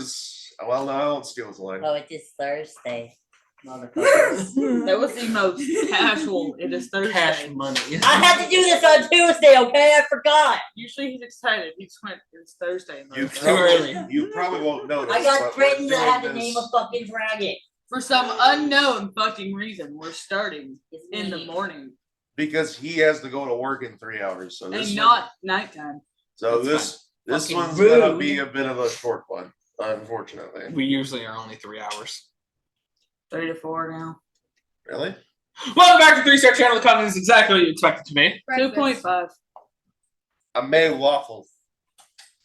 is. Well, no, I don't steal his line. Oh, it is Thursday. Motherfuckers. That was the most casual. It is Thursday. Cash money. I had to do this on Tuesday, okay? I forgot. Usually he's excited. He just went, it's Thursday. You Too early. You probably won't notice. I got but threatened we're that I had to doing name this a fucking dragon. For some unknown fucking reason, we're starting in the morning because he has to go to work in 3 hours. So this and one- not nighttime. So That's this Fucking one's rude. gonna be a bit of a short one, unfortunately. We usually are only 3 hours. 3 to 4 now. Really? Welcome back to 3-Star Channel. The content is exactly what you expected to be. 2.5. A May waffle.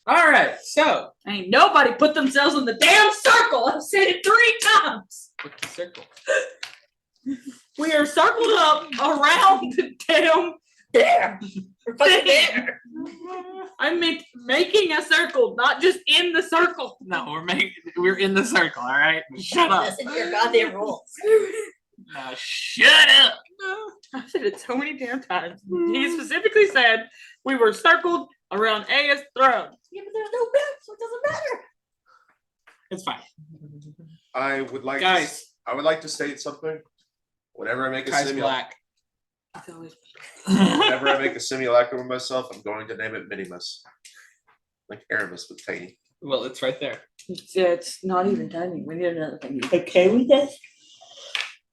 All right, so Ain't nobody put themselves in the damn circle. I've said it 3 times. what's the circle? We are circled up around the damn There. We're fucking there. I'm making a circle, not just in the circle. No, we're in the circle. All right, shut up. Listen to your goddamn rules. Now shut up. I've said it so many damn times. He specifically said we were circled around Aya's throne. Yeah, but there's no map, so it doesn't matter. It's fine, I would like guys. I would like to state something. Whenever I make a Kai's simulacrum, black. It's always whenever I make a simulacrum of myself, I'm going to name it Minimus, like Aramis with tiny. Well, it's right there. it's not even tiny. We need another thing. Okay with this?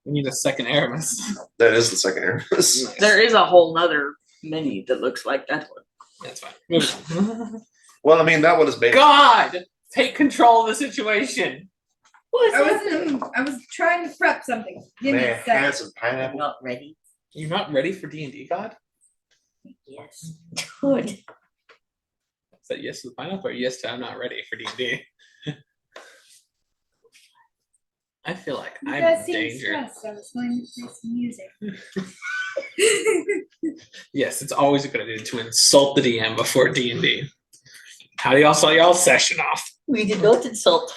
We need a second Aramis. That is the second Aramis. There is a whole nother mini that looks like that one. That's fine. Move on. Well, I mean that one is made. God, take control of the situation. I was trying to prep something. Give me Man, a second. has some I'm pineapple. not ready. You're not ready for D&D, God? Yes. Good. Is that yes to the pineapple or yes to I'm not ready for D&D? I feel like You I'm guys in seem danger. stressed. I was going to play some music. Yes, it's always a good idea to insult the DM before D&D. How do y'all start y'all's session off? We did not insult.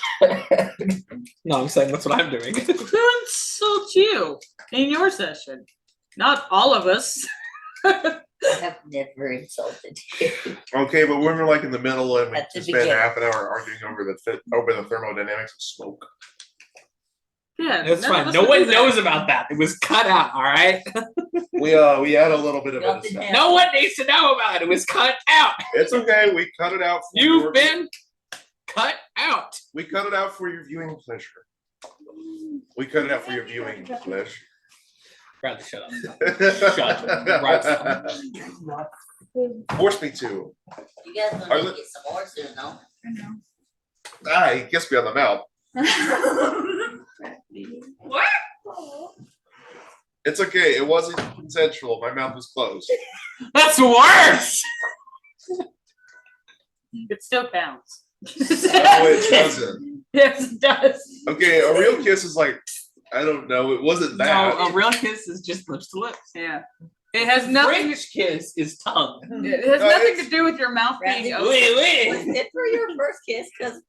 No, I'm saying that's what I'm doing. Who insult you in your session? Not all of us. I have never insulted you. Okay, but when we're like in the middle and we At the spend beginning. half an hour arguing over the thermodynamics of smoke. Yeah, That's none of fine. us No would one do that. knows about that. It was cut out, all right? We had a little bit of Nothing it. happened. No one needs to know about it. It was cut out. It's okay. We cut it out. For You've your- been cut out. We cut it out for your viewing pleasure. We cut it out for your viewing pleasure. Bradley, shut up. Shut up. Right. Force me to. You guys Are gonna we- get some more soon, no? He kissed me on the mouth. What? It's okay. It wasn't consensual. My mouth was closed. That's worse. It still counts. No, it doesn't. Yes, it does. Okay, a real kiss is like, I don't know. It wasn't that. No, a real kiss is just lips to lips. Yeah. It has nothing. French kiss is tongue. It has No, nothing it's- to do with your mouth Bradley, being open. was it for your first kiss? Because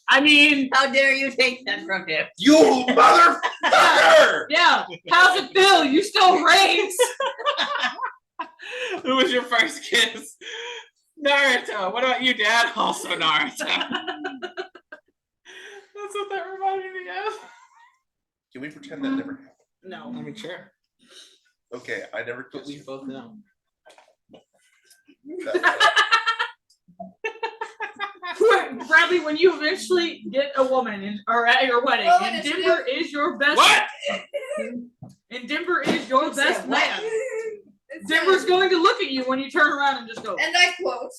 I mean, how dare you take that from him? You motherfucker! yeah. How's it feel? You still reigns. Who was your first kiss? Naruto. What about you, Dad? Also Naruto. That's what that reminded me of. Can we pretend that never happened? No. I mean, sure. Okay, I never But kissed we you. both know. Bradley, when you eventually get a woman or at your wedding, Oh, and initiative. Denver is your best. What? And Denver is your best man. It Denver's says, going to look at you when you turn around and just go. and I quote.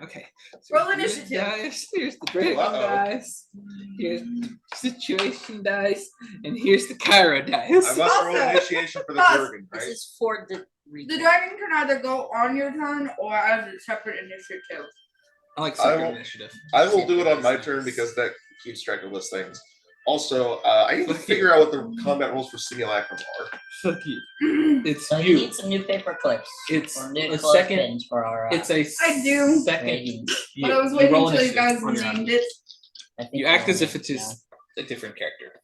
Okay. Roll here's initiative. Dice. Here's the dragon Uh-oh. dice. Here's situation dice. And here's the Cairo I dice. must roll Also- initiation for the Pause. dragon, This right? is for the The dragon can either go on your turn or as a separate initiative. I like I second will- initiative. I will do it on my turn because that keeps track of list things. Also, I need to figure out what the combat rules for simulacrum are. Fuck you. It's So you you. need some new paper clips. It's Or new a clothespins second. for our. It's a I do. second. ratings. You, But I was you waiting roll until you initiative guys on your own. named it. I think You we're act as on if it now. is a different character.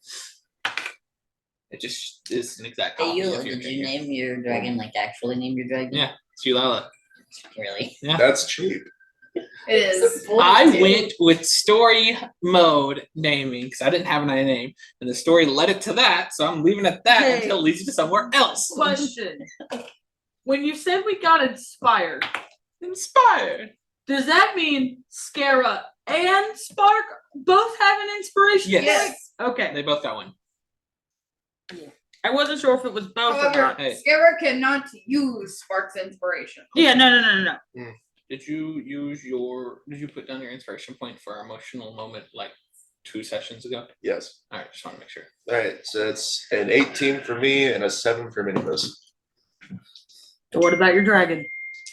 It just is an exact Hey, copy you, of your did you character. name your dragon like actually name your dragon? Yeah, it's Ulala. Really. That's cheap. It is. I went with story mode naming because I didn't have an name, and the story led it to that. So I'm leaving it at that Hey. until it leads you to somewhere else. Question. When you said we got inspired, Inspired. does that mean Scara and Spark both have an inspiration Yes. Yes. point? Okay. They both got one. I wasn't sure if it was both or However, not. Hey. Scara cannot use Spark's inspiration. Yeah, no. Did you use your? Did you put down your inspiration point for our emotional moment like 2 sessions ago? Yes. All right, just want to make sure. All right. So it's an 18 for me and a 7 for Minibus. So what about your dragon?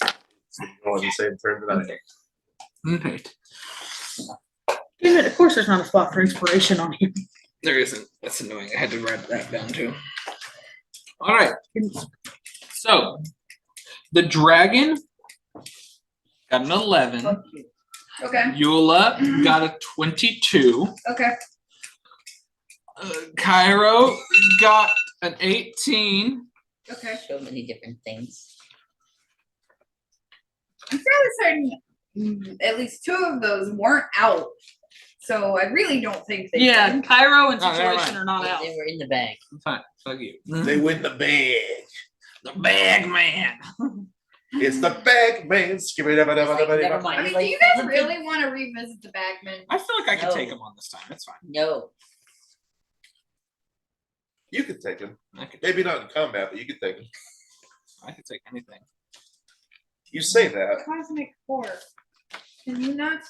Go on the same turn tonight. Okay. Damn it, of course there's not a spot for inspiration on here. There isn't. That's annoying. I had to write that down too. All right. So the dragon got an 11. Okay. Eula got a 22. Okay. Cairo got an 18. Okay. So many different things. I'm fairly certain at least 2 of those weren't out. So I really don't think they Yeah, did. Cairo and Oh, never situation are not out. They were in the bag. Fine. Fuck you. They win the bag. The bag man. It's the bag man. Skip it up. Never mind. I mean, Like, do you guys look at- really want to revisit the Bagman? I feel like I can No. take him on this time. That's fine. No. You could take him. I could. Maybe not in combat, but you could take him. I could take anything. You say that. Cosmic Core. Can you not?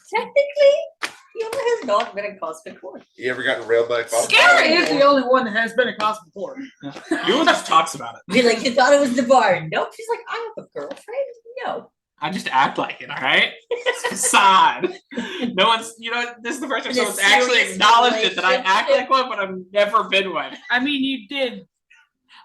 Technically, Yola has not been a cosmic core. You ever gotten railed by a cop? Scary is the only one that has been a cosmic before. Eula just talks about it. Be like, you thought it was the bar. Nope. She's like, I have a girlfriend. No. I just act like it, all right? It's facade. No one's, this is the first time In a someone's actually serious acknowledged it that I act relationship. like one, but I've never been one. I mean, you did.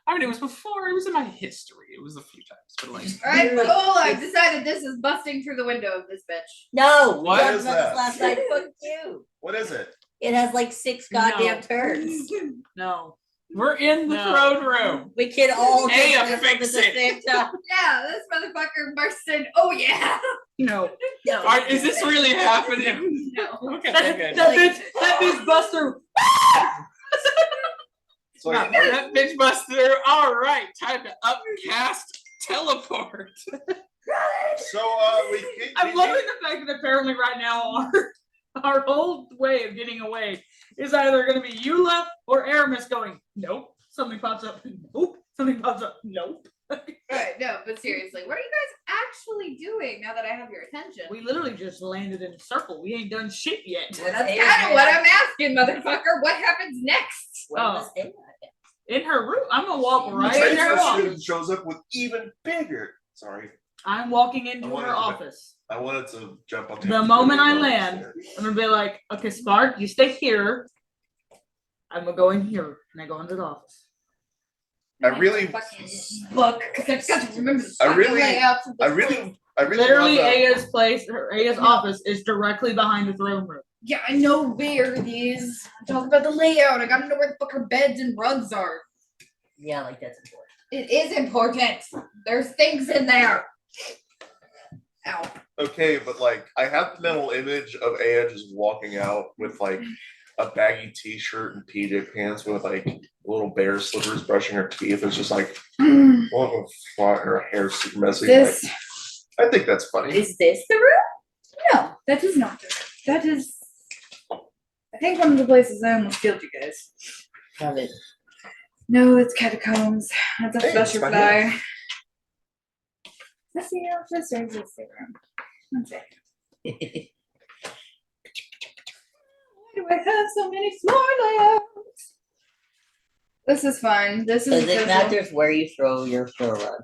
I mean, it was before, it was in my history. It was a few times, but like, Alright, Like, cool. I've decided this is busting through the window of this bitch. No. What we talked is about that? this last night. Fuck you. What is it? It has like 6 goddamn No. turns. No. we're in the No. throne room. We can all Hey, take I this at the fix it. same time. Yeah, this motherfucker burst in. Oh yeah. No. No. Is this really happening? No. Okay, That, good. that bitch bust through. It's like, That bitch busted through. All right, time to upcast teleport. so I'm loving the fact that apparently right now our whole way of getting away is either going to be Eula or Aramis going, nope. Something pops up, nope. Something pops up, nope. Right, no, but seriously, what are you guys actually doing now that I have your attention? We literally just landed in a circle. We ain't done shit yet. That's kind of what I'm asking, motherfucker. What happens next? What Oh. was it? In her room. I'm going to walk right Tracer in her office. student shows up with even bigger. Sorry, I'm walking into I wanted her to- office. I wanted to jump on The moment I land, I'm going to be like, okay, Spark, you stay here. I'm going to go in here. And I go into the office. I really, Fucking book, because I've got to remember the I fucking really- layouts of I this really, place. I really Literally, love that. Aya's place, Aya's office is directly behind the throne room. Yeah, I know where it is. Talk about the layout. I gotta know where the fuck her beds and rugs are. Yeah, like that's important. It is important. There's things in there. Ow. Okay, but like I have the mental image of Aya just walking out with like a baggy t-shirt and PJ pants with like little bear slippers brushing her teeth. It's just like oh, her hair's super messy. This Like, I think that's funny. is this the room? No, that is not the room. That is I think one of the places I almost killed you guys. Love it. No, it's catacombs. That's a Hey, special it's fine. fly. Let's see how this or is this the room. One second. Why do I have so many floor layouts? This is fun. This is Does it matter where you throw your floor rug?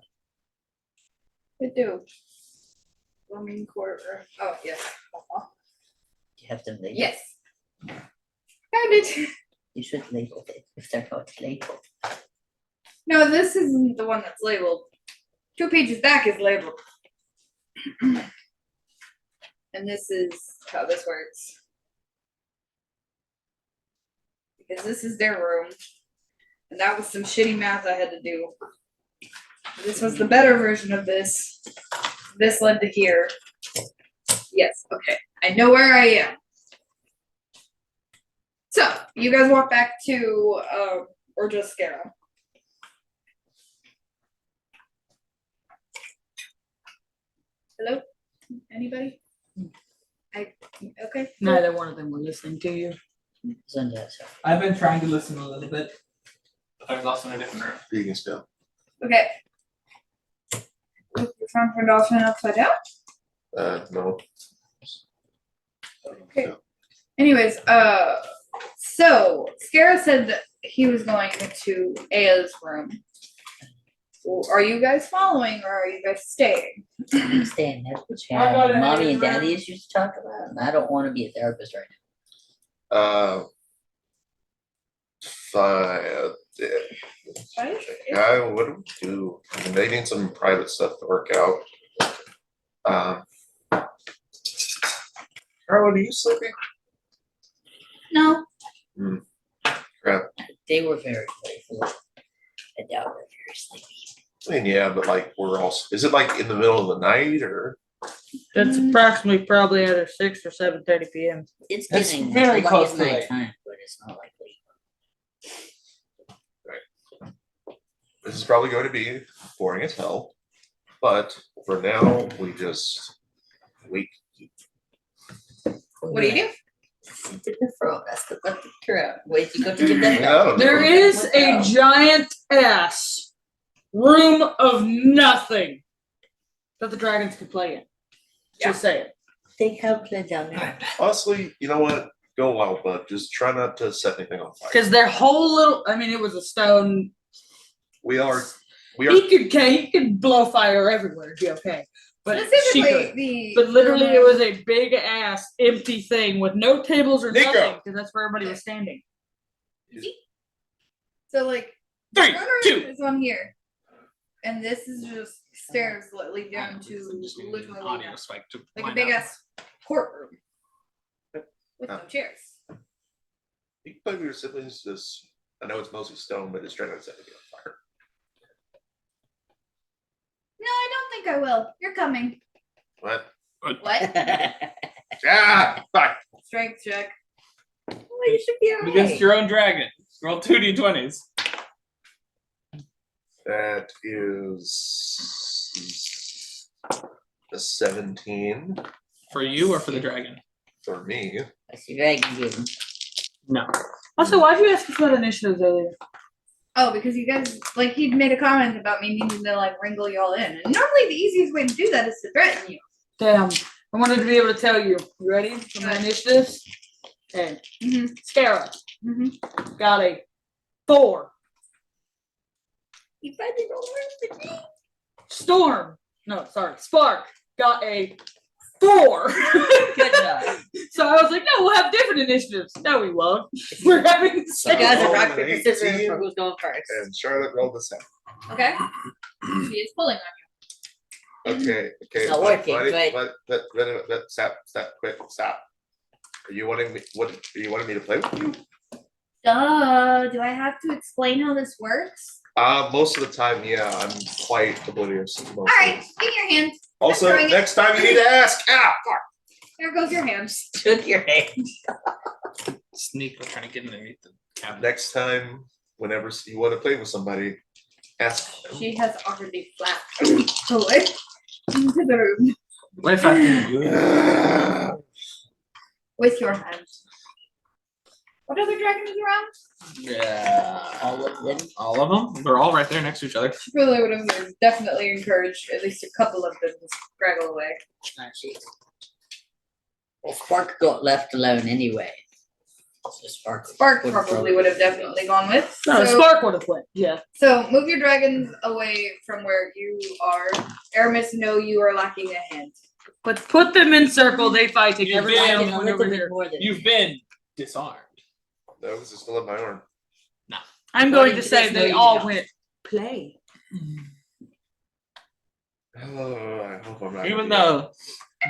I do. Unseelie Court. Oh yes. You have to label. Yes. Found it. You should label it if they're not labeled. No, this isn't the one that's labeled. 2 pages back is labeled. And this is how this works. Because this is their room. And that was some shitty math I had to do. This was the better version of this. this led to here. Yes, okay. I know where I am. So, you guys walk back to, or just scare him. Hello? Anybody? Okay. Neither one of them were listening to you. Sunday, so. I've been trying to listen a little bit, but I was also in a different room. You can still. Okay. Look the front for dolphin upside down. No. Okay. Anyways, so Scara said that he was going to Aya's room. Are you guys following or are you guys staying? I'm staying there, which I got it, mommy and man. daddy issues to talk about, and I don't want to be a therapist right Fine. Yeah, what do we do? I mean, they need some private stuff to work out. Charlotte, are you sleeping? No. Crap. now. They were very playful. I doubt we're very sleepy. I mean, yeah, but like we're all. Is it like in the middle of the night or? It's approximately probably either 6 or 7:30 p.m. It's It's getting very like close it's to late. nighttime, but it's not like late. This is probably going to be boring as hell, but for now we just wait. What do you do? Keep it in front. That's the fucking crap. Wait, you go to give that No. back. There is What a the- giant ass room of nothing that the dragons could play in. Just saying. They have play down there. Honestly, you know what? Go wild, bud. Just try not to set anything on fire. Because their whole little, I mean, it was a stone. We are. He could blow fire everywhere. It'd be okay. But she Specifically, could. the. But literally, it was a big ass empty thing with no tables or Nico. nothing, because that's where everybody was standing. So, like, 3, the 2. room is on here. And this is just stairs that lead down to literally audio spike to like a line big up. ass courtroom with no chairs. You can play with your siblings. Just, I know it's mostly stone, but just try not to set anything on fire. No, I don't think I will. You're coming. What? What? Yeah. Fine. Strength check. Well, you should be alright. Against your own dragon. Roll 2d20s. That is a 17 For you or for the dragon? for me. I see dragon game. No. Also, why'd you ask us about initiatives earlier? Oh, because you guys, like, he made a comment about me needing to, like, wrangle y'all in. And normally the easiest way to do that is to threaten you. Damn. I wanted to be able to tell you. You ready for my initiatives? Okay. Mm-hmm. Scara Mm-hmm. got a 4. You finally don't learn the name. Storm. No, sorry. Spark got a 4. Good job. So I was like, no, we'll have different initiatives. No, we won't. We're having the You same. guys are Oh, rock, an paper, scissors 18. for who's going first. And Charlotte rolled the 7. Okay. She is pulling on Okay. It's not working, Stop. Quick. Stop. Are you wanting me? What? Are you wanting me to play with you? you. Duh. Do I have to explain how this works? Most of the time, yeah. I'm quite oblivious. Most All right. Give me your hand. Also, throwing it. next time you need to ask. Ah, fuck. There goes your hand. Took your hand. Sneak, we're trying to get underneath the cabinet. Next time, whenever you want to play with somebody, ask them. She has already flapped away into the room What if I can with your hands. What other dragon is around? Yeah. All of them. All of them? They're all right there next to each other. She really would have definitely encouraged at least a couple of them to straggle away. Actually. Well, Spark got left alone anyway. So Spark Probably would have definitely gone with. No, so, Spark would have went. Yeah. so move your dragons away from where you are. Aramis, know you are lacking a hand. But put them in circle. They fight together. You've been- Everybody a else went little over bit here. more than You've been disarmed. That was still in my arm. I'm going to say they all went play. Oh, I hope I'm not. Even though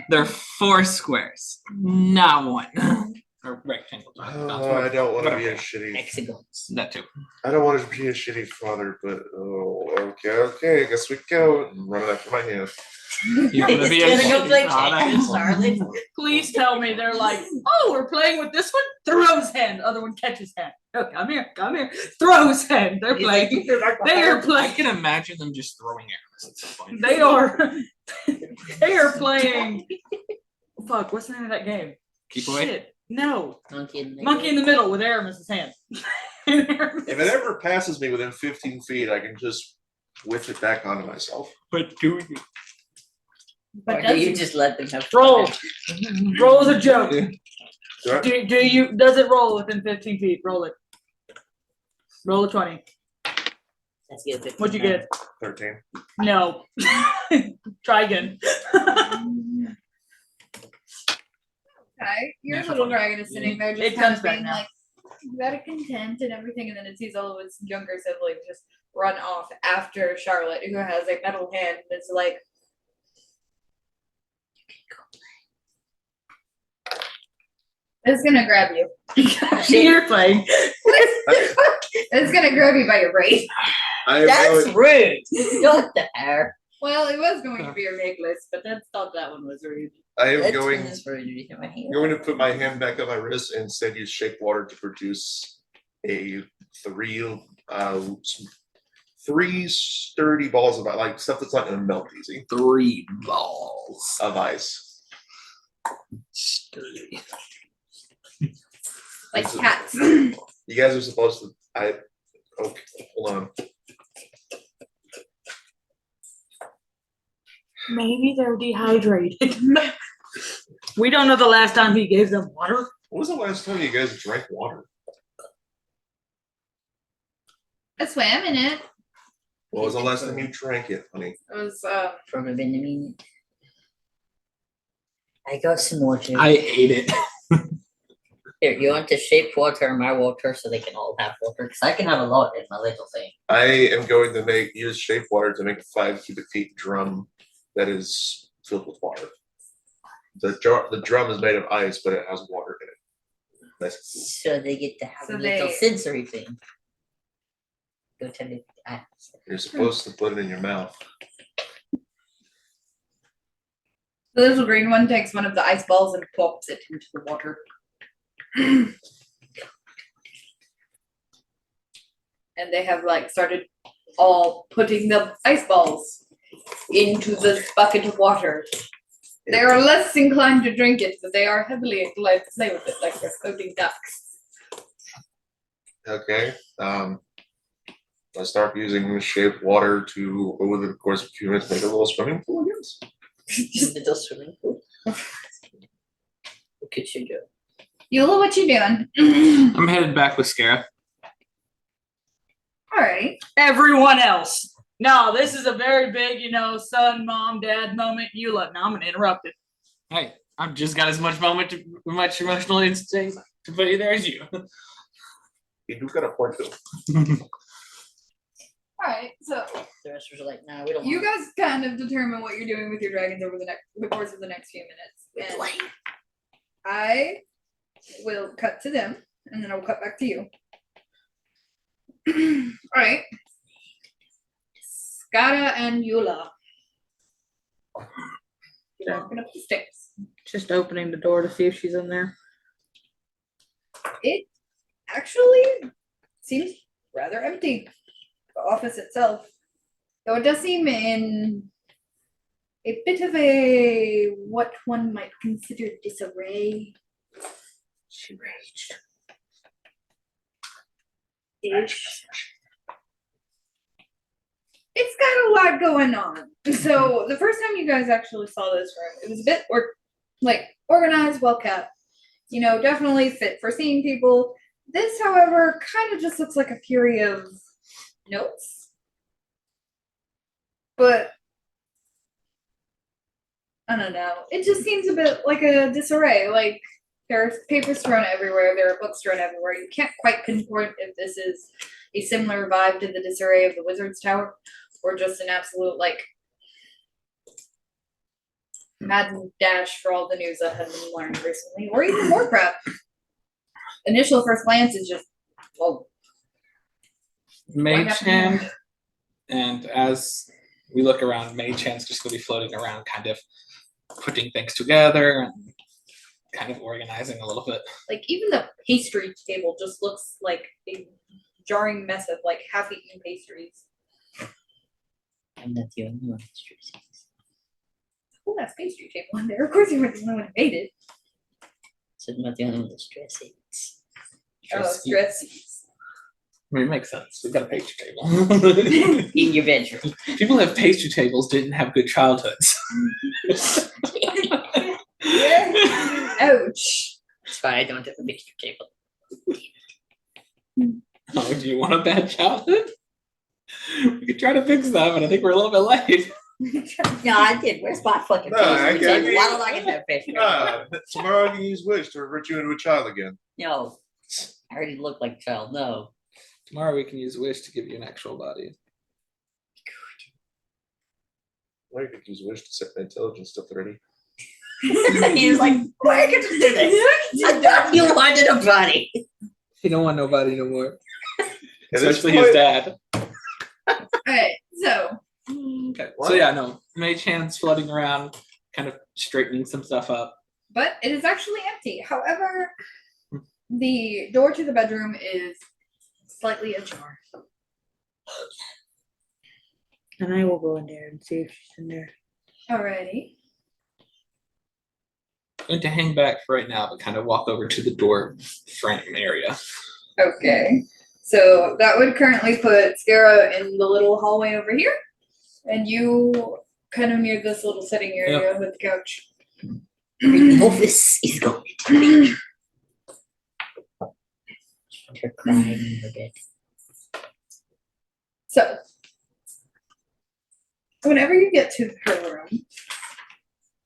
they're 4 squares, not 1. Or rectangle. Oh, I don't want to be a shitty. Hexagons. That too. I don't want to be a shitty father, but okay. I guess we go. I'm running after my hand. You want to be a It's gonna go play shitty father? checkers, Charlotte. Please tell me they're like, oh, we're playing with this one. Throws hand. Other one catches hand. Oh, come here. Throws hand. They're playing. They are I playing. can imagine them just throwing arrows at some point. They are. They are playing. Fuck. What's the name of that game? Keep away. Shit. No. Monkey in the Middle with Aramis's hand. If it ever passes me within 15 feet, I can just whip it back onto myself. But do you? Or do you just let them have Roll. fun? Roll is a joke. Do I? Do you? Does it roll within 15 feet? Roll it. Roll a 20. Let's get 15 What'd you now. get? 13. No. Try again. Okay, your Natural little 20. dragon is sitting there just It kind comes of back being now. like very content and everything, and then it sees all of its younger siblings just run off after Charlotte, who has a metal hand that's like, it's gonna grab you. You're playing. It's gonna grab you by your braid. I am That's going, rude. Not the hair. Well, it was going to be your necklace, but then thought that one was rude. I am That's going, rude. You can my hand. going to put my hand back on my wrist and instead use shape water to produce a three sturdy balls of like stuff that's not gonna melt easy 3 balls. of ice. Sturdy. Like This is- cats. You guys are supposed to. Okay, hold on. Maybe they're dehydrated. We don't know the last time he gave them water. When was the last time you guys drank water? I swam in it. When was the last time you drank it, honey? It was From a Benjamin. I got some water. I ate it. Here, you want to shape water and my water so they can all have water? Because I can have a lot in my little thing. I am going to use shape water to make a 5 cubic feet drum that is filled with water. The drum is made of ice, but it has water in it. Nice. So they get to have So a little they- sensory thing. Go tell it. You're supposed to put it in your mouth. the little green one takes one of the ice balls and plops it into the water. And they have like started all putting the ice balls into this bucket of water. They are less inclined to drink it, but they are heavily inclined to play with it like they're floating ducks. Okay. I start using shaped water to, over the course of a few minutes, make a little swimming pool, I guess. Just a little swimming pool. Look at you go. Yola, what you doing? I'm headed back with Scara. Alright. Everyone else. No, this is a very big, son, mom, dad moment. Now I'm gonna interrupt it. Hey, I've just got as much much emotional instinct to put you there as you. You do got a point though. Alright, so The rest was like, nah, we don't you want guys kind of determine what you're doing with your dragons over the course of the next few minutes. And I will cut to them, and then I'll cut back to you. Alright. Skara and Yula. You're walking up the stairs. Just opening the door to see if she's in there. It actually seems rather empty. The office itself. Though it does seem in a bit of a what one might consider disarray. She raged. It's got a lot going on. So the first time you guys actually saw this room, it was a bit organized, well kept. Definitely fit for seeing people. This, however, kind of just looks like a fury of notes. But I don't know. It just seems a bit like a disarray. Like there are papers thrown everywhere, there are books thrown everywhere. You can't quite pinpoint if this is a similar vibe to the disarray of the Wizard's Tower, or just an absolute mad dash for all the news that had been learned recently, or even more crap. initial first glance is just, well, Mage happened hand, there? and as we look around, Mage hand's just gonna be floating around, kind of putting things together and kind of organizing a little bit. like even the pastry table just looks like a jarring mess of like half-eaten pastries. I'm not the only one that's stressing. Oh, that's pastry table in there. Of course, you weren't the only one who ate it. So I'm not the only one that's stressing. Oh, stress. I mean, it makes sense. We've got a pastry table. In your bedroom. People who have pastry tables didn't have good childhoods. Ouch. That's why I don't have a mixture table. Oh, do you want a bad childhood? We could try to fix that, but I think we're a little bit late. No, I did. Where's my fucking No, I pastry can't table? Why don't I get that pastry table? Tomorrow I can use wish to revert you into a child again. No. I already look like a child. No. Tomorrow we can use wish to give you an actual body. Or you could use wish to set the intelligence to 30. He's like, why I get to do this? I thought you wanted a body. He don't want nobody no more. At this Especially his point- dad. Alright, so Okay. What? So yeah, no. Mage hand's floating around, kind of straightening some stuff up. but it is actually empty. However, the door to the bedroom is slightly ajar. And I will go in there and see if she's in there. Alrighty. Going to hang back for right now, but kind of walk over to the door frame area. Okay. So that would currently put Scara in the little hallway over here. And you kind of near this little sitting area with the couch. Elvis is going to be. Her crying in her bed. So whenever you get to her room,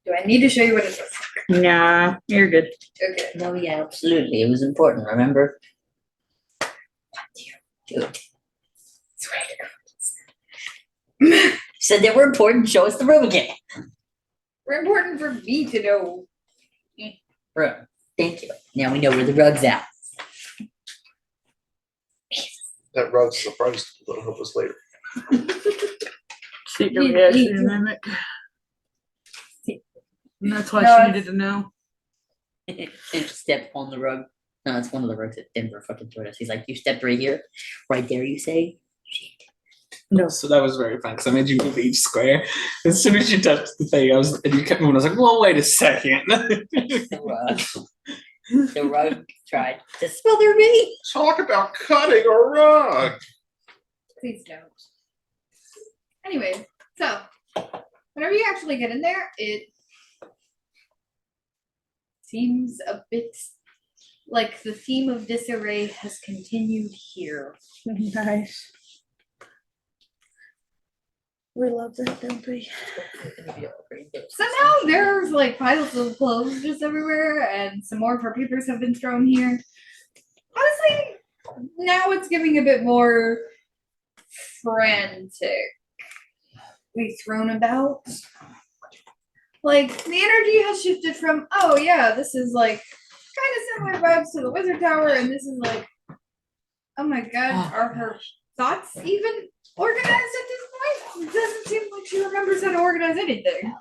do I need to show you what it looks like? Nah, you're good. Okay. No, yeah, absolutely. It was important, remember? What do you do it? Swear to God. Said they were important. Show us the room again. We're important for me to know. Room. Thank you. Now we know where the rug's at. That rug's a surprise that'll help us later. Secret reaction mimic. And that's why she needed to know. And step on the rug. No, it's one of the rugs that Denver fucking threw us. He's like, you stepped right here, right there. You say, shit. No. So that was very fun because I made you move each square. As soon as you touched the thing, and you kept moving. I was like, "Well, wait a second." The rug tried to smother me. Talk about cutting a rug. Please don't. Anyway, so whenever you actually get in there, it seems a bit like the theme of disarray has continued here. Nice. We love that, don't we? Somehow there's like piles of clothes just everywhere, and some more of her papers have been thrown here. Honestly, now it's giving a bit more frantic. We thrown about. Like the energy has shifted from, oh yeah, this is like kind of similar vibes to the Wizard Tower, and this is like, oh my god, are her thoughts even organized at this point? It doesn't seem like she remembers how to organize anything.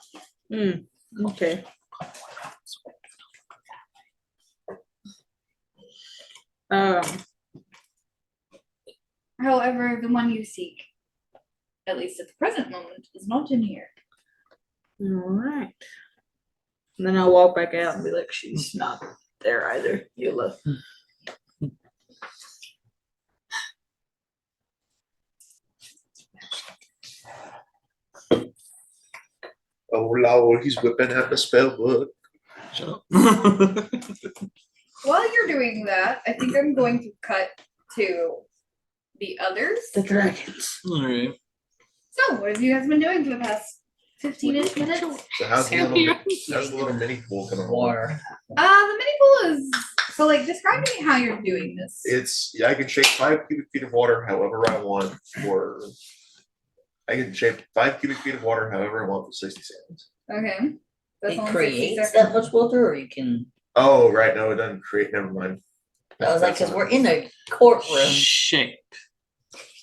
Okay. However, the one you seek, at least at the present moment, is not in here. Alright. And then I'll walk back out and be like, she's not there either. Eula. Oh Lord, he's whipping out the spell book. Shut up. While you're doing that, I think I'm going to cut to the others. The dragons. All right. So, what have you guys been doing for the past 15-ish minutes? So how's the little mini pool coming along? Water. The mini pool is so like describe to me how you're doing this. It's I can shape 5 cubic feet of water however I want for. I can shape 5 cubic feet of water however I want for 60 seconds. Okay. That's It only 60 creates seconds. that much water, or you can. Oh, right. No, it doesn't create. Never mind. I was like, because we're in a courtroom. Shape.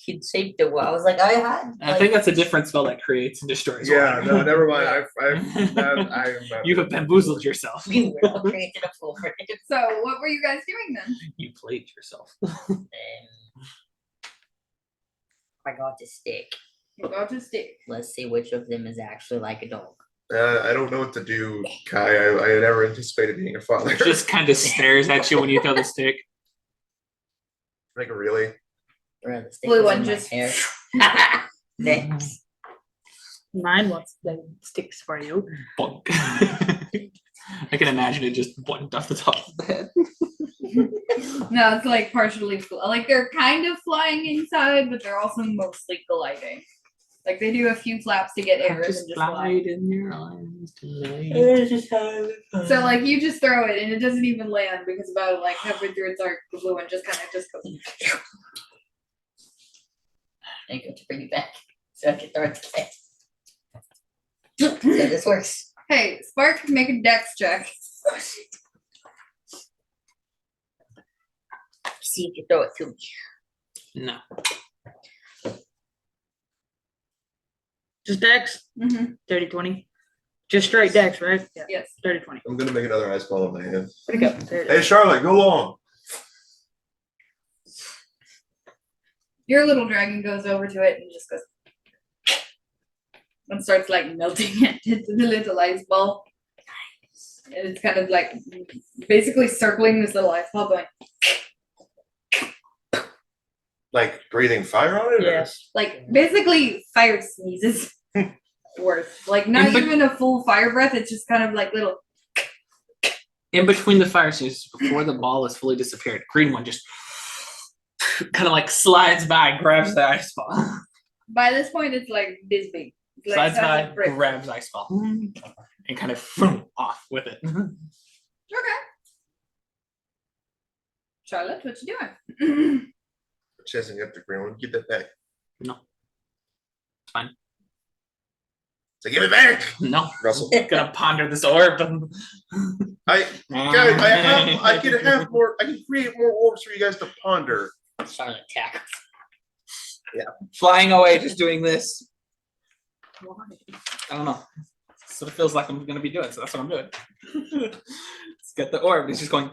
You'd shape the wall. I was like, I had. I think that's a different spell that creates and destroys. Yeah, water. no, never mind. I You have bamboozled yourself. We were all created a fool for it. So what were you guys doing then? You played yourself. I got a stick. You got to stick. Let's see which of them is actually like a dog. I don't know what to do, Kai. I had never anticipated being a father. Just kind of stares at you when you throw the stick. Like really? Bro, the stick Blue was one in my just- hair. Thanks. Mine wants the sticks for you. Bonk. I can imagine it just bonked off the top of the head. No, it's like partially like they're kind of flying inside, but they're also mostly gliding. Like they do a few flaps to get air and Just then just fly. slide in your arms tonight. So like you just throw it and it doesn't even land because about like halfway through its arc, the blue one just kind of just goes. I go to bring it back so I can throw it today. So this works. Hey, Spark, make a dex check. See if you throw it to me. No. Just dex? Mm-hmm. 30-20. Just straight dex, right? Yeah. Yes. 30-20. I'm gonna make another ice ball in my hand. Pretty good. There it Hey is. Charlotte, go long. Your little dragon goes over to it and just goes and starts like melting it into the little ice ball. And it's kind of like basically circling this little ice ball going Like breathing fire on it? or- Yes. like basically fire sneezes worth. Like not In bet- even a full fire breath, it's just kind of like little In between the fire sneezes, before the ball is fully disappeared, green one just kind of like slides by, grabs the ice ball. by this point it's like this big. It's like Slides size by, of brick. grabs ice ball, and kind of off with it. Okay. Charlotte, what you doing? Chasing up the green one. Get that back. No. It's fine. So give it back, No. Russell. Gonna ponder this orb. I guys, I can have more. I can create more orbs for you guys to ponder. Charlotte attack. Flying away, just doing this. I don't know. That's what it feels like I'm gonna be doing, so that's what I'm doing. Let's get the orb. It's just going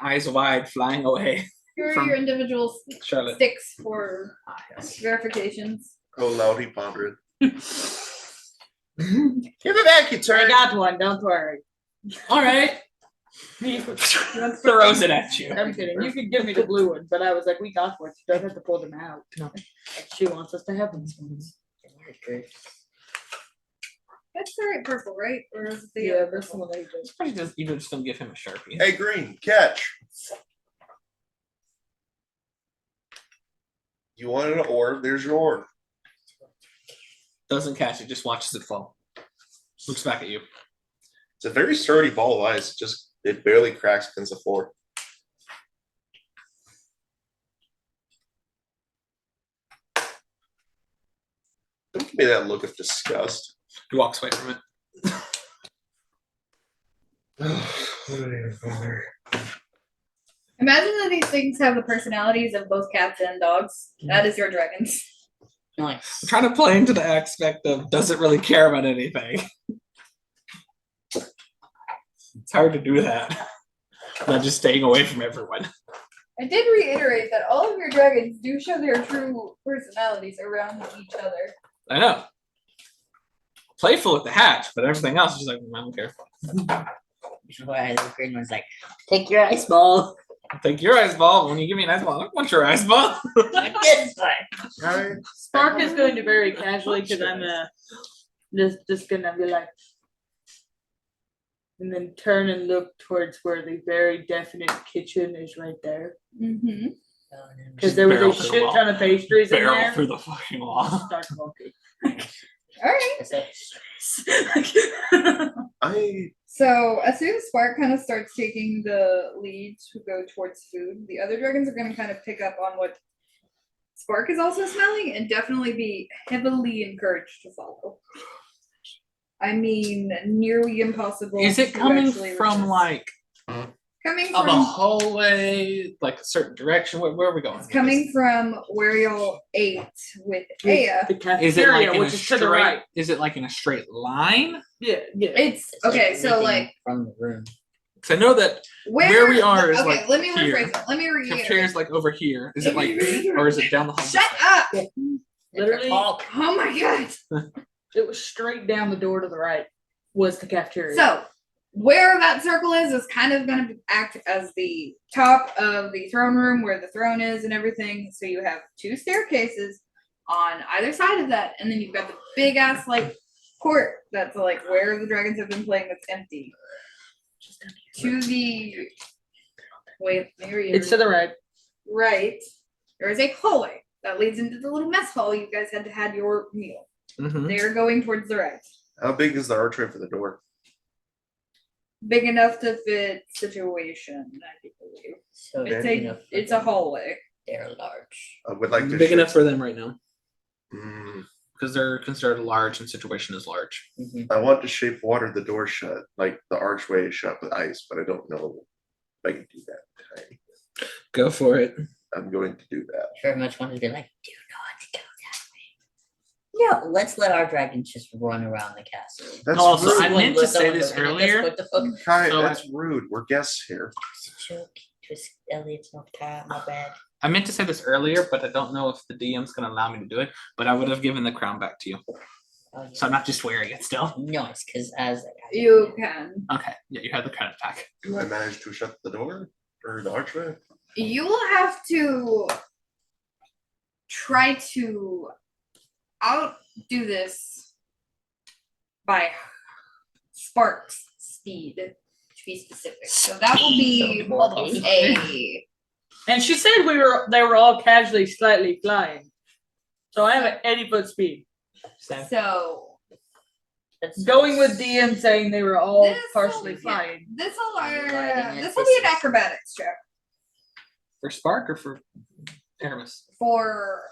eyes wide, flying away. Here are From- your individual Charlotte. sticks for Yes. verifications. Oh, loud, he pondered. Give it back, you I turn. got one, don't worry. All right. Throws it at you. I'm kidding. You could give me the blue one, but I was like, we got one. You don't have to pull them out. No. She wants us to have these ones. That's the right purple, right? Or is it the Yeah, other this purple? one I just. Probably just even just gonna give him a Sharpie. Hey, green, catch. You wanted an orb. There's your orb. Doesn't catch it, just watches it fall. Looks back at you. It's a very sturdy ball of ice. It barely cracks against the floor. Don't give me that look of disgust. He walks away from it. Imagine that these things have the personalities of both cats and dogs. That is your dragons. Nice. I'm trying to play into the aspect of doesn't really care about anything. It's hard to do that. Not just staying away from everyone. I did reiterate that all of your dragons do show their true personalities around each other. I know. Playful with the hatch, but everything else is just like, I don't care. Which is why the green one's like, take your ice ball. Take your ice ball. When you give me an ice ball, I don't want your ice ball. Like this one. Alright. Spark is going to very casually because I'm just gonna be like, and then turn and look towards where the very definite kitchen is right there. Mm-hmm. Because there was barrel a through the shit wall. ton of pastries in Barrel there. through the fucking wall. Start smoking. All right. So as soon as Spark kind of starts taking the lead to go towards food, the other dragons are going to kind of pick up on what Spark is also smelling and definitely be heavily encouraged to follow. I mean, nearly impossible. Is it to coming actually from resist. like Kind Coming Of a from hallway, like a certain direction. Where are we going? it's coming from where y'all ate with The Aya. cafeteria, Is it like in which a is straight? to the right. Is it like in a straight line? Yeah, yeah. It's It's okay. So leaping like from the room. Because I know that where we are is okay. like let me here. rephrase it. Let me cafeteria is reiterate. like over here. Is it like, or is it down the hall? Shut up! Literally, Talk. Oh my god. it was straight down the door to the right. Was the cafeteria? So where that circle is kind of going to act as the top of the throne room where the throne is and everything. So you have 2 staircases on either side of that, and then you've got the big ass like court that's like where the dragons have been playing that's empty. To the wait, maybe it's to the right. right. There is a hallway that leads into the little mess hall you guys had to have your meal. Mm-hmm. They're going towards the right. How big is the archway for the door? Big enough to fit situation, I believe. So It's big a enough for it's a them. hallway. They're large. I would like to Big shape- enough for them right now Mm, because they're considered large and situation is large. Mhm. I want to shape water the door shut, like the archway is shut with ice, but I don't know if I can do that. Okay. Go for it. I'm going to do that. Very much want to be like, do not go that way. No, let's let our dragons just run around the castle. That's Also, rude. I meant to say this What earlier. the fuck? Kai, so- that's rude. We're guests here. Joke. Twist Elliot's not cat, my bad. I meant to say this earlier, but I don't know if the DM's gonna allow me to do it. But I would have given the crown back to you, Oh, yeah. so I'm not just wearing it still. Nice, because as You can. Okay, yeah, you had the crown back. Do I manage to shut the door or the archway? You will have to try to outdo this by Spark's speed, to be specific. So that will be a And she said they were all casually slightly flying. So I have an 80-foot speed. so that's Going with DM saying they were all This partially will- flying. this will Lighting it, this will be an this is- acrobatics check For Spark or for Aramis? for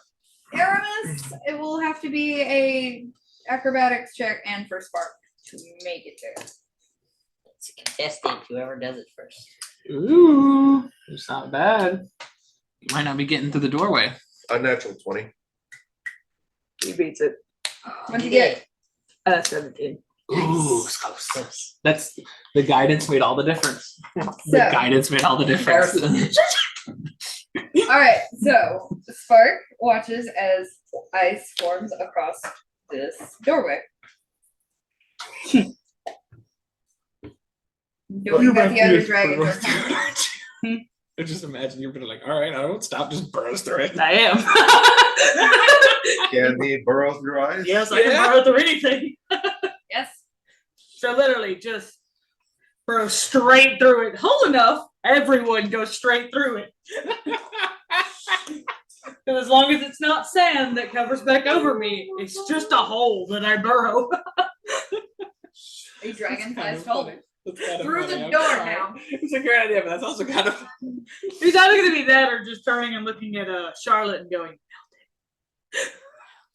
Aramis. It will have to be a acrobatics check, and for Spark to make it there. It's a contestant, whoever does it first. Ooh, it's not bad. You might not be getting to the doorway. Unnatural 20. He beats it. What'd you get? 17. Ooh, it's close. That's the guidance made all the difference. The So, guidance made all the difference. all right. So Spark watches as ice forms across this doorway. Knowing that the other dragons are coming. I just imagine you're like, all right, I won't stop, just burrows through it. I am. Can he burrow through ice? Yes, I can Yeah. burrow through anything. Yes. So literally just burrow straight through it. Hole enough, everyone goes straight through it. And as long as it's not sand that covers back over me, it's just a hole that I burrow. A dragon-sized That's hole. kind of funny. That's kind of Through the funny. I'm door sorry. now. It's a great idea, but that's also kind of It's either gonna be that or just turning and looking at Charlotte and going,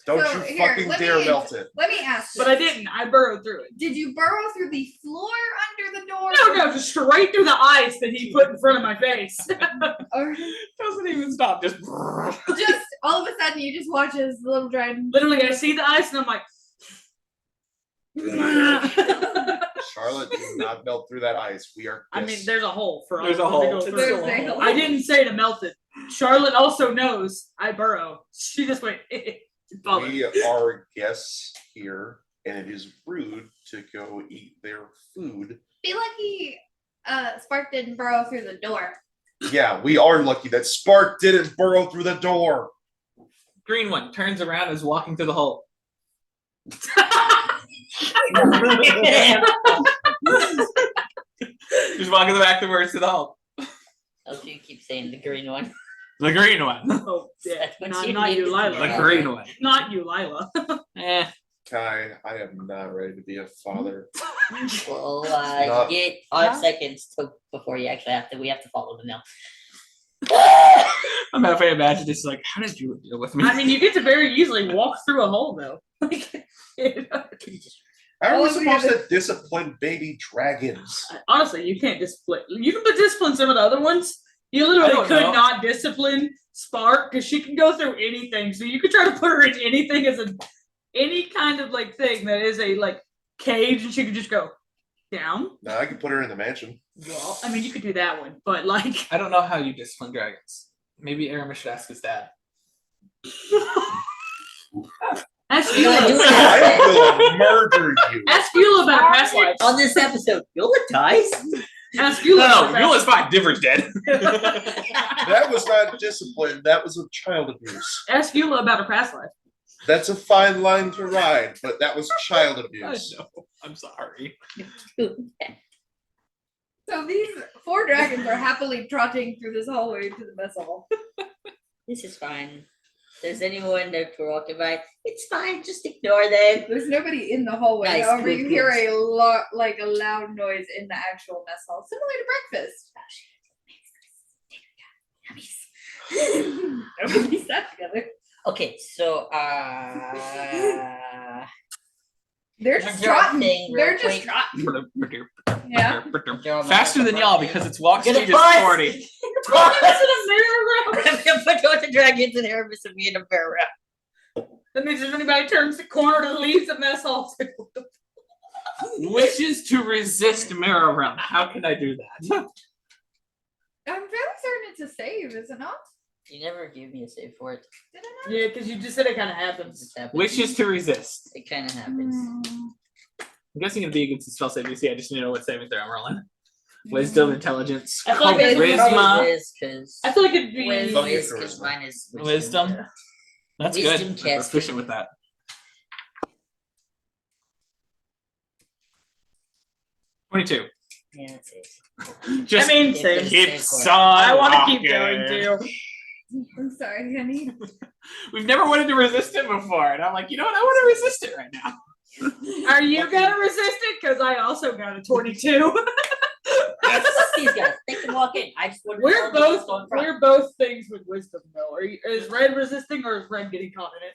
Don't So, you here, fucking let dare me- melt it. Let me ask. but I this. didn't. I burrowed through it. Did you burrow through the floor under the door? No, just straight through the ice that he put in front of my face. Or doesn't even stop. Just just all of a sudden you just watch as the little dragon. Literally, I see the ice and I'm like, Charlotte, do not melt through that ice. We are. I mean, guests. there's a hole for There's all a of them to hole. go There's through. a hole. I didn't say to melt it. Charlotte also knows I burrow. She just went, follow. We are guests here, and it is rude to go eat their food. Be lucky Spark didn't burrow through the door. Yeah, we are lucky that Spark didn't burrow through the door. green one turns around and is walking through the hole. Just walking back the words to the hole. Oh, you keep saying the green one. The green one. Oh, yeah. That's what Not, you not need you, to Lila. do. The green one. Not you, Lila. Eh. Kai, I am not ready to be a father. Well, Not- you get 5 seconds before you actually have to. We have to follow them now. I'm halfway imagine this like, how did you deal with me? I mean, you get to very easily walk through a hole, though. Like, How are All we of the supposed other- to discipline baby dragons? Honestly, you can't discipline. You can discipline some of the other ones. You literally don't could know. not discipline Spark because she can go through anything. So you could try to put her in anything as any kind of like thing that is a like cage, and she could just go down. No, I could put her in the mansion. Well, I mean, you could do that one, but like, I don't know how you discipline dragons. Maybe Aramis should ask his dad. ask You wanna do Eula. it? I will murder you. Ask Eula about her past life. On this episode, Yola dies. Ask Eula. about her past Eula's fine. Different's dead. That was not discipline. That was a child abuse. Ask Eula about her past life. That's a fine line to ride, but that was child I abuse. know. I'm sorry. So these 4 dragons are happily trotting through this hallway to the mess hall. This is fine. If there's anyone that we're walking by, it's fine. Just ignore them. There's nobody in the hallway. Nice, However, good, you good. hear a lot, like a loud noise in the actual mess hall, similar to breakfast. Nobody sat together. Okay, so They're just Drop trotting. thing They're real just quick. trotting. Yeah. Faster than y'all because its walk Gonna speed is bust. 40. Is it a mirror round? I'm gonna put both the dragons and Aramis and me in a bear wrap. That means if anybody turns the corner to leave the mess hall, it's like, what the Wishes to resist mirror realm. How can I do that? I'm fairly certain it's a save, is it not? You never gave me a save for it. Did I not? Yeah, because you just said it kind of happens. It happens. Wishes to resist. It kind of happens. I'm guessing it'd be against the spell save DC. I just need to know what saving throw I'm rolling. Wisdom, intelligence, I feel like it's charisma. I feel like it'd be. Fuck you, Wiz, because charisma. mine is Wisdom. That's Wisdom good. I'm casting. proficient with that. 22. Yeah, it's it. Just I mean, It's same. a keep save for it. on I want to keep walking. going too. I'm sorry, honey. We've never wanted to resist it before, and I'm like, you know what? I want to resist it right now. Are you gonna resist it? Because I also got a 22. Fuck these guys. They can walk in. I just wouldn't We're tell them what's both going front. we're both things with wisdom though. Is Red resisting or is Red getting caught in it?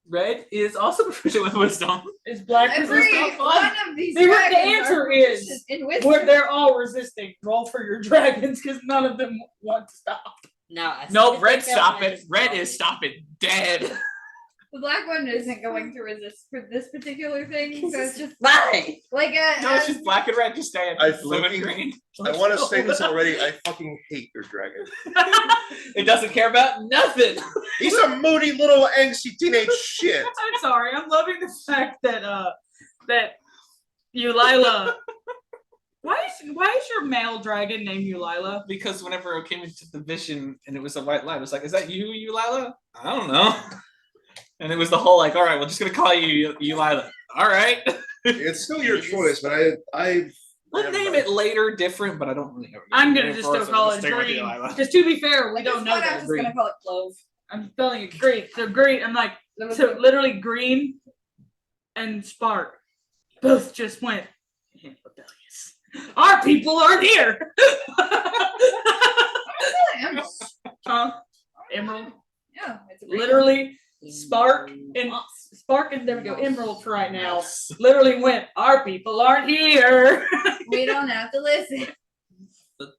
Red is also proficient with wisdom. Is Black Every resisting? one of these The dragons answer are is- proficient in wisdom. Where they're all resisting. Roll for your dragons because none of them want to stop. No, as soon Nope, as Red they fail, stop I it. just Red drop is it. stop it dead. The black one isn't going to resist for this particular thing, so it's just Bye. like a. No, it's just black and red. Just stay in I blue and fucking- green. I want to say this already. I fucking hate your dragon. It doesn't care about nothing. He's a moody little angsty teenage shit. I'm sorry. I'm loving the fact that that Eulila. Why is your male dragon named Eulila? Because whenever it came into the vision and it was a white light, it was like, is that you, Lila? I don't know. And it was the whole like, all right, we're just gonna call you Lila. All right. It's still your choice, but I We'll name it later different, but I don't really know. I'm gonna just still call it green. Because to be fair, we At this don't know point, I'm that just green. gonna call it clove. I'm spelling it green. So green. I'm like so literally green and Spark both just went rebellious. Our people aren't here. I'm, Emerald. yeah, it's a green Literally Spark and there we go. Emerald right now. Literally went. Our people aren't here. one. We don't have to listen.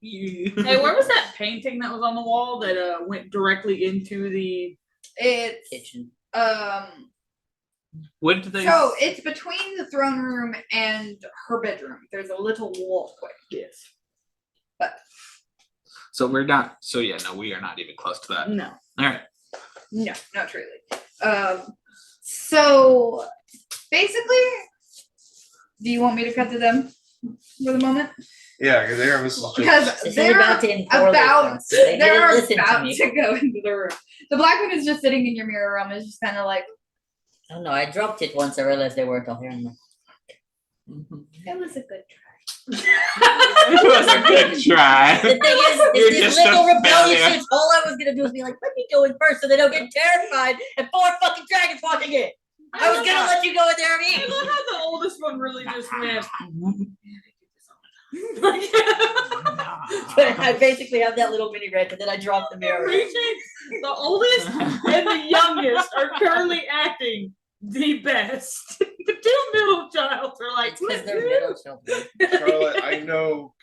Hey, where was that painting that was on the wall that went directly into the? It's Kitchen. What did they? so it's between the throne room and her bedroom. There's a little walkway. Yes. So we're not. So yeah, no, we are not even close to that. No. All right. No, not truly. So basically, do you want me to cut to them for the moment? Yeah, because Aramis is just. Because This is they're about to end poorly about for us. They they're didn't listen to about me. to go into the room. The black one is just sitting in your mirror realm. It's just kind of like I don't know. I dropped it once. I realized they weren't all here. I'm like, it was a good try. It was a good try. the thing is, You're these just little a rebellious failure. shits, all I was gonna do is be like, let me go in first so they don't get terrified and 4 fucking dragons walking in. I was gonna let you go in there and I eat. love how the oldest one really just went. But I basically have that little mini rant and then I drop the mirror. The oldest and the youngest are currently acting the best. The two middle childs are like, It's because they're "Woo." middle children. Charlotte, I know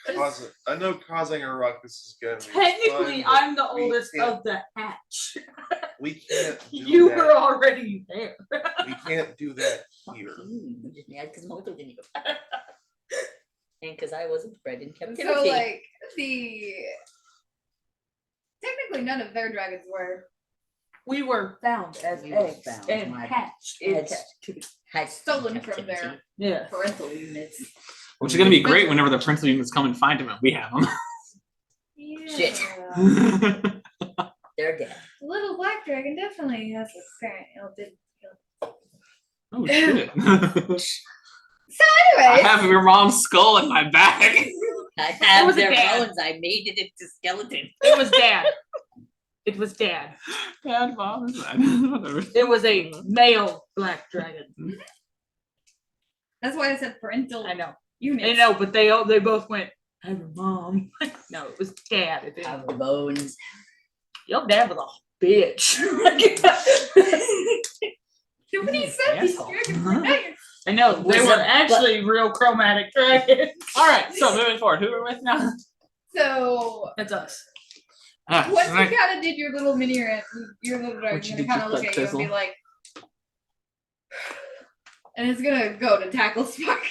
causing a ruckus is gonna be Technically, fun, but I'm the we oldest can't- of the hatch. We can't do You that. were already there. We can't do that here. I'm just mad because I'm older than you. And because I wasn't bred in captivity. So like technically none of their dragons were We were found as We were eggs found, and my hatched in heads. captivity. Had stolen from captivity. their Yeah. parental units. Which is gonna be great whenever the parental units come and find him and we have them. Shit. They're dead. The little black dragon definitely has a parent. Oh shit. So I anyways, have your mom's skull in my bag. I have was a their dad. bones. I made it into skeleton. It was Dad. It was Dad. Dad, mom, is that? Whatever. It was a male black dragon. that's why I said parental I know. units. I know, but they both went, "I'm your mom." No, it was Dad. It Have didn't. the bones. Your dad was a bitch. Nobody said these Asshole. dragons were nice. I know, they Was were a- actually real chromatic dragons. Alright, so moving forward, who are we with now? So That's us. once alright. you kind of did your little mini rant, your little dragon's you gonna did kind of just look like at you and be fizzle. like, and it's gonna go to tackle Spark.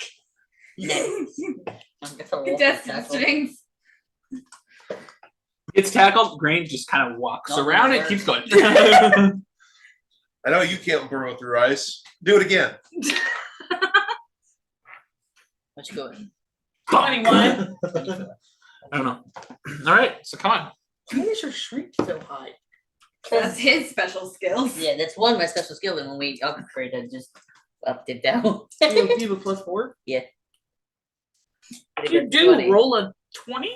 Contestant strings. Gets tackled, Grain just kind of walks Not around gonna and keeps going. I know you can't burrow through ice. Do it again. What you going? 21. I don't know. Alright, so come on. Why is your shriek so high? That's his special skills. Yeah, that's one of my special skills. And when we upgraded, just upped it down. You have a +4? But it You got do 20. roll a 20?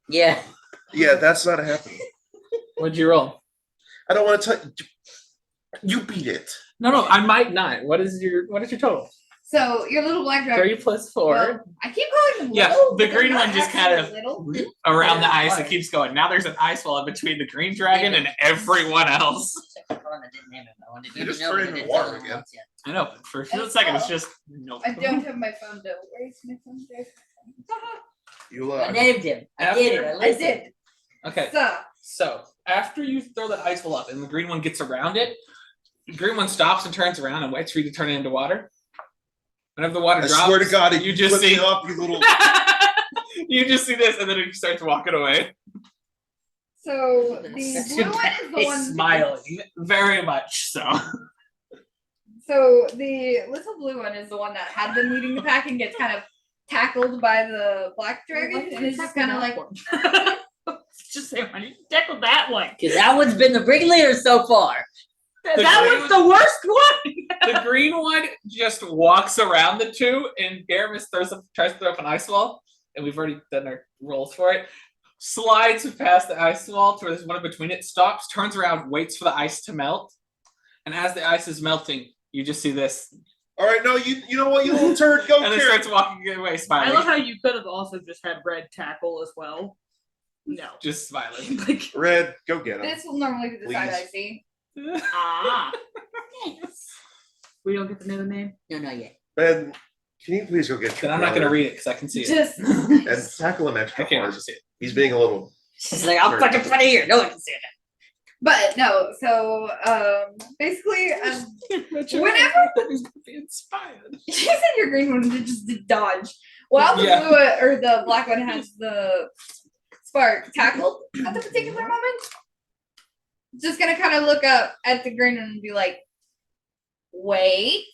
Yeah. Yeah, that's not happening. What'd you roll? I don't want to tell you. Beat it. No, I might not. What is your total? So your little black dragon. 3 plus 4. Well, I keep calling them Yeah, little. the but they're green not one just actually kind of- little. Around the Yeah, ice, why? it keeps going. Now there's an ice wall in between the green dragon and everyone else. I didn't name it. I wanted You you just to know, threw it but in I the didn't water tell him again. once yet. I know, but for a And second, it's so- just nope. I don't have my phone though. Where's my phone? There's my phone. You I named him. I did it. I I listened. did. Okay, So so after you throw that ice wall up and the green one gets around it, the green one stops and turns around and waits for you to turn it into water. Whenever the water I drops, swear to God, you just see up, you little. you just see this, and then it starts walking away. So the blue one is the It's one. smiling, very much so. So the little blue one is the one that had been leading the pack and gets kind of tackled by the black dragon, and it's just kind of like, Just say, why didn't you tackle that one? Because that one's been the ringleader so far. That green was the worst one. The green one just walks around the two, and Garamus tries to throw up an ice wall, and we've already done our rolls for it. Slides past the ice wall to where there's one in between it, stops, turns around, waits for the ice to melt, and as the ice is melting, you just see this, All right, no, you know what, you little turd, go and then carrot. starts walking away, I smiling, love how you could have also just had red tackle as well. No. just smiling. Like, Red, go get him. this will normally be the side I Please. see. ah. Thanks. We don't get to know the name? No, not yet. Ben, can you please go get Then your I'm not gonna brother read it because I can see it. Just and tackle him I extra can't hard. actually see it. He's being a little. She's like, I'll fucking put it here. No one can see it. but no, so basically whenever he's gonna be inspired. you said your green one just did dodge. While the Yeah. blue one, or the black one has the spark tackled at the particular moment. Just gonna kind of look up at the green one and be like, wait.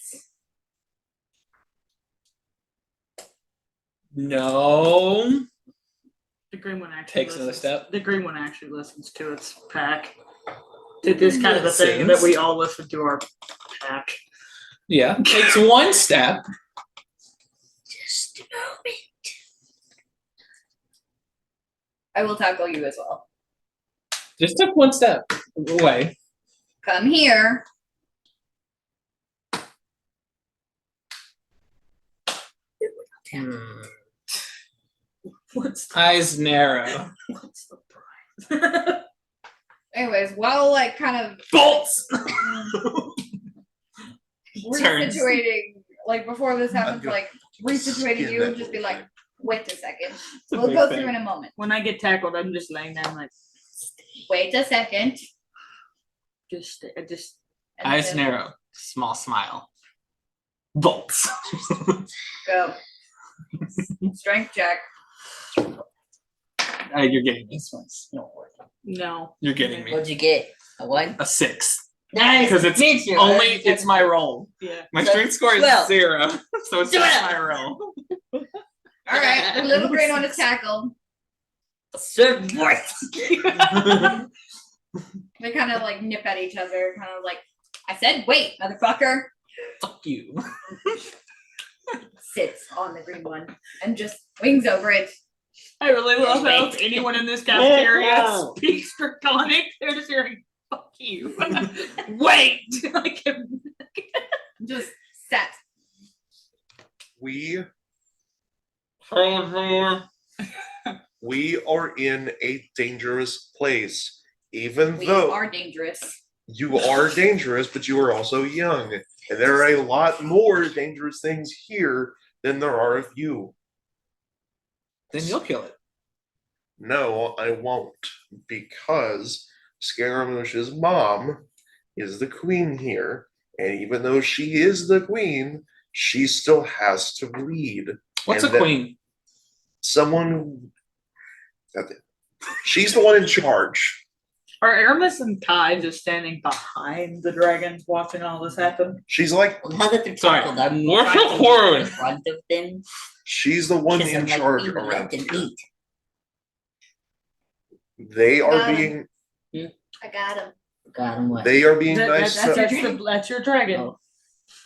No. The green one actually Takes another listens. step. The green one actually listens to its pack. Did this kind of a thing Seems. that we all listen to our pack. Yeah. Takes one step. Just a moment. I will tackle you as well. Just took one step away. Come here. What's the, Eyes narrow. what's the prize? Anyways, while like kind of Bolts. resituating like before this happens, gonna like resituating skin you, that just be little like, thing. wait a second. It's a We'll big go thing. through in a moment. When I get tackled, I'm just laying there. I'm like, Wait a second. just. And Eyes then narrow, small smile. Bolts. go. Strength check. You're getting me. This one's not working. No. You're getting me. What'd you get? A 1? A 6. Nice. Because it's Means you're only already it's my roll. Yeah. My So strength score is 12. 0, so it's just 12. my roll. Alright, the little green one is tackled. Support. They kind of like nip at each other, kind of like, I said, wait, motherfucker. Fuck you. Sits on the green one and just wings over it. I really love how Wait. if anyone in this cafeteria speaks Draconic, they're just hearing, fuck you. Wait! Like, Just set. We are in a dangerous place. Even We though are dangerous. you are dangerous, but you are also young. And there are a lot more dangerous things here than there are of you. Then you'll kill it. No, I won't. Because Scaramouche's mom is the queen here. And even though she is the queen, she still has to lead. What's And a that- queen? Someone. She's the one in charge. are Aramis and Kai just standing behind the dragons watching all this happen? She's like, Well, now that they're Sorry. tackled, I'm What's trying the to word? get in front of them. she's the one Kiss in them like charge we around let them here. eat. They are Got being I got him. Got him what? they are being That- nice that's your dragon. Oh.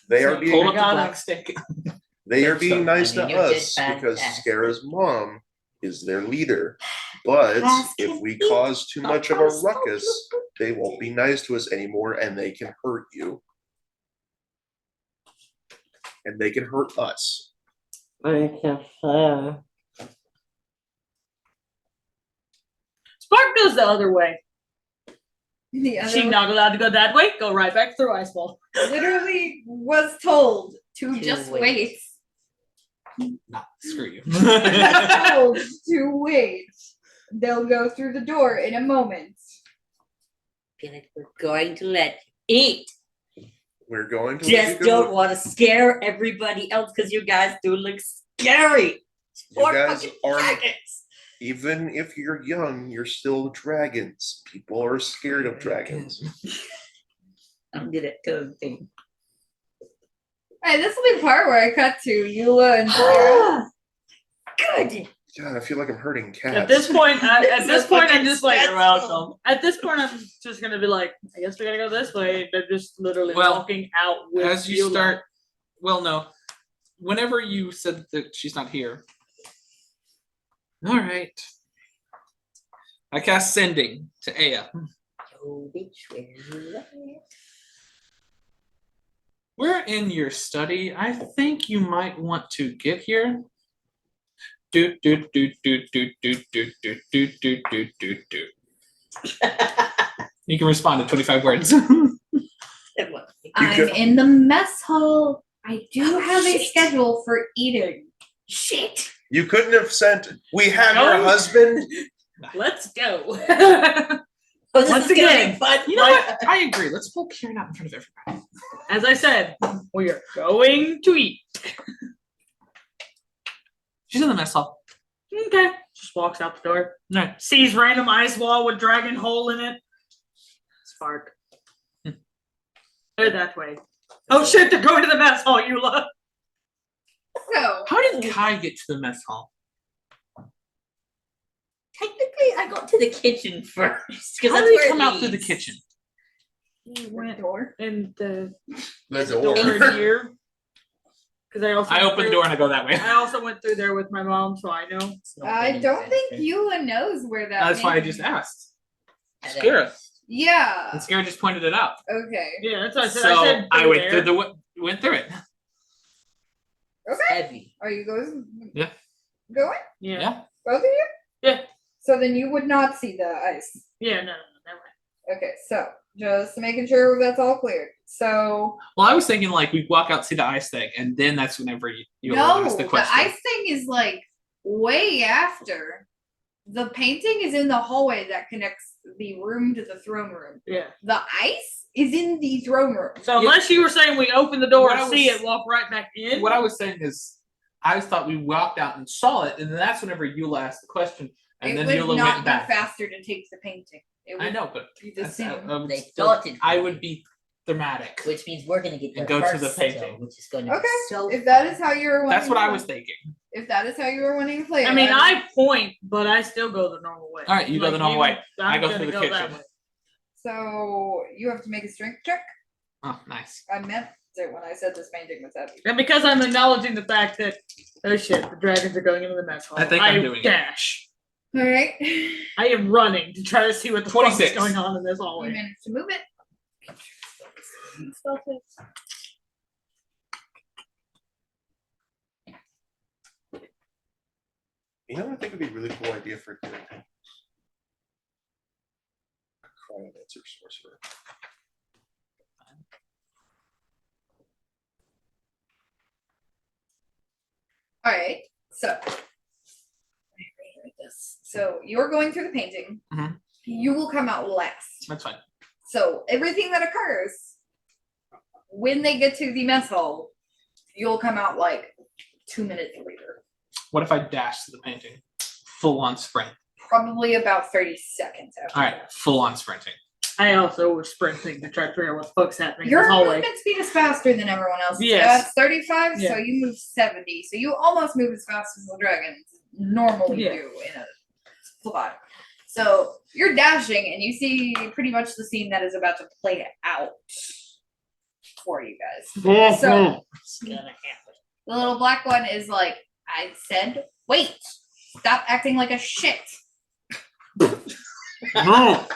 they are so being Hold up the got black him. stick. they are Good being stuff. nice I to mean, you did us because fantastic. Scara's mom is their leader. But Ask if him we if cause too much of a I'll smoke ruckus, they won't be nice to us anymore and they can hurt you. And they can hurt us. Spark goes the other way. The other She one not allowed to go that way. Go right back through Ice Wall. literally was told to To just wait. wait. Nah, screw you. Told to wait. They'll go through the door in a moment. Feel like we're going to let you eat. We're going to Just let you go. don't want to scare everybody else because you guys do look scary. You Four guys fucking are dragons. even if you're young, you're still dragons. People are scared of dragons. I'm good at tongue thing. Alright, this will be the part where I cut to Eula and Sarah. Good. God, I feel like I'm hurting cats. At this point, This is I'm fucking just like, you're stressful. welcome. At this point, I'm just gonna be like, I guess we gotta go this way. They're just literally Well, walking out with As you Eula. start, well, no. Whenever you said that she's not here. All right. I cast sending to Aya. Oh, bitch, where you at? We're in your study. I think you might want to get here. Do do do do do do do do do do do do do. You can respond in 25 words. I'm in the mess hall. I do have a schedule for eating. Shit. You couldn't have sent. We have your No. husband. Let's go. Oh, this Once is gonna again, be fun. You know what? I agree. Let's pull Kieran out in front of everybody. As I said, we are going to eat. She's in the mess hall. Okay. Just walks out the door. No. Sees random ice wall with dragon hole in it. Spark. They're that way. Oh shit, they're going to the mess hall, Eula. So, How did Kai get to the mess hall? Technically, I got to the kitchen first because How that's did he where come it out through the leads. kitchen? He went door. in the The door door. here. Because I also I went open the through- door and I go that way. I also went through there with my mom, so I know. It's not I getting don't sense, think right? Eula knows where that That's why I means. just asked. I don't- Scare us. Yeah. And Scare just pointed it out. Okay. Yeah, that's what I said. So I said I went there. through the went through it. It's Okay. heavy. Are you guys Yeah. going? Yeah. Yeah. Both of you? Yeah. So then you would not see the ice. Yeah, no, never mind. Okay, so Just making sure that's all clear. So Well, I was thinking like we walk out, see the ice thing, and then that's whenever you no, ask the the question. ice thing is like way after. The painting is in the hallway that connects the room to the throne room. Yeah. The ice is in the throne room. So unless you were saying we open the door What and I see was- it, walk right back in. What I was saying is, I thought we walked out and saw it, and then that's whenever Eula asked the question, and It then would Eula not went be back. faster to take the painting. It would I know, but be the that's- same. I would They still- thought it- I would be thematic. Which means we're gonna get there And go to first, the painting. so, which is going to Okay, be so if that fun. is how you're wanting That's what to I play- was thinking. If that is how you were wanting to play it. I mean, I point, but I still go the normal way. All right, you go the normal way. I I'm go gonna through the go that kitchen. way. So you have to make a strength check. Oh, nice. I meant it when I said this painting was heavy. And because I'm acknowledging the fact that, oh shit, the dragons are going into the mess hall. I think I'm doing it. dash. All right. I am running to try to see what the fuck is 26. going on in this You hallway. managed to move it. Spell test. You know what I think would be a really cool idea for a character? A cryomancer sorcerer. All right. So you're going through the painting. Mhm. You will come out last. That's fine. So everything that occurs when they get to the mess hall, you'll come out like 2 minutes later. What if I dash to the painting? Full on sprint. Probably about 30 seconds after. All right, full on sprinting. I also was sprinting to try to figure out what the fuck's happening in Your the hallway. movement speed is faster than everyone else's. Yes. That's 35, Yeah. so you move 70. So you almost move as fast as the dragons normally Yeah. do in a spot. So you're dashing and you see pretty much the scene that is about to play out for you guys. So It's gonna happen. the little black one is like, I said, wait, stop acting like a shit. No.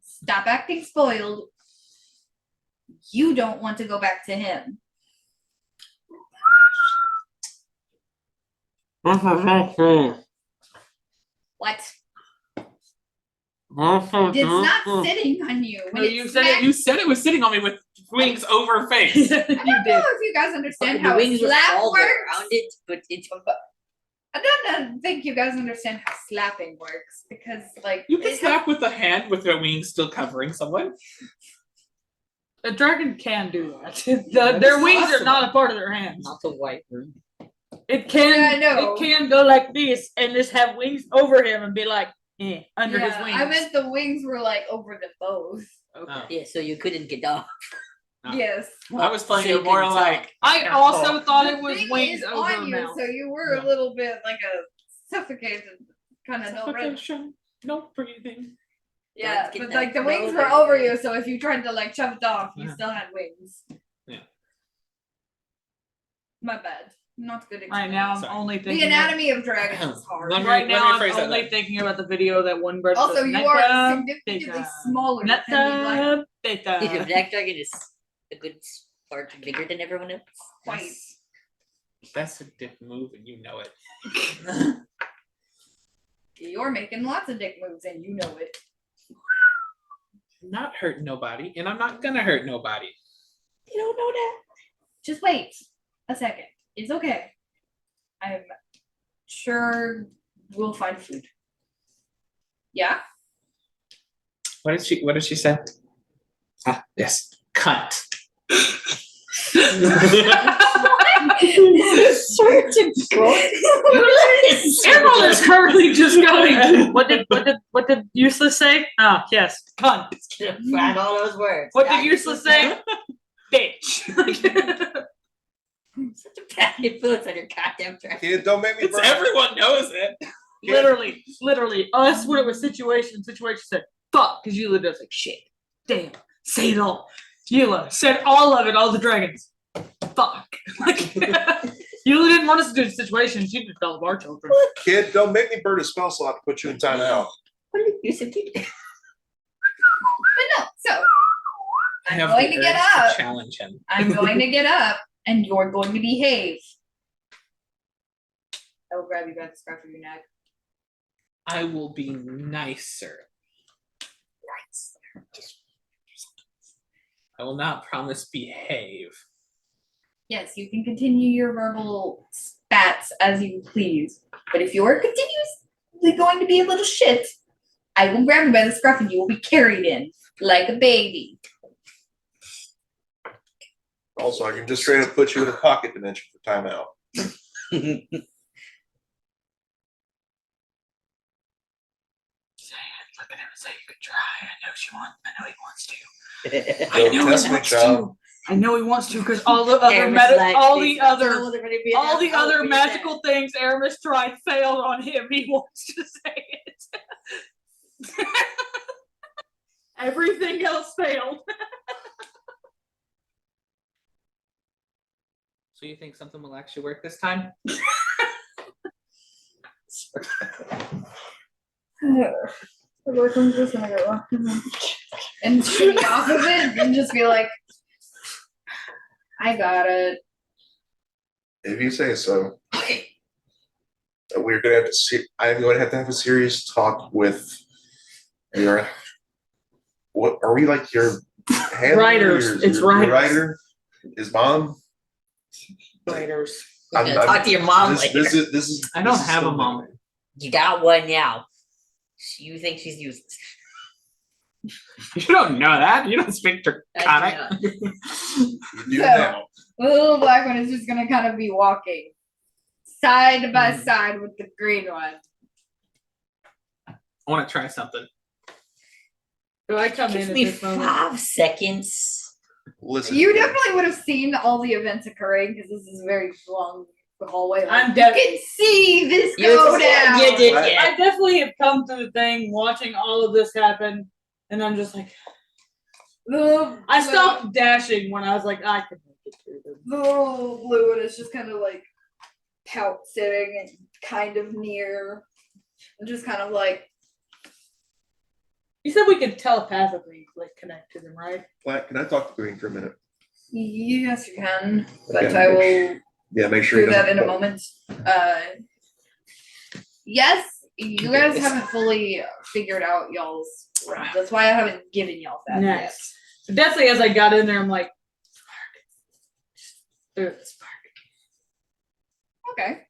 Stop acting spoiled. You don't want to go back to him. What? It's not sitting on you. When No, it you said it- smacks- You said it was sitting on me with wings over face. you I don't know did. if you guys understand Fucking the how a wings were slap all works. around it, but it's I don't think you guys understand how slapping works because, like, You can it has- slap with a hand with your wings still covering someone. A dragon can do that. That Their is wings are possible. not a part of their hands. not the white room. It can. Yeah, I know. It can go like this and just have wings over him and be like, under his Yeah, wings. I meant the wings were like over them both. Okay. Oh. Yeah, so you couldn't get off. Oh. Yes. I was playing So you it more couldn't like I tell. also thought it The was thing wings is over on the you, mouth. so you were a No. little bit like a suffocated kind of no red. suffocation, no breathing. Yeah, Let's get but that like the wings velvet were over in. you, so if you tried to like shove it off, you Yeah. still had wings. Yeah. My bad. Not good. Right now, I'm Sorry. only the thinking. anatomy of dragons is hard. Let me- Right now, rephrase I'm that only then. thinking about the video that one bird. Also, says, you are "Netta, significantly beta, smaller than the black netta, beta." The black dragon is a good part bigger than everyone else. white. That's a dick move, and you know it. You're making lots of dick moves, and you know it. I'm not hurting nobody, and I'm not gonna hurt nobody. You don't know that. Just wait a second. It's okay. I'm sure we'll find food. Yeah? What did she say? Ah, yes. Cunt. Emerald is currently just going. What did useless say? Ah, yes, cunt. Gonna find all those words. What God, did useless say? Bitch. Such a bad influence on your goddamn dragon. Kid, don't make me It's burn. everyone knows it. literally, us when it was situation said, fuck, because Eula does like shit. Damn. Say it all. Eula said all of it, all the dragons. Fuck. Like, Eula didn't want us to do the situation, she did all of our children. Kid, don't make me burn a spell slot to put you in timeout. What did you say? But no, so I I'm have going the to get urge up. challenge him. I'm going to get up, and you're going to behave. I will grab you by the scruff of your neck. I will be nicer. I will not promise behave. Yes, you can continue your verbal spats as you please. But if you're continuously going to be a little shit, I will grab you by the scruff and you will be carried in like a baby. Also, I can just straight up put you in a pocket dimension for timeout. Look at him and say you could try. I know he wants to. I Go know test he me, wants child. to. I know he wants to because all the other magical things Aramis tried failed on him. He wants to say it. Everything else failed. So you think something will actually work this time? Where comes this gonna go? And shimmy off of it and just be like, I got it. If you say so. Okay. We're gonna have to see. I'm going to have a serious talk with your. What are we like? Your handler, Writers. It's your writers. writer. His mom. Writers. You're gonna talk to your mom later. This is. I don't this is have a still mom. You got one now. You think she's useless? You don't know that. You don't speak Draconic. You do So- now. The little black one is just gonna kind of be walking side by side with the green one. I want to try something. Do I come in Give at me this moment? 5 seconds. Listen. You definitely would have seen all the events occurring because this is a very long hallway. Like, I'm you dead. can see this You go just- down. you did, What? yeah. I definitely have come to the thing watching all of this happen, and I'm just like, I stopped dashing when I was like, I can make it through this. The little blue one is just kind of like pout sitting and kind of near, and just kind of like, You said we could telepathically like connect to them, right? Black, can I talk to Green for a minute? yes, you can, but Okay, I will Yeah, make sure do he that in a doesn't- moment. Yes, you guys haven't fully figured out y'all's round. That's why I haven't given y'all that yet. Nice. So definitely as I got in there, I'm like, spark. Spark. Okay.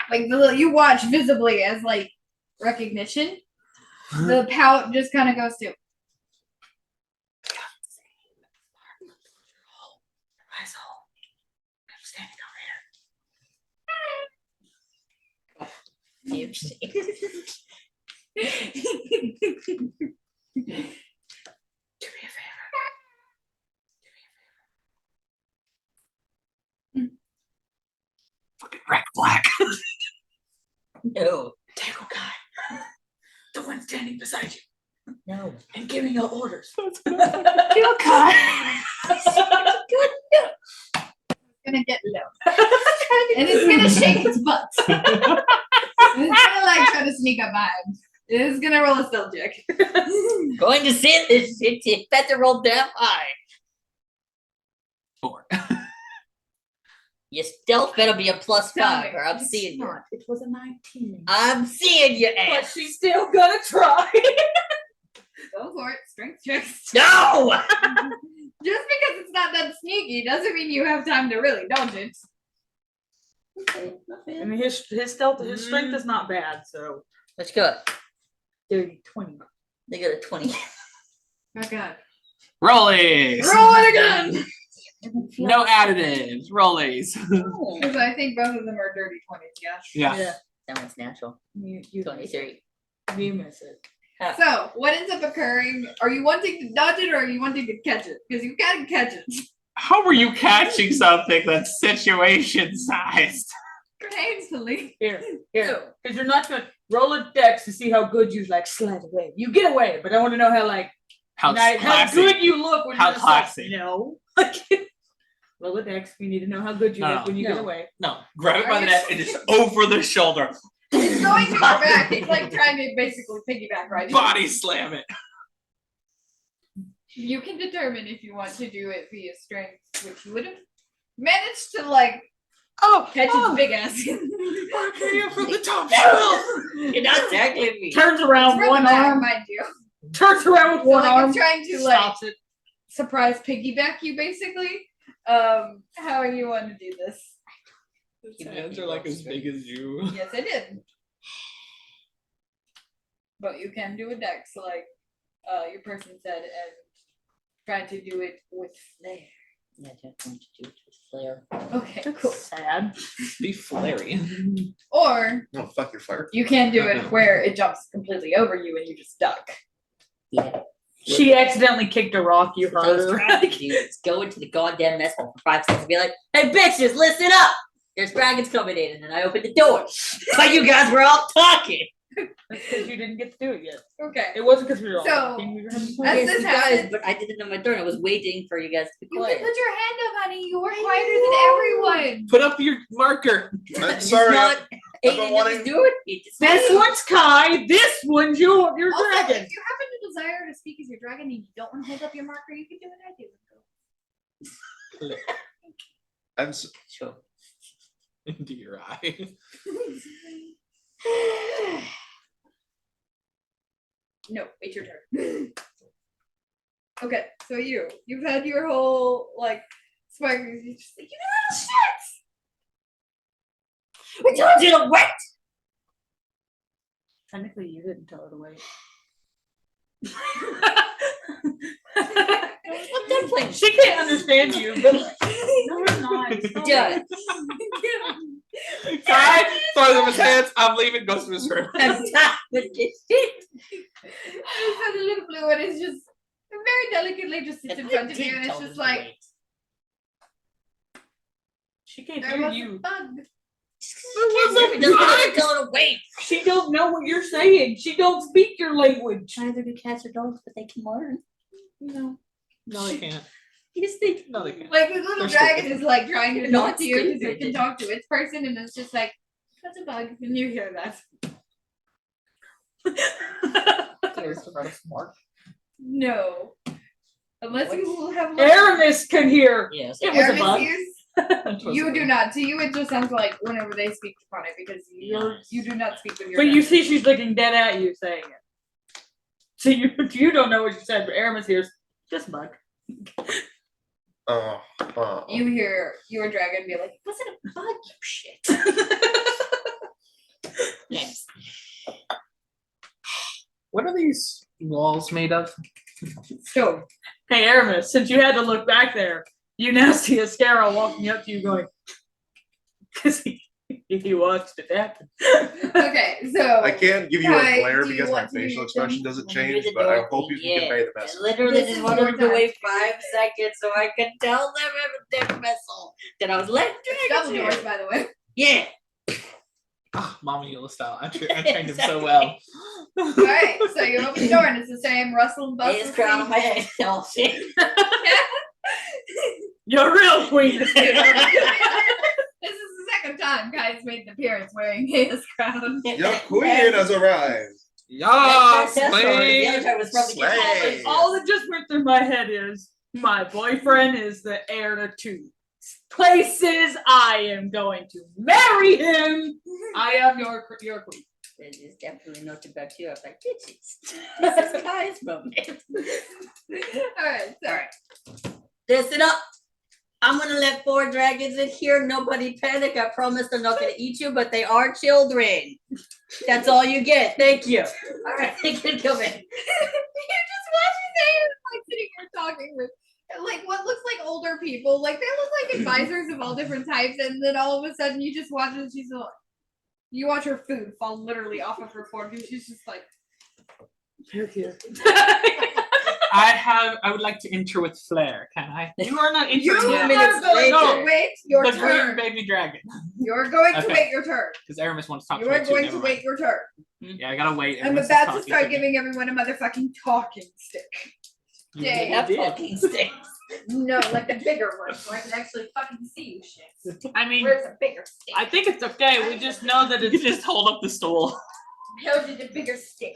Like you watch visibly as like recognition. The pout just kind of goes to. Eyes hole. I'm standing over here. You see. Do me a favor. Fucking wreck Black. No, Tangle guy. The one standing beside you no. and giving you orders. Gonna get low. And it's gonna shake its butt. And it's gonna like try to sneak up behind. It's gonna roll a stealth check. Going to sit this. It's better roll damn high. 4. Your stealth better be a +5, Tell or I'm It's seeing you. not. It was a 19. I'm seeing your But ass. she's still gonna try. Go for it. Strength checks. No. Just because it's not that sneaky doesn't mean you have time to really dodge it. Okay, not I bad. mean, his stealth, his strength is not bad. So Let's go. 30, 20. They got a 20. Oh god. Rollies. Roll it again! No additives. Rollies. Oh, Because I think both of them are dirty 20s, yeah? Yeah. that one's natural. You 23. You miss it. So, what ends up occurring? Are you wanting to dodge it or are you wanting to catch it? Because you gotta catch it. How were you catching something that's situation sized? Gracefully. Here. Because you're not gonna roll a dex to see how good you like slide away. You get away, but I want to know how like How how classy. good you look when How you're just like, classy. no. Roll a dex. We need to know how good you No, look when you get no. away. No, grab it by Are the you neck and just over the shoulder. He's going to your back. He's like trying to basically piggyback, right? Body slam it. You can determine if you want to do it via strength, which you would have managed to like catch his big ass. Okay, from the top You're not tackling me. Turns around From one the back, arm. mind you. Turns around with So, one like, arm. I'm trying to like Stops it. surprise piggyback you, basically. How you want to do this? His hands are like as big as you. Yes, I did. But you can do a dex, like your person said, and try to do it with flair. Yeah, just want to do it with flair. Okay, cool. Sad. Be flary. Or No, fuck your fire. you can do it where it jumps completely over you and you just duck. Yeah. She accidentally kicked a rock. You What I was heard her. trying to do is go into the goddamn mess hall for 5 seconds and be like, hey bitches, listen up! There's dragons coming in, and then I opened the door. But you guys were all talking. That's because you didn't get to do it yet. Okay. It wasn't because we were all So, talking. We were having fun. as Yes, this you guys, happens- but I did it on my turn. I was waiting for you guys to be You quiet. can put your hand up, honey. You were quieter than everyone. Put up your marker. I'm He's sorry. not been aiding wanting- us do it. He just- This one's Kai. This one's your Also, dragon. if you happen to desire to speak as your dragon and you don't want to hold up your marker, you can do what I do. I'm s- Sure. Into your eye. No, it's your turn. Okay, so you've had your whole like spark. You just like, you We told you to wait. Technically, you didn't tell her to wait. Let them play. She can't understand you, but like, no, it's not. Stop Yeah. it. Kai throws up his hands. I'm leaving. Goes to his room. I'm done with this shit. just had a little blue and it's just very delicately just sits in And front I of you did and tell it's them just to like wait. She can't there hear was a you. bug. It doesn't matter, tell her to wait. She don't know what you're saying. She don't speak your language. Neither do cats or dogs, but they can learn. No. No, they can't. You just think, No, they can't. Like the little They're dragon stupid. is like trying to They're talk not to you because it stupid. can talk to its person and it's just like that's a bug and you hear that. there's a lot of smart. No. Unless you will have Aramis can hear. Yes. It was a Aramis bug. hears- You do not. To you, it just sounds like whenever they speak upon it because you do not speak with your. But you dragon. see, she's looking dead at you saying it. So you don't know what she said, but Aramis hears just a bug. You hear your dragon be like, "Was it a bug? You shit." Yes. What are these walls made of? So Hey Aramis, since you had to look back there, you now see a scarrow walking up to you going, because he watched it happen. okay, so I can't give you Kai, a glare do you because my want to do facial your expression thing? doesn't When you change, do the but I door hope you thing, can convey the I message. literally This just is wanted your him to wait time. 5 seconds so I could tell them everything vessel that I was letting double dragons doors, by the way. Yeah. Ah, Mama Yola style. I trained him so well. All right, so you open the door and it's the same rustle and bustle. His crown on my head. Oh shit. You're real queen. This is the second time Kai's made an appearance wearing his crown. Your queen has arrived. Yes, The other queen. time was probably just Slay. All that just went through my head is my boyfriend is the heir to 2 places. I am going to marry him. I am your queen. It is definitely not about you. I was like, bitches. This is Kai's moment. All right, so Listen up. I'm gonna let 4 dragons in here. Nobody panic. I promise they're not gonna eat you, but they are children. That's all you get. Thank you. All right, they can come in. you're just watching them like sitting here talking with like what looks like older people. Like they look like advisors of all different types, and then all of a sudden you just watch and she's like, you watch her food fall literally off of her fork, and she's just like, I would like to enter with flair. Can I? You are not you interested are minutes yet. going No. to wait your The green turn. baby dragon. You're going to Okay. wait your turn. Because Aramis wants to talk You to me are too. going Never to mind. wait your turn. Yeah, I gotta wait. I'm Aramis is about to talking start me. giving everyone a motherfucking talking stick. You Yay. really Have did. talking sticks. No, like the bigger one, so I can actually fucking see you shit. I mean, Where's a bigger stick? I think it's okay. We just know that You it's can just hold up the stool. Held you the bigger stick.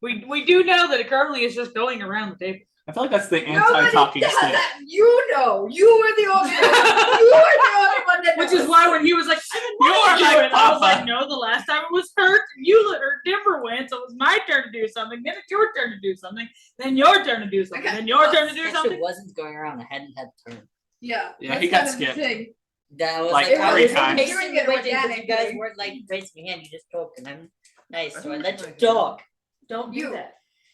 we do know that it currently is just going around the table. I feel like that's the Nobody anti-talking does stick. that. You know, you were the only one. You were the only one that Which knows. is why when he was like, I didn't You want are to do my it, I was papa. like, no, the last time it was hurt, you let her dimmer win, so it was my turn to do something, then it's your turn to do something, then your turn to do something, Okay. then your turn to do That shit something. wasn't going around. I hadn't had turn. Yeah. Yeah, that's he got kind of the skipped. thing. That was Like, like, I every was time. patiently Doing it waiting because you guys organically. weren't like raising your hand. You just talked, and I'm nice, so I don't let you like it. talk. Don't You. do that.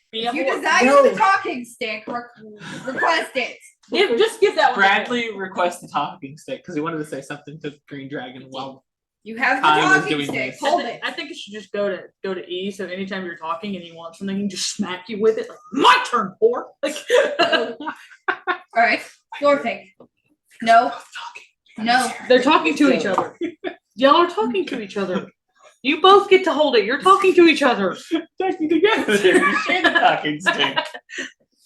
Be a If you whore. desire No. the talking stick, request it. Just give that one. to him. Bradley requested talking stick because he wanted to say something to Green Dragon while You have the I was talking doing stick. this. Hold it. I think it should just go to E. So anytime you're talking and he wants something, he can just smack you with it. Like my turn, whore. Like, All right. Floor thing. No. No. they're talking to each other. Y'all are talking to each other. You both get to hold it. You're talking to each other, talking together. You share the talking stick.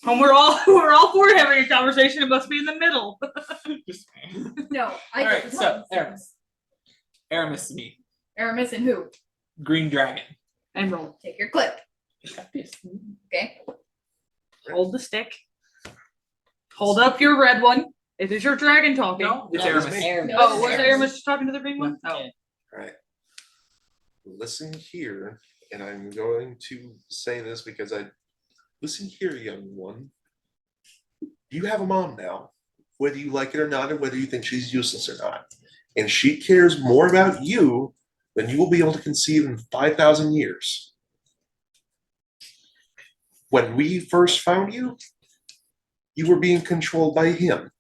and we're all four having a conversation. It must be in the middle. Just No. I All get right, the so talking stick. Aramis. Aramis to me. Aramis and who? Green Dragon. And roll. Take your clip. Yes. Okay. Hold the stick. Hold up your red one. It is your dragon talking. No, it's No, Aramis. Aramis. Oh, was Aramis. Aramis just talking to the green one? Oh. Yeah. Alright. Listen here, and I'm going to say this because listen here, young one. You have a mom now, whether you like it or not, and whether you think she's useless or not. And she cares more about you than you will be able to conceive in 5,000 years. When we first found you, you were being controlled by him.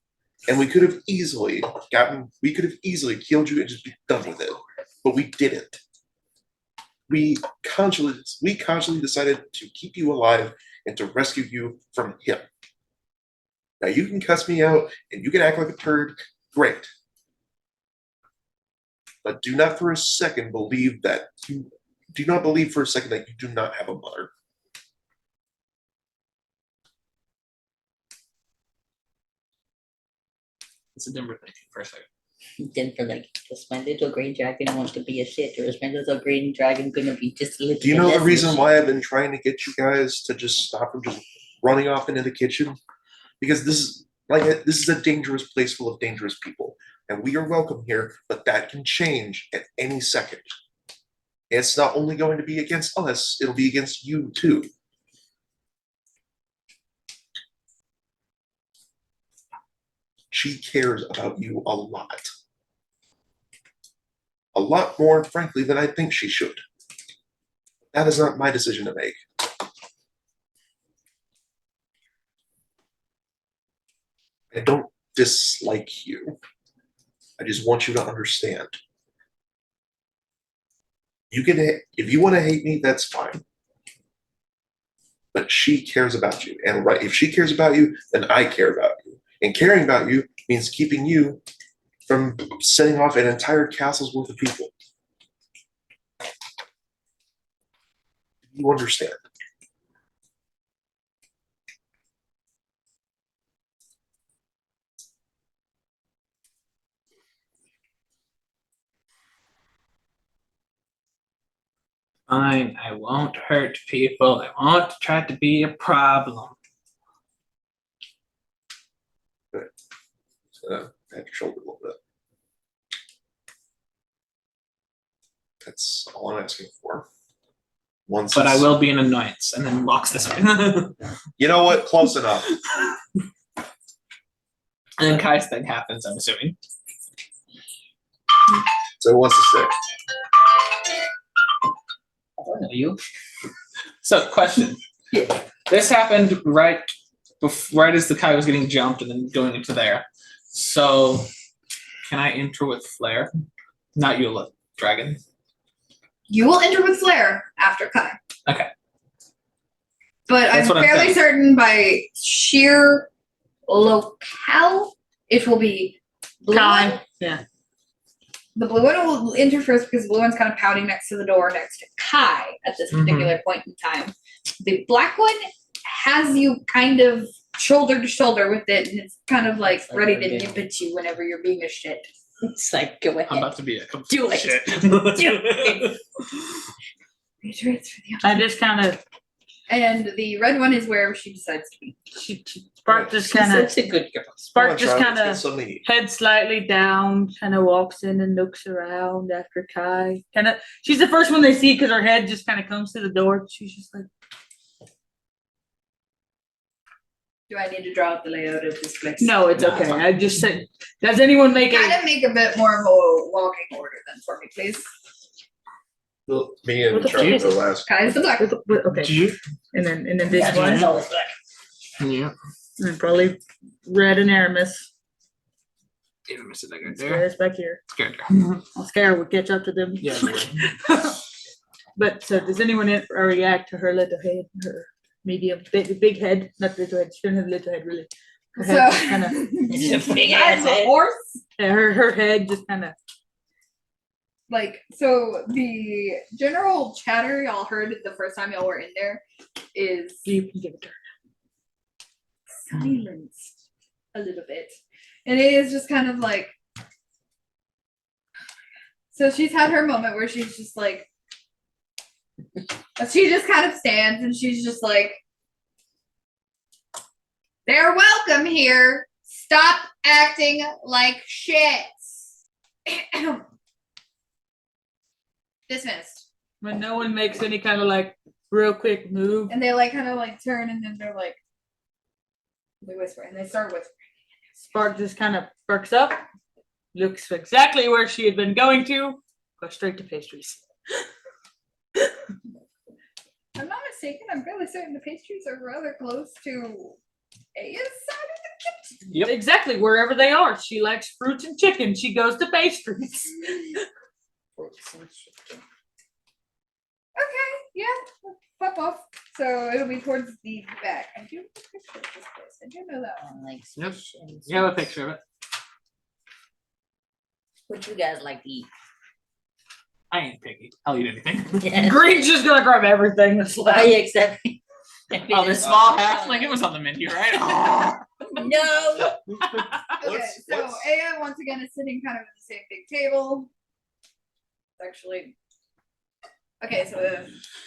And we could have easily killed you and just be done with it. But we didn't. We consciously decided to keep you alive and to rescue you from him. Now you can cuss me out and you can act like a turd, great. But do not for a second believe that you do not have a mother. It's a Denver thing for a second. Then for like, does my little green dragon want to be a shit, or is my little green dragon gonna be just a little Do you know less the of a reason shit? why I've been trying to get you guys to just stop from just running off into the kitchen? Because this is a dangerous place full of dangerous people. And we are welcome here, but that can change at any second. It's not only going to be against us, it'll be against you too. She cares about you a lot. A lot more, frankly, than I think she should. That is not my decision to make. I don't dislike you. I just want you to understand. You can, if you want to hate me, that's fine. But she cares about you, and right, if she cares about you, then I care about you. And caring about you means keeping you from setting off an entire castle's worth of people. You understand? Fine, I won't hurt people. I won't try to be a problem. Pat your shoulder a little bit. That's all I'm asking for. But I will be an annoyance, and then walks this way. And You know what? Close enough. then Kai's thing happens, I'm assuming. So who wants to say? I don't know you. So, question. This happened right as the Kai was getting jumped and then going into there. So, can I enter with Flare? Not Eula, Dragon. You will enter with Flare after Kai. Okay. But That's I'm what I'm fairly saying. certain by sheer locale, it will be blue Time. one. Yeah. The blue one will enter first because the blue one's kind of pouting next to the door next to Kai at this particular point in time. The black one has you kind of shoulder to shoulder with it, and it's kind of like It's like ready a to game. nip at you whenever you're being a shit. It's like, go ahead. I'm about to be a complete Do it. shit. Do it. Reiterates for the I just kind of And the red one is where she decides to be. Spark just She's kind of such a good girl. Spark just Let's kind get of something to eat. head slightly down, kind of walks in and looks around after Kai. Kind of, she's the first one they see because her head just kind of comes to the door. She's just like, Do I need to draw out the layout of this place? no, it's Nah, okay. it's fine. I just said, does anyone make Kind a? of make a bit more of a walking order then for me, please. Well, me and What the fuck Joe is go it? last. Kai's the black. Okay, and then this Yeah, one, it's always black. Yeah. and then probably Red and Aramis. Even miss it right Scare there. us back here. Scared her. I'll scare. We'll catch up to them. Yeah. But so does anyone react to her little head, her medium, big head, not little head. She doesn't have a little head really. Her So, head kind of, It's a big as ass a head. horse. yeah, her head just kind of. Like, so the general chatter y'all heard the first time y'all were in there is You can give it to her. silenced a little bit. And it is just kind of like, so she's had her moment where she's just like, she just kind of stands and she's just like, they're welcome here. Stop acting like shit. Dismissed. When no one makes any kind of like real quick move. And they like kind of like turn and then they're like, they whisper and they start whispering. Spark just kind of perks up, looks exactly where she had been going to, go straight to pastries. I'm not mistaken, I'm fairly certain the pastries are rather close to Aya's side of the kitchen. Yep. Exactly, wherever they are. She likes fruits and chicken. She goes to pastries. Okay, yeah, pop off. So it'll be towards the back. I do have a picture of this place. I do know that one. Like Yep. squish and You have a squish. picture of it. What you guys like to eat? I ain't picky. I'll eat anything. Yes. Green's just gonna grab everything that's Oh, left. yeah, except. Oh, the small halfling. It was on the menu, right? No. Okay, so Aya once again is sitting kind of at the same big table. It's actually. Okay, so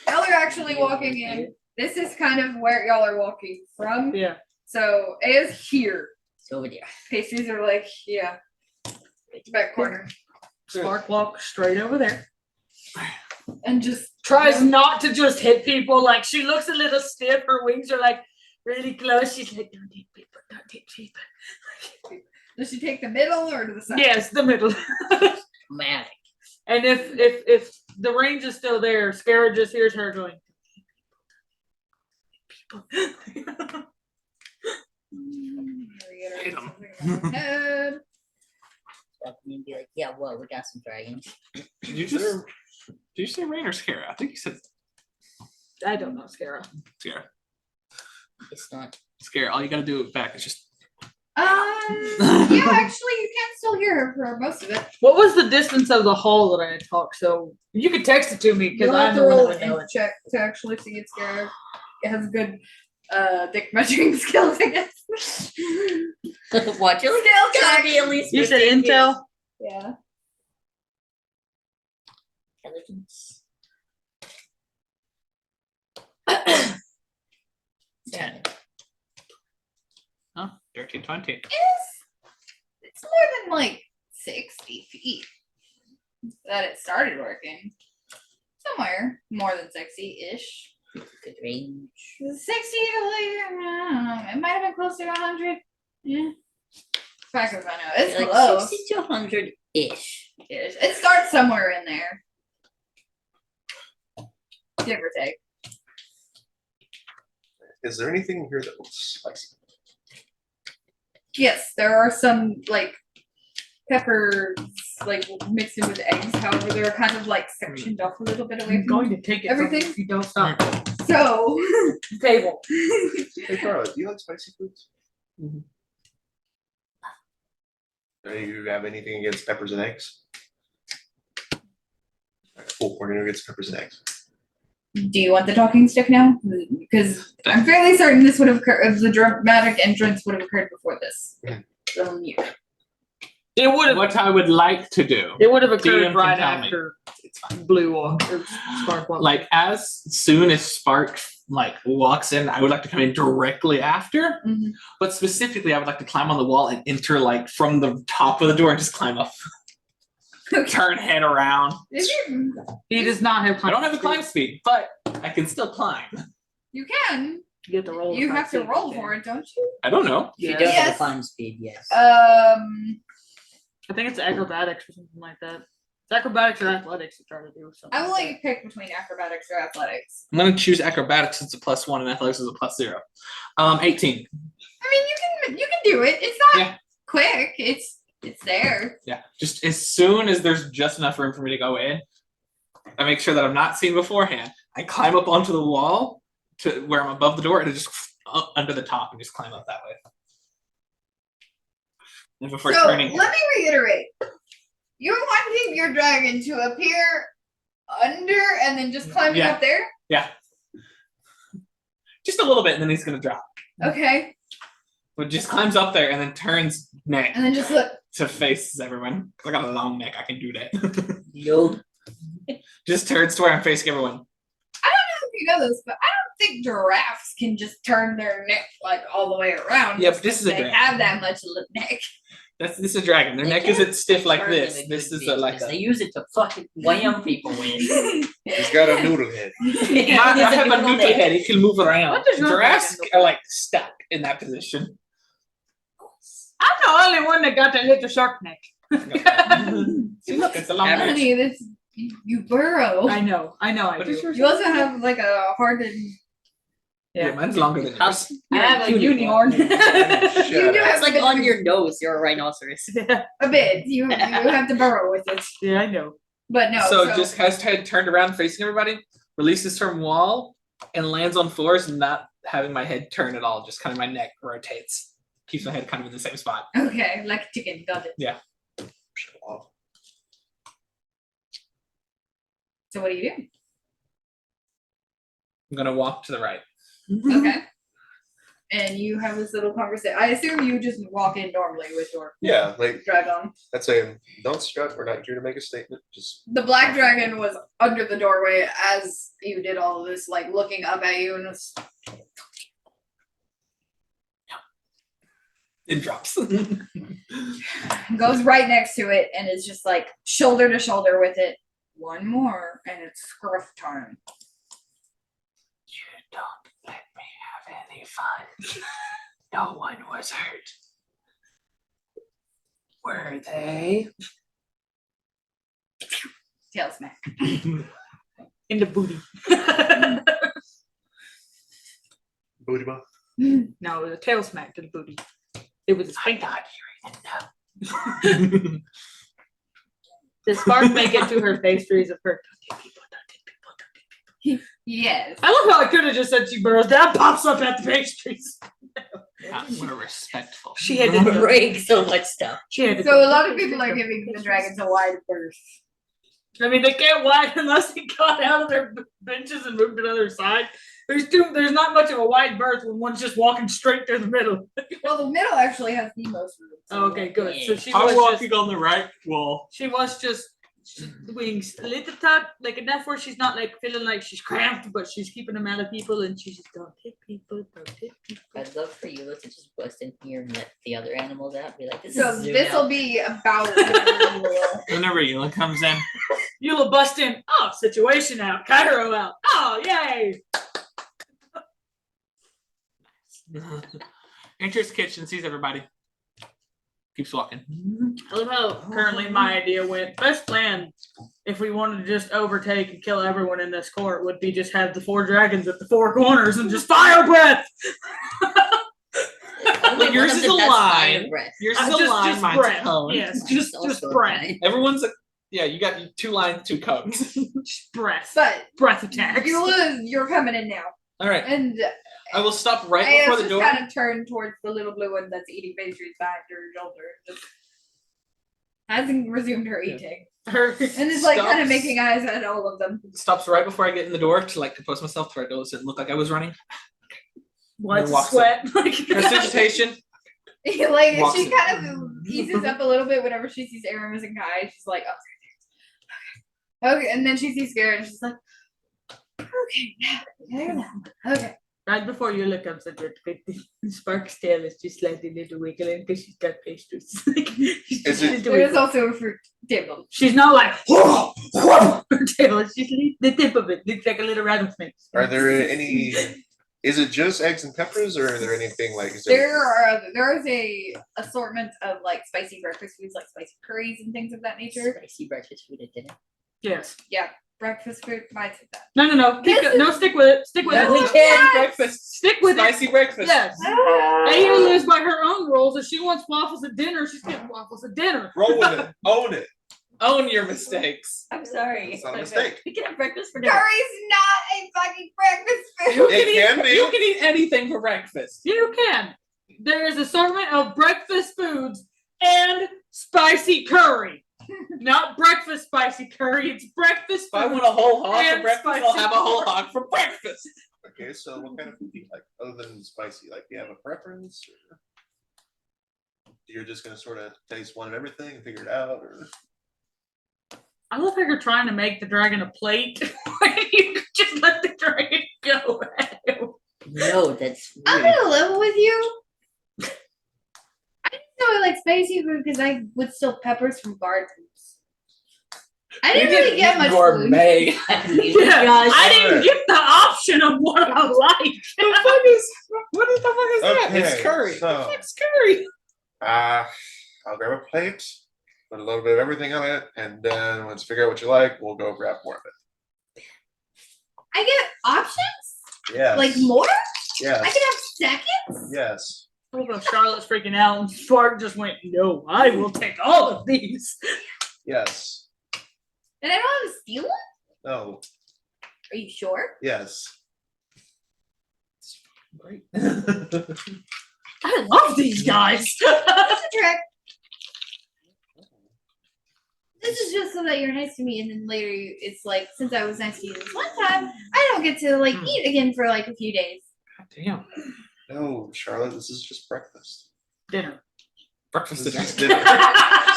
y'all are actually walking in. This is kind of where y'all are walking from. Yeah. So Aya's here. It's over there. Pastries are like, yeah, back corner. Spark walks straight over there. And just Tries not to just hit people. Like she looks a little stiff. Her wings are like really close. She's like, don't hit people, don't hit people. Does she take the middle or to the side? Yes, the middle. Manic. And if the range is still there, Scarra just hears her going, people. Hit 'em. Head. Stop and be like, yeah, whoa, we got some dragons. Did you just? Did you say Rain or Scara? I think you said I don't know, Scarra. Scara. It's not. Scara. All you gotta do back is just. Yeah, actually, you can still hear her for most of it. What was the distance of the hall that I had talked? So you could text it to me because You'll I have to know roll when I know an it. check to actually see it's scared. It has good dick measuring skills, I guess. Watch it. Skill Gotta check. be at least You said 15 intel? Yeah. Intelligence. 10. Oh, dirty 20. It's more than like 60 feet that it started working. Somewhere more than 60-ish. Good range. 60 to like, I don't know, it might have been closer to 100. Yeah. Back if I know. It's Like close. 60 to 100-ish. It starts somewhere in there. Give or take. Is there anything in here that looks spicy? Yes, there are some like peppers like mixed in with eggs. However, they're kind of like sectioned off a little bit away I'm from going to take it from everything? you if you don't stop. So Table. Hey Carla, do you like spicy foods? Do you have anything against peppers and eggs? Alright, cool. We're gonna get some peppers and eggs. do you want the talking stick now? Because I'm fairly certain this would have occurred, the dramatic entrance would have occurred before this. Yeah. It would have. What I would like to do, It would have DM occurred can right tell me. after it's fine. Blue walk or Spark walk. Like as soon as Spark like walks in, I would like to come in directly after. Mhm. But specifically, I would like to climb on the wall and enter like from the top of the door and just climb up, turn head around. If you, He does not have I climb. don't have a climb speed, but I can still climb. you can. You have to roll. You have to roll for it, don't you? I don't know. If you Yeah. don't have Yes. a climb speed, yes. I think it's acrobatics or something like that. It's acrobatics or athletics to try to do something. I will like let you pick between acrobatics or athletics. I'm gonna choose acrobatics since it's a +1 and athletics is a +0. 18. I mean, you can do it. It's not Yeah. quick. It's there. Yeah. Just as soon as there's just enough room for me to go in, I make sure that I'm not seen beforehand. I climb up onto the wall to where I'm above the door and I just up under the top and just climb up that way. And before So turning, let me reiterate. You're wanting your dragon to appear under and then just climbing Yeah. up there? yeah, just a little bit, and then he's gonna drop. Okay. But just climbs up there and then turns neck And then just look. to face everyone. 'Cause I got a long neck, I can do that. Yo. Just turns to where I'm facing everyone. I don't know if you know this, but I don't think giraffes can just turn their neck like all the way around. Yeah, just but this 'cause is a they dragon. have that much neck. This is a dragon. Their They neck can't isn't stiff like Turn this. them This into is a, like bitches. a. They use it to fucking wham people with. He's got a noodle head. I have a neutral head. It can move around. What does your Giraffes dragon look are like stuck in that position. I'm the only one that got that little shark neck. See, look, it's a long neck. Honey, this you burrow. I know, I What is do. yours? You also have like a hardened. Yeah, mine's longer than yours. I have a unicorn. You do Shut have It's a like bit on of- your nose. You're a rhinoceros. a bit. You have to burrow with it, Yeah, I know. but no. So just has head turned around facing everybody, releases from wall, and lands on floors, not having my head turn at all. Just kind of my neck rotates. Keeps my head kind of in the same spot. okay, like a chicken. Got it. Show off. So what do you I'm gonna walk to the right. do? Okay. And you have this little conversation. I assume you just walk in normally with your Yeah, like dragon. I'd say, don't strut. We're not here to make a statement. Just The black dragon was under the doorway as you did all of this, like looking up at you, and was It drops. goes right next to it and is just like shoulder to shoulder with it. One more, and it's scruff time. You don't let me have any fun. No one was hurt. Were they? Tail smack. In the booty. booty bump. No, it was a tail smack to the booty. It was a spank. The spark may get to her pastries of her. Don't hit people, don't hit people, don't hit people. Yes. I love how I could have just said she burrows down, pops up at the pastries. We're respectful. She had to Break so much stuff. She had to So a lot of people are giving the dragons a wide berth. I mean, they can't wide unless they got out of their benches and moved to the other side. There's not much of a wide berth when one's just walking straight through the middle. Well, the middle actually has the most room. Oh, okay, good. So she I'm was walking just, on the right wall. she was just wings a little tuck, like enough where she's not like feeling like she's cramped, but she's keeping them out of people, and she's just don't hit people, don't hit people. I'd love for you to just bust in here and let the other animals out. Be like, this So is Zoo this now. will be about the Whenever Eula comes in, You'll bust in. Oh, situation out. Cairo out. Oh, yay! enters kitchen, sees everybody, keeps walking. I love how currently my idea went. Best plan, if we wanted to just overtake and kill everyone in this court, would be just have the 4 dragons at the 4 corners and just fire breath. Only Yours one of is them a does fire line. breath. Yours is a line, just mine's a breath. cone. Yes, Mine's just also a breath. line. Everyone's a you got 2 lines, 2 cones. Just breath. But Breath attacks. you're coming in now, All right, and I will stop right I before the just door. kind of turn towards the little blue one that's eating pastries behind her shoulder. Just hasn't resumed her Yeah. eating, Her and is like kind of Stops. making eyes at all of them. Stops right before I get in the door to like compose myself to where I doesn't look like I was running. wipes walks sweat. Prestidigitation. Like Walks she in. kind of eases up a little bit whenever she sees Aramis and Kai. She's like, oh, okay, and then she sees Garrett and she's like, Okay, there now. Okay. Right before you look up, said Spark's tail is just slightly little wiggling because she's got pastries. Is it- There's also a fruit table. She's not like whoa, whoa, her tail is just the tip of it looks like a little rattlesnake. Are there any? Is it just eggs and peppers, or are there anything like? Is there, There's a assortment of like spicy breakfast foods, like spicy curries and things of that nature. Spicy breakfast food at dinner. Yes. Yeah, breakfast food. I said that. No. Stick with it. Stick with No, it. we can't. Breakfast. Stick with it. Spicy breakfast. Yes. Aya lives by her own rules. If she wants waffles at dinner, she's getting waffles at dinner. roll with it. Own it. Own your mistakes. I'm sorry. It's not a mistake. We can have breakfast for dinner. Curry's not a fucking breakfast food. You It can, can eat, be. you can eat anything for breakfast. You can. There is assortment of breakfast foods and spicy curry. Not breakfast spicy curry. It's breakfast If I food. want a whole hog for And breakfast, I'll spicy have a whole corn. hog for breakfast. Okay, so what kind of food do you like other than spicy? Like, do you have a preference? Or you're just gonna sort of taste one of everything and figure it out, or I love how you're trying to make the dragon a plate. You could just let the dragon go. No, that's I'm weird. gonna level with you. I didn't know I like spicy food because I would steal peppers from gardens. I didn't really get much food. gourmet. Yeah, Gosh. I didn't get the option of what I like. The fuck is what the fuck is that? Okay, It's curry. so- It's curry. I'll grab a plate, put a little bit of everything on it, and then once you figure out what you like, we'll go grab more of it. I get options? Yes. Like more? I Yes. can have seconds? Yes. Although Charlotte's freaking out, and Spark just went, "No, I will take all of these." Yes. And I don't have to steal it? No. Are you sure? Yes. Great. I love these guys. That's a trick. This is just so that you're nice to me, and then later it's like, since I was nice to you this one time, I don't get to like eat again for like a few days. God damn. No, Charlotte, this is just breakfast. Dinner. Breakfast This is dinner. dinner.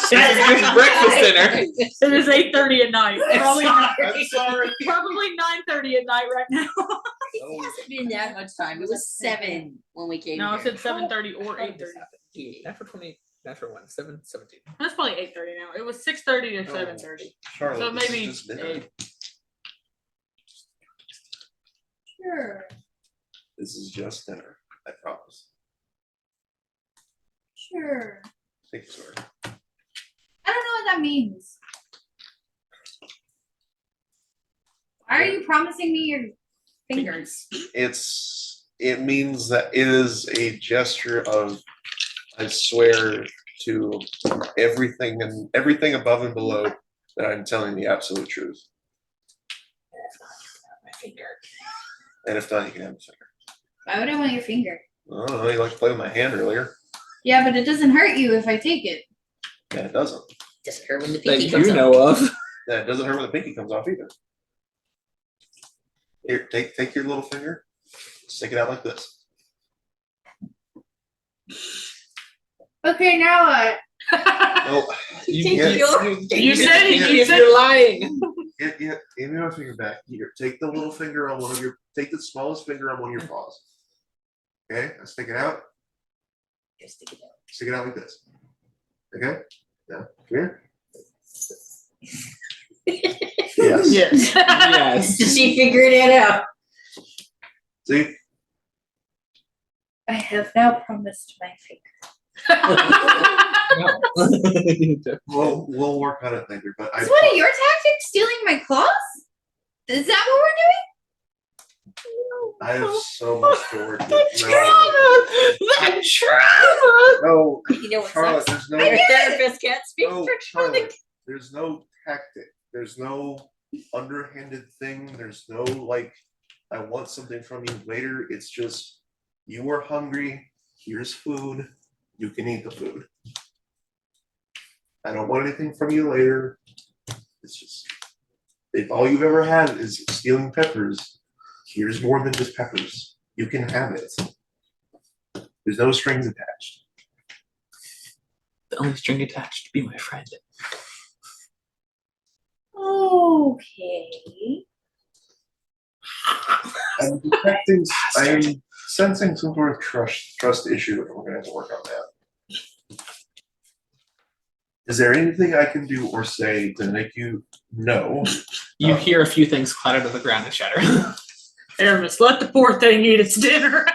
This is just breakfast dinner. It is 8:30 at night. Probably I'm sorry. probably 9:30 at night right now. It hasn't been that much time. It was 7 when we came No, I here. said 7:30 or How did 8:30. this happen? Yeah. Not for 20. Not for 1. 7:17. That's probably 8:30 now. It was 6:30 to No, 7:30. Charlotte, So this maybe is just dinner. 8. Sure. This is just dinner. I promise. Sure. Take your sword. I don't know what that means. Why are you promising me your fingers? It means that it is a gesture of I swear to everything and everything above and below that I'm telling the absolute truth. My finger. And if not, you can have a finger. Why would I want your finger? I don't know, you like to play with my hand earlier. Yeah, but it doesn't hurt you if I take it. Yeah, it doesn't. Doesn't hurt when the That pinky comes you out. know of. Yeah, it doesn't hurt when the pinky comes off either. Here, take your little finger, stick it out like this. Okay, now what? Oh, Take can't- your- You said it, Yeah, you If said you're lying. give me my finger back. Here, take the little finger on one of your, take the smallest finger on one of your paws. Okay, now stick it out. Just stick it out. Stick it out like this. Okay? Now, come here. Yes. Yes. Yes. She figured it out. See? I have now promised my finger. We'll work on it later, but Is one of your tactics stealing my claws? Is that what we're doing? I have so much to work with. The trauma. No, You know what's Charlotte, next? there's no, Your therapist can't speak no, for Charlotte, there's no tactic. There's no underhanded thing. There's no like, I want something from you later. It's just, you are hungry. Here's food. You can eat the food. I don't want anything from you later. It's just, if all you've ever had is stealing peppers, here's more than just peppers. You can have it. There's no strings attached. The only string attached. Be my friend. Okay. I'm detecting, I'm sensing some sort of trust issue, and we're gonna have to work on that. Is there anything I can do or say to make you know? You hear a few things clatter to the ground and shatter. Aramis, let the poor thing eat its dinner.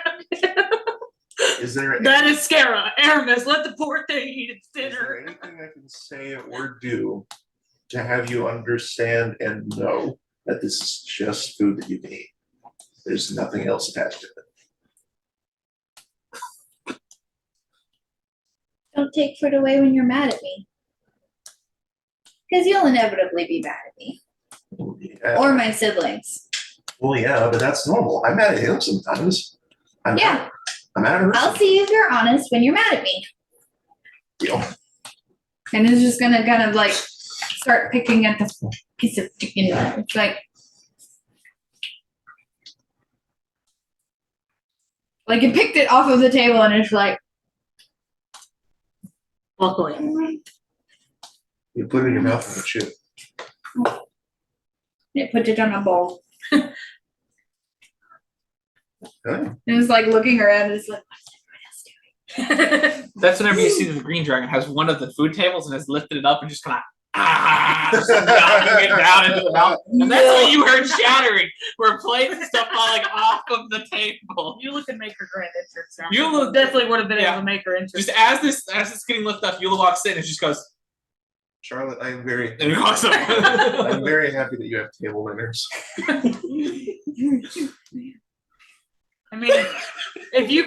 Is there That is Scara. Aramis, let the poor thing eat its Is there dinner. anything I can say or do to have you understand and know that this is just food that you can eat? There's nothing else attached to it. Don't take food away when you're mad at me. Because you'll inevitably be mad at me. Yeah. Or my siblings. Well, yeah, but that's normal. I'm mad at him sometimes. I'm Yeah. I'm mad at her. I'll see if you're honest when you're mad at me. Deal. And it's just gonna kind of like start picking at the piece of chicken. It's like it picked it off of the table and it's like, Walk away. You put it in your mouth and chew. it put it on a bowl. Okay. And it's like looking around and it's like, what's everyone else doing? That's whenever you see the green dragon has one of the food tables and has lifted it up and just kind of just knocking it down into the mouth. And that's what you heard shattering, where plates and stuff falling off of the table. You look and make her grand entrance now. You look- definitely would have been yeah. able to make her entrance. Just as it's getting lifted up, Eula walks in and just goes, Charlotte, I am very and walks up. I'm very happy that you have table manners. I mean, if you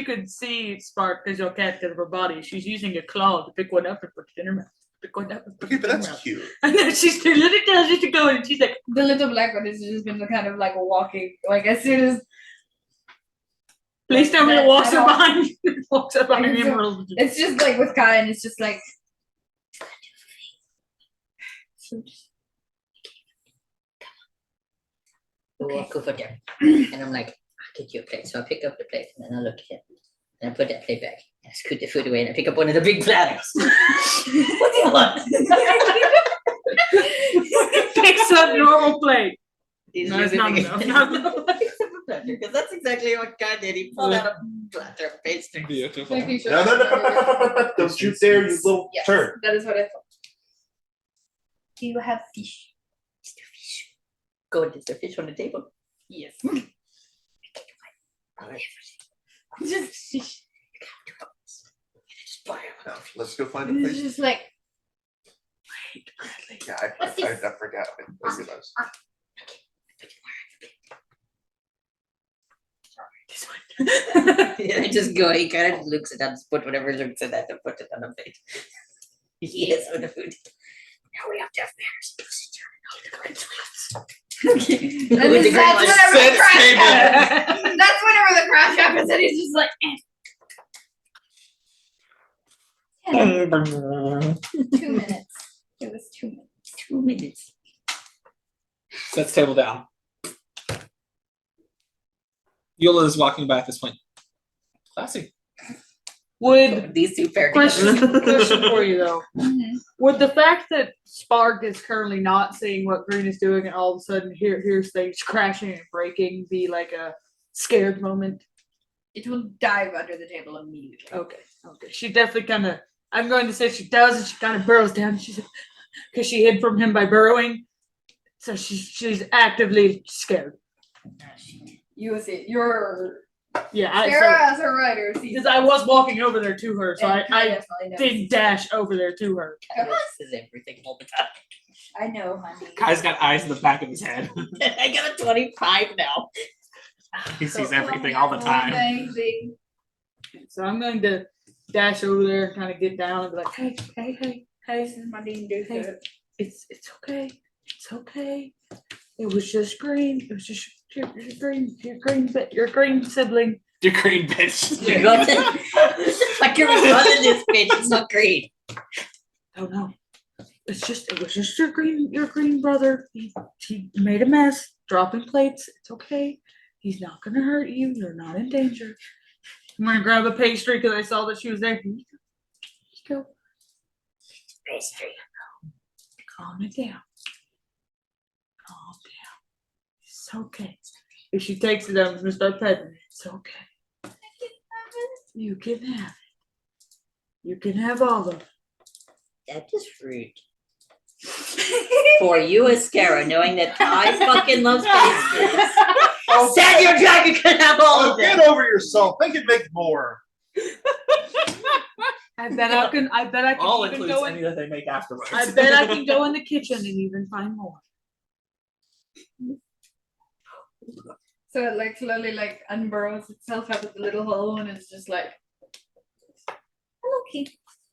could see Spark as your cat because of her body, she's using a claw to pick one up and put it in her mouth. Pick one up and put Okay, it but in her that's mouth. cute. And then she's literally tells you to go and she's like, The little black one has just been kind of like walking. Like as soon as please tell me it That- walks that up all- behind you. Walks up behind Like, him. Rolls. it's just like with Kai and it's just like We'll walk over there. And I'm like, I'll get you a plate. So I pick up the plate and then I look at it. And I put that plate back. And I scoot the food away and I pick up one of the big platters. What do you want? Picks up normal plate. He's No, it's using not the- enough. Not enough. Because that's exactly what Kai did. He pulled out a platter of pastry. Beautiful. making sure. No, don't you dare, you little Yes, turd. that is what I thought. Do you have fish? Mr. Fish. Good, is there fish on the table? Yes. Just fish. Just buy No, let's go find a It's place. just like Yeah, What's I this? forgot. I realized. This one. Yeah, I just go, he kind of looks at that, just put whatever looks at that and put it on the plate. Yes, with the food. Now we have to have manners. and With the then green that's light. whenever the Sense crash table. happens. That's whenever the crash happens and he's just like 2 minutes. It was 2 minutes. 2 minutes. Sets table down. Eula is walking by at this point. Classy. Would These two paired question together. for you though. Mm-hmm. Would the fact that Spark is currently not seeing what Green is doing and all of a sudden here's things crashing and breaking be like a scared moment? It will dive under the table immediately. Okay. She definitely kind of, I'm going to say she does, and she kind of burrows down. She's because she hid from him by burrowing. So she's actively scared. You will see. You're Yeah, Sarah as a writer. because I was walking over there to her, so I definitely know. did dash over there to her. Come on. This is everything all the time. I know, honey. Kai's got eyes in the back of his head. I got a 25 now. He sees So, everything all the time. Amazing. So I'm going to dash over there, kind of get down and be like, hey, This is my Dean do Hey. it's okay. It's okay. It was just Green. It was just your green sibling. Your green bitch. You're going to, like you're running this bitch. It's not great. Oh no. It was just your green brother. He made a mess, dropping plates. It's okay. He's not gonna hurt you. You're not in danger. I'm gonna grab a pastry because I saw that she was there. Here you go. Pastry. Calm it down. Calm down. It's okay. If she takes it, I'm gonna start petting it. It's okay. You can have it. You can have all of it. That is rude. For you, Ascara, knowing that I fucking love pastries. Said your dragon can have all Oh, of get it. over yourself. They can make more. I bet I can All even includes go any in. that they make afterwards. I bet I can go in the kitchen and even find more. So it like slowly like unburrows itself out of the little hole and it's just like, okay.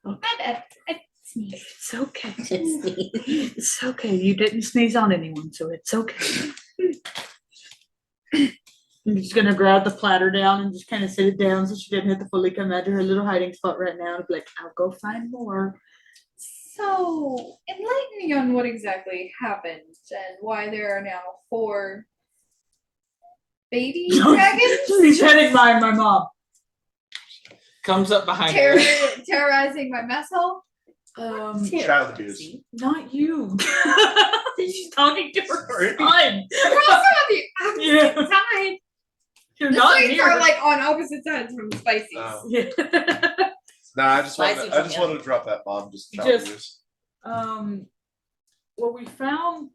My bad. I sneezed. It's okay. It's It's okay. You didn't sneeze on anyone, so it's okay. I'm just gonna grab the platter down and just kind of sit it down so she didn't have to fully come out to her little hiding spot right now and be like, I'll go find more. So enlighten me on what exactly happened and why there are now 4 baby dragons She's petting my mom. Comes up behind her. terrorizing my mess hall. Child abuse. Not you. She's talking to her Sorry. son. We're also on the opposite Yeah. side. You're The not sweets here. are like on opposite sides from the spices. Oh. Yeah. Nah, I just Spicy wanted to drop that bomb. Just child Just- abuse. Well, we found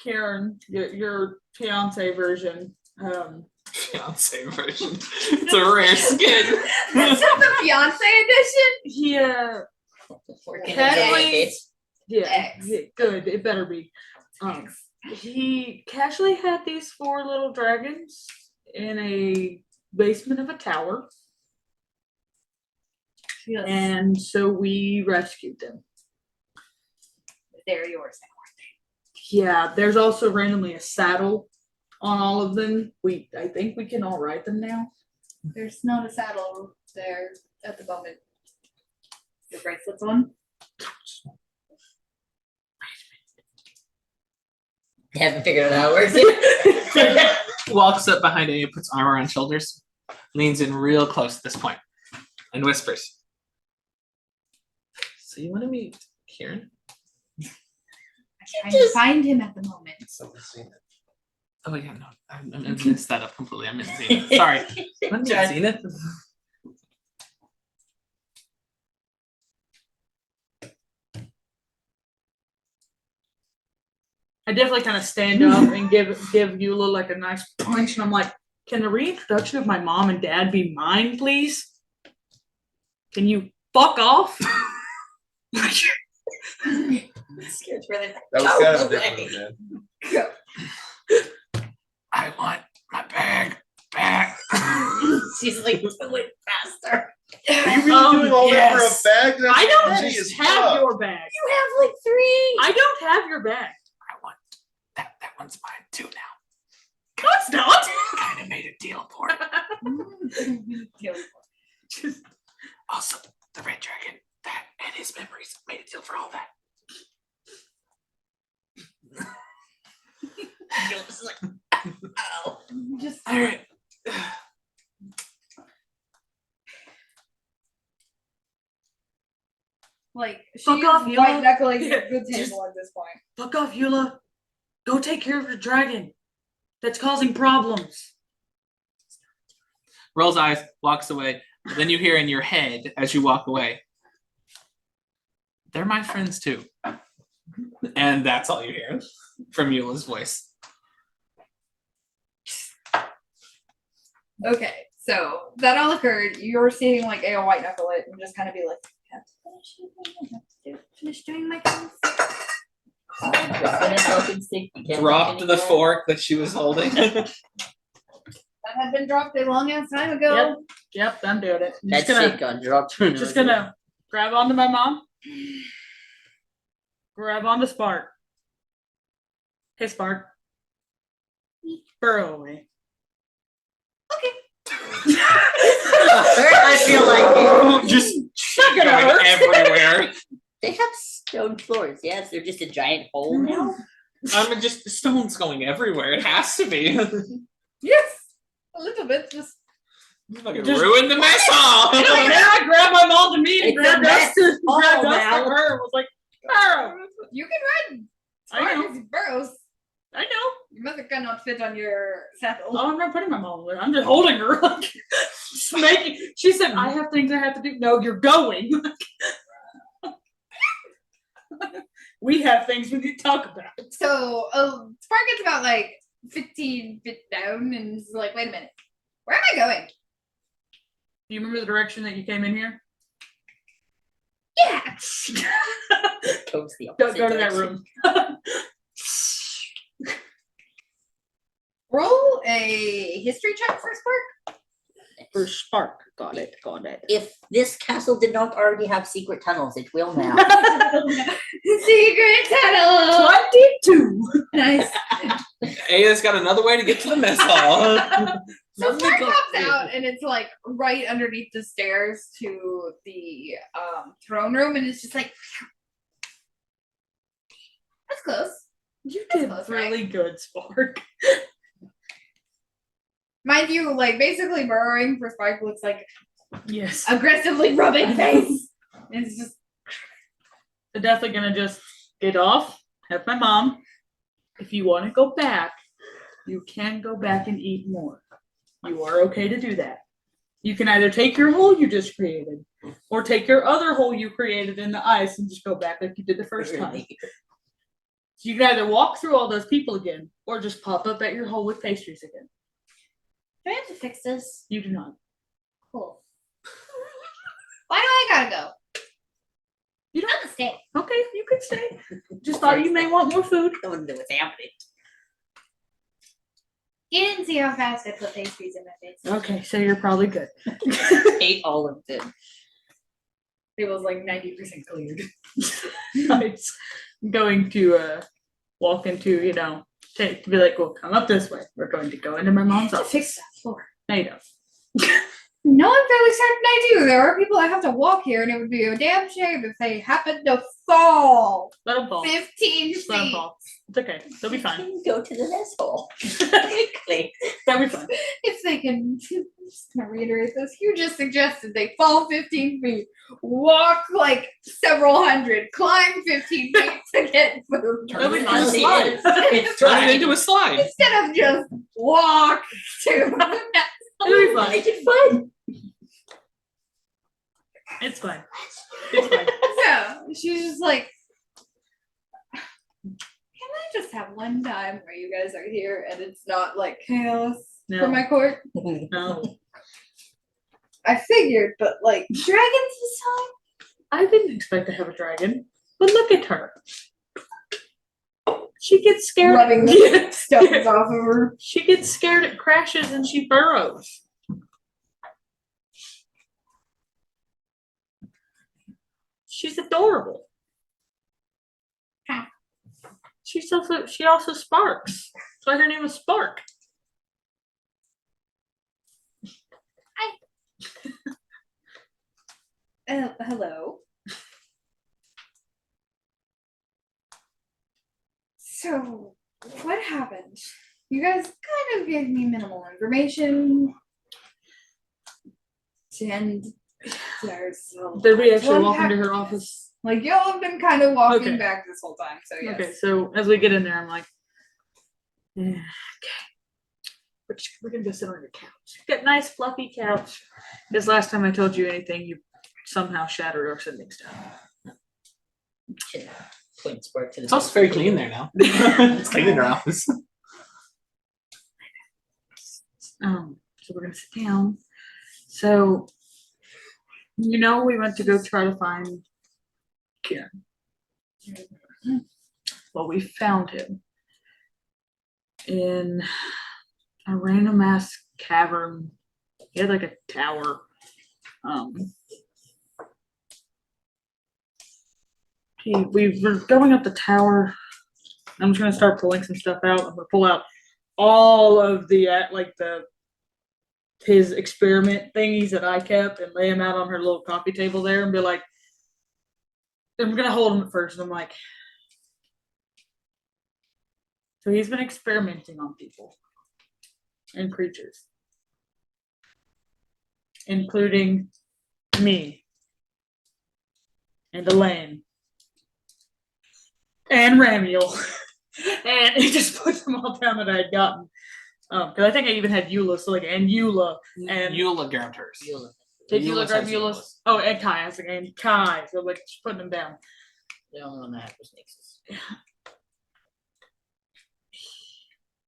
Karen, your fiance version. Fiance version. It's a rare skin. That's not the fiance edition. Yeah. Working Casually- Yeah, X. yeah, good. It better be. He casually had these 4 little dragons in a basement of a tower, Yes. and so we rescued them. They're yours Yeah, there's also randomly a saddle on all of them. I think we can all ride them now. now. There's not a saddle there at the moment. Your bracelet's on. Haven't figured out how it works yet. Walks up behind Aya, puts armor on shoulders, leans in real close at this point, and whispers. So you want to meet Kieran? I'm trying to find him at the moment. Someone's seen it. Oh yeah, no, I messed that up completely. I meant Zenith. Sorry. I meant Zenith. I definitely kind of stand up and give Eula like a nice punch, and I'm like, can the reintroduction of my mom and dad be mine, please? Can you fuck off? Scared really bad. That was kind of different, man. I want my bag back. She's like, do it faster. Are you really doing all that yes. for a bag? That's I don't edgy just as have fuck. your bag. You have like 3. I don't have your bag. I want that. That one's mine too now. No, it's not. Kind of made a deal for it. Also, the red dragon, that and his memories made a deal for all that. It's like, ow. Just All right. like Fuck she's off, Eula. white knuckling Yeah, the just- table at this point. Fuck off, Eula. Go take care of your dragon. That's causing problems. Rolls eyes, walks away. Then you hear in your head as you walk away, they're my friends too. And that's all you hear from Eula's voice. Okay, so that all occurred. You're seeing like a white knuckle it and just kind of be like, I have to finish doing what I have to finish doing my things. Dropped the fork that she was holding. That had been dropped a long ass time ago. Yep, I'm doing it. I'm That just shit got dropped. just gonna grab onto my mom. Grab onto Spark. Hey, Spark. Burrow away. I feel like Just Not gonna going hurt. everywhere. they have stone floors. Yes, they're just a giant hole now. I mean, just the stone's going everywhere. It has to be. Yes, a little bit. Just Fucking Just- ruined the mess hall. And then I grabbed my mom to me and It's a grabbed mess us hall grabbed us now. from her and was like, Burrow. you can ride. I know. Burrows. I know. Your mother cannot fit on your saddle. Oh, I'm not putting my mom there. I'm just holding her. Like, just making. She said, "I have things I have to do." No, you're going. We have things we need to talk about. So Spark gets about like 15 feet down and is like, wait a minute. Where am I going? Do you remember the direction that you came in here? Yeah. Goes the Go opposite to that direction. room. Roll a history check for Spark. For Spark. Got it. If this castle did not already have secret tunnels, it will now. Secret tunnel. 22. Nice. Aya's got another way to get to the mess hall. So Spark pops out and it's like right underneath the stairs to the throne room, and it's just like that's close. You That's did close, really good, Spark. Mind you, like basically burrowing for Spark looks like Yes. aggressively rubbing face. It's just I'm definitely gonna just get off, have my mom. If you want to go back, you can go back and eat more. You are okay to do that. You can either take your hole you just created, or take your other hole you created in the ice and just go back like you did the first time. So you can either walk through all those people again, or just pop up at your hole with pastries again. do I have to fix this? You do not. Cool. Why do I gotta go? You don't. I'm gonna stay. Okay, you can stay. Just thought you may want more food. I wouldn't know what's happening. You didn't see how fast I put pastries in my face. Okay, so you're probably good. Ate all of them. It was like 90% cleared. It's going to walk into, to be like, well, come up this way. We're going to go into my mom's To office. fix that floor. No, you don't. No, I'm fairly certain I do. There are people that have to walk here, and it would be a damn shame if they happened to fall Let them fall. 15 Just let them feet. fall. It's okay. They'll be fine. Can go to the mess hall quickly. They'll be fine. If they can, just gonna reiterate this, you just suggested they fall 15 feet, walk like several hundred, climb 15 feet to get food. They'll be it fine. into a slide. It's Turn it right. into a slide. Instead of just walk to It'll be fine. Make it fun. It's fine. It's fine. So she's just like, can I just have one time where you guys are here and it's not like chaos No. for my court? No. I figured, but like dragons this time? I didn't expect to have a dragon, but look at her. She gets scared. Rubbing the stones off of her. She gets scared, it crashes, and she burrows. She's adorable. Huh. She also sparks. So her name is Spark. Hello. So, what happened? You guys kind of gave me minimal information. And there's Did we actually to walk unpack into her this. office? Like, y'all have been kind of walking Okay. back this whole time, so yes. Okay, so as we get in there, I'm like, yeah, okay. We're gonna go sit on your couch. Got nice fluffy couch. Because last time I told you anything, you somehow shattered our sitting down. Point Spark to the It's also very clean there now. It's clean in her office. So we're gonna sit down. So, we went to go try to find Kieran. Well, we found him in a random ass cavern. He had like a tower. We were going up the tower. I'm just gonna start pulling some stuff out. I'm gonna pull out all of the his experiment thingies that I kept and lay them out on her little coffee table there and be like, I'm gonna hold him at first. And I'm like, so he's been experimenting on people and creatures, including me and Elaine and Ramiel And it just put them all down that I had gotten. Because I think I even had Eula, so like, and Eula. And Eula grabbed hers. did Eula grab has Eula's? Eula's. Oh, and Kai, I was like, and Kai. So like, just putting them down. The only one that had was Nix's.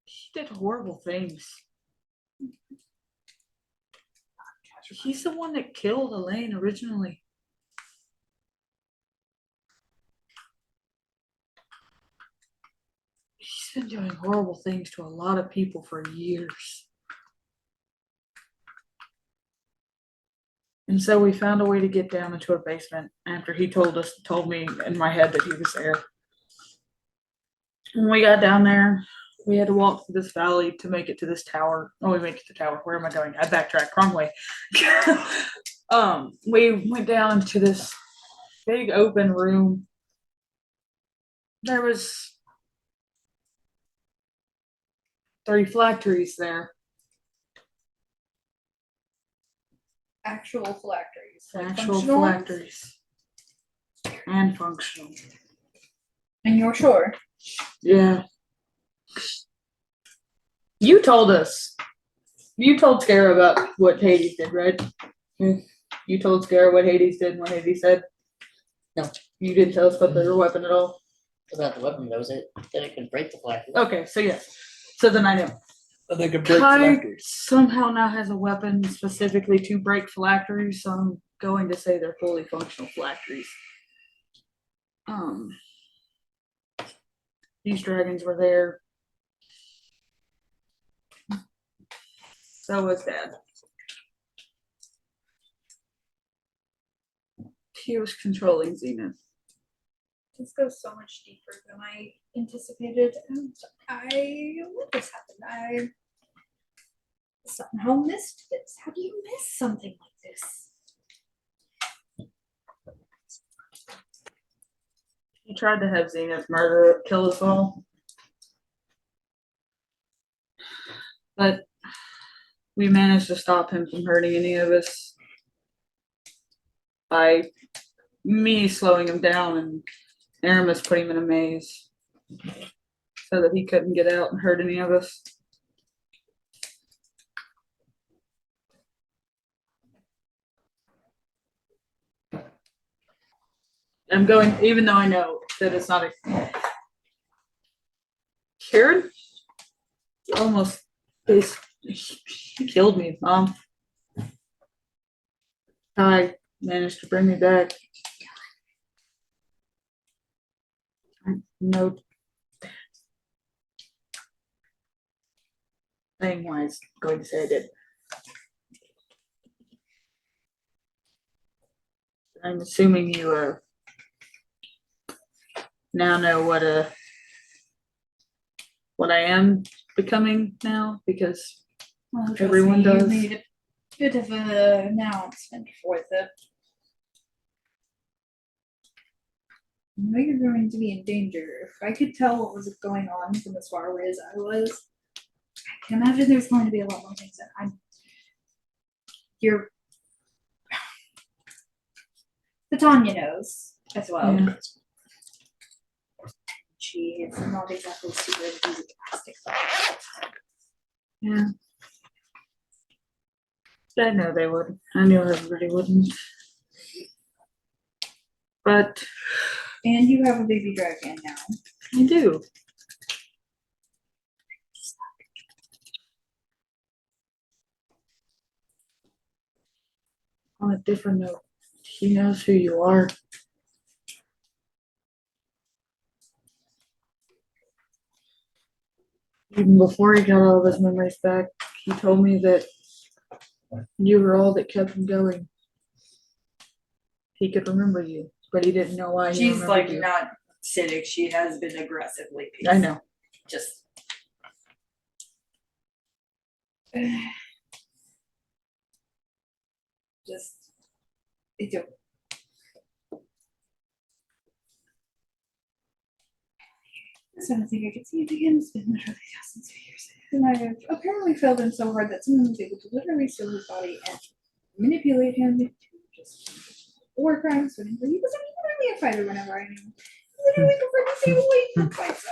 He did horrible things. He's the one that killed Elaine originally. He's been doing horrible things to a lot of people for years. And so we found a way to get down into a basement after he told me in my head that he was there. When we got down there, we had to walk through this valley to make it to this tower. Oh, we make it to the tower. Where am I going? I backtracked, wrong way. We went down to this big open room. There was 3 phylacteries there. Actual phylacteries. Like Actual functional ones? phylacteries. And functional. And you're sure? Yeah. You told us. You told Scara about what Hades did, right? You told Scara what Hades did and what Hades said? No. You didn't tell us about their weapon at all? About the weapon, that was it. That it could break the flag. Okay, so yes. So then I know. But they could break Kai phylacteries. somehow now has a weapon specifically to break phylacteries, so I'm going to say they're fully functional phylacteries. These dragons were there. So was Dad. He was controlling Zenith. This goes so much deeper than I anticipated. And what just happened? I somehow missed this. How do you miss something like this? He tried to have Zenith kill us all. But we managed to stop him from hurting any of us by me slowing him down and Aramis putting him in a maze so that he couldn't get out and hurt any of us. I'm going, even though I know that it's not a Karen almost he killed me, Mom. I managed to bring me back. No thing wise going to say I did. I'm assuming you now know what I am becoming now, because Well, trust everyone me, you does. made a bit of an announcement with it. I know you're going to be in danger. If I could tell what was going on from as far away as I was, I can imagine there's going to be a lot more things that Titania knows as well. Yeah. She is not exactly super enthusiastic. Yeah. I know they would. I knew everybody wouldn't. But And you have a baby dragon now. I do. On a different note, he knows who you are. Even before he got all of his memories back, he told me that you were all that kept him going. He could remember you, but he didn't know why he She's remembered like you. not cynic. She has been aggressively pissed. I know. Just They do. So I don't think I could see it again. It's been literally thousands of years. And I have apparently failed him so hard that someone was able to literally steal his body and manipulate him to just war crimes whenever he wasn't even really a fighter whenever I knew him. Literally preferred to stay away from fights.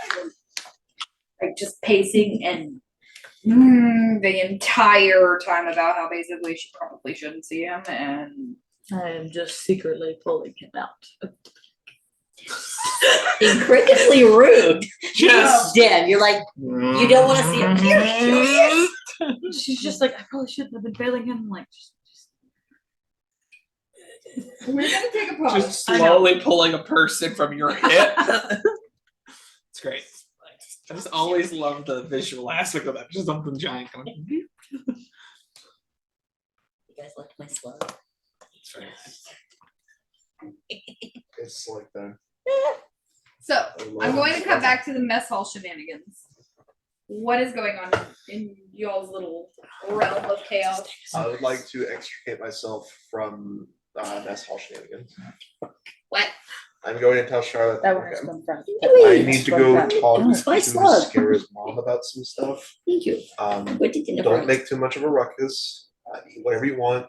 just pacing and the entire time about how basically she probably shouldn't see him, and I am just secretly pulling him out. Incredibly rude. Just Dan, you're like, you don't want to see him. Here he is. She's just like, I probably shouldn't have been failing him. Like, we're gonna take a pause. just slowly pulling a person from your hip. It's great. I just always love the visual aspect of that. Just something giant coming. You guys like my slug? It's very nice. It's like that. So I'm going to cut back to the mess hall shenanigans. What is going on in y'all's little realm of chaos? I would like to extricate myself from mess hall shenanigans. What? I'm going to tell Charlotte. That one okay, is from front. I need to go talk Oh, to spice love. Scara's mom about some stuff. Thank you. What did you know? Don't make too much of a ruckus. Eat whatever you want.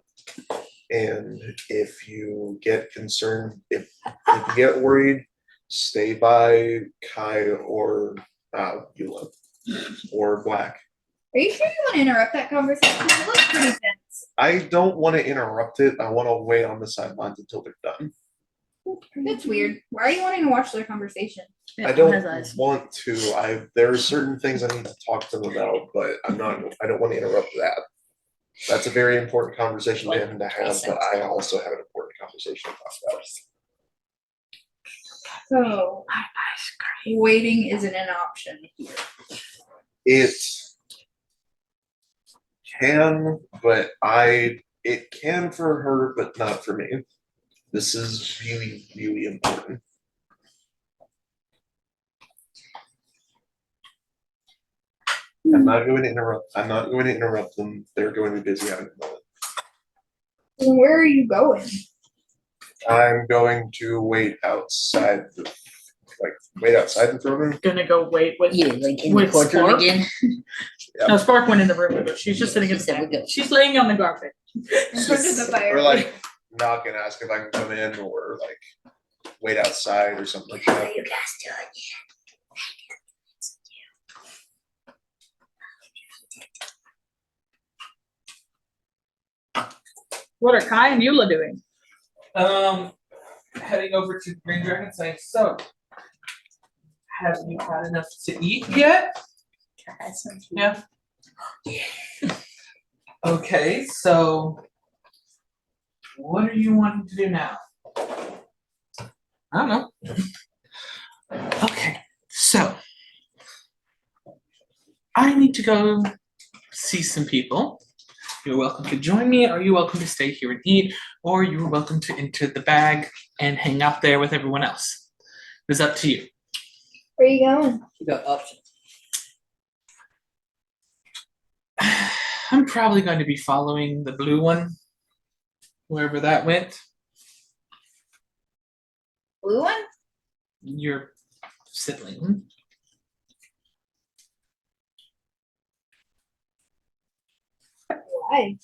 And if you get concerned, if you get worried, stay by Kai or Eula or Black. Are you sure you want to interrupt that conversation? It looks pretty tense. I don't want to interrupt it. I want to wait on the sidelines until they're done. That's weird. Why are you wanting to watch their conversation? I don't want to. There are certain things I need to talk to them about, but I don't want to interrupt that. That's a very important conversation for him to have, but I also have an important conversation to talk about. So, waiting isn't an option here. It can, but it can for her, but not for me. This is really, really important. I'm not going to interrupt them. They're going to be busy having a moment. Well, where are you going? I'm going to wait outside the throne room. gonna go wait with. Yeah, like in the With courtroom Spark? again. No, Spark went in the room with her. She's just sitting in She said the we go. She's laying on the carpet. In front of the fire. Or like knock and ask if I can come in, or like wait outside or something like What are that. you guys doing? What are Kai and Eula doing? Heading over to Green Dragon saying, so, have you had enough to eat yet? Yeah. Okay, so what are you wanting to do now? I don't know. Okay, so I need to go see some people. You're welcome to join me, or you're welcome to stay here and eat, or you're welcome to enter the bag and hang out there with everyone else. It's up to you. Where are you going? You got options. I'm probably going to be following the blue one, wherever that went. Blue one? Your sibling. Why?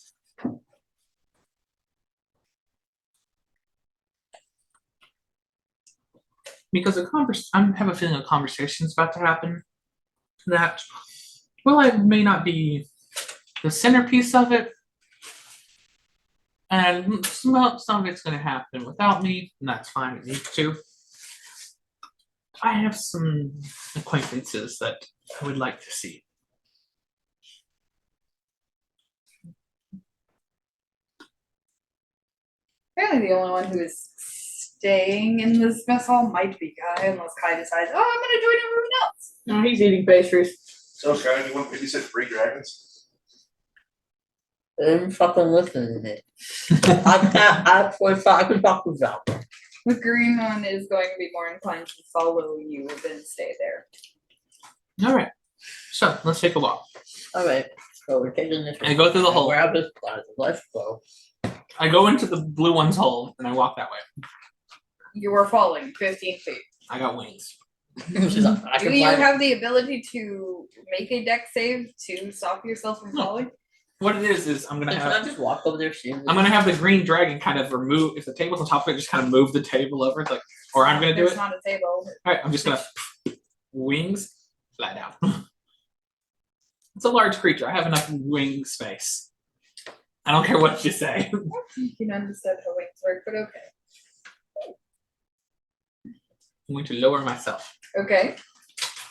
Because I have a feeling a conversation's about to happen that, well, I may not be the centerpiece of it, and some of it's going to happen without me, and that's fine. It needs to. I have some acquaintances that I would like to see. Apparently the only one who is staying in this mess hall might be Kai, unless Kai decides, oh, I'm gonna join everyone else. No, he's eating pastries. So, Sky, you want to babysit 3 dragons? I'm fucking listening to it. I can talk with that. The green one is going to be more inclined to follow you than stay there. All right. So let's take a walk. All right. So we're taking this. I go through the hole. Grab this glass. Let's go. I go into the blue one's hole and I walk that way. You are falling 15 feet. I got wings. She's like, I Do can you fly. have the ability to make a deck save to stop yourself from No. falling? What it is I'm gonna Can I have just walk over there? I'm gonna have the green dragon kind of remove, if the table's on top of it, just kind of move the table over. It's like, or I'm gonna do There's it. not a table. All right, I'm just gonna wings fly down. It's a large creature. I have enough wing space. I don't care what you say. You can understand how wings work, but okay. I'm going to lower myself Okay.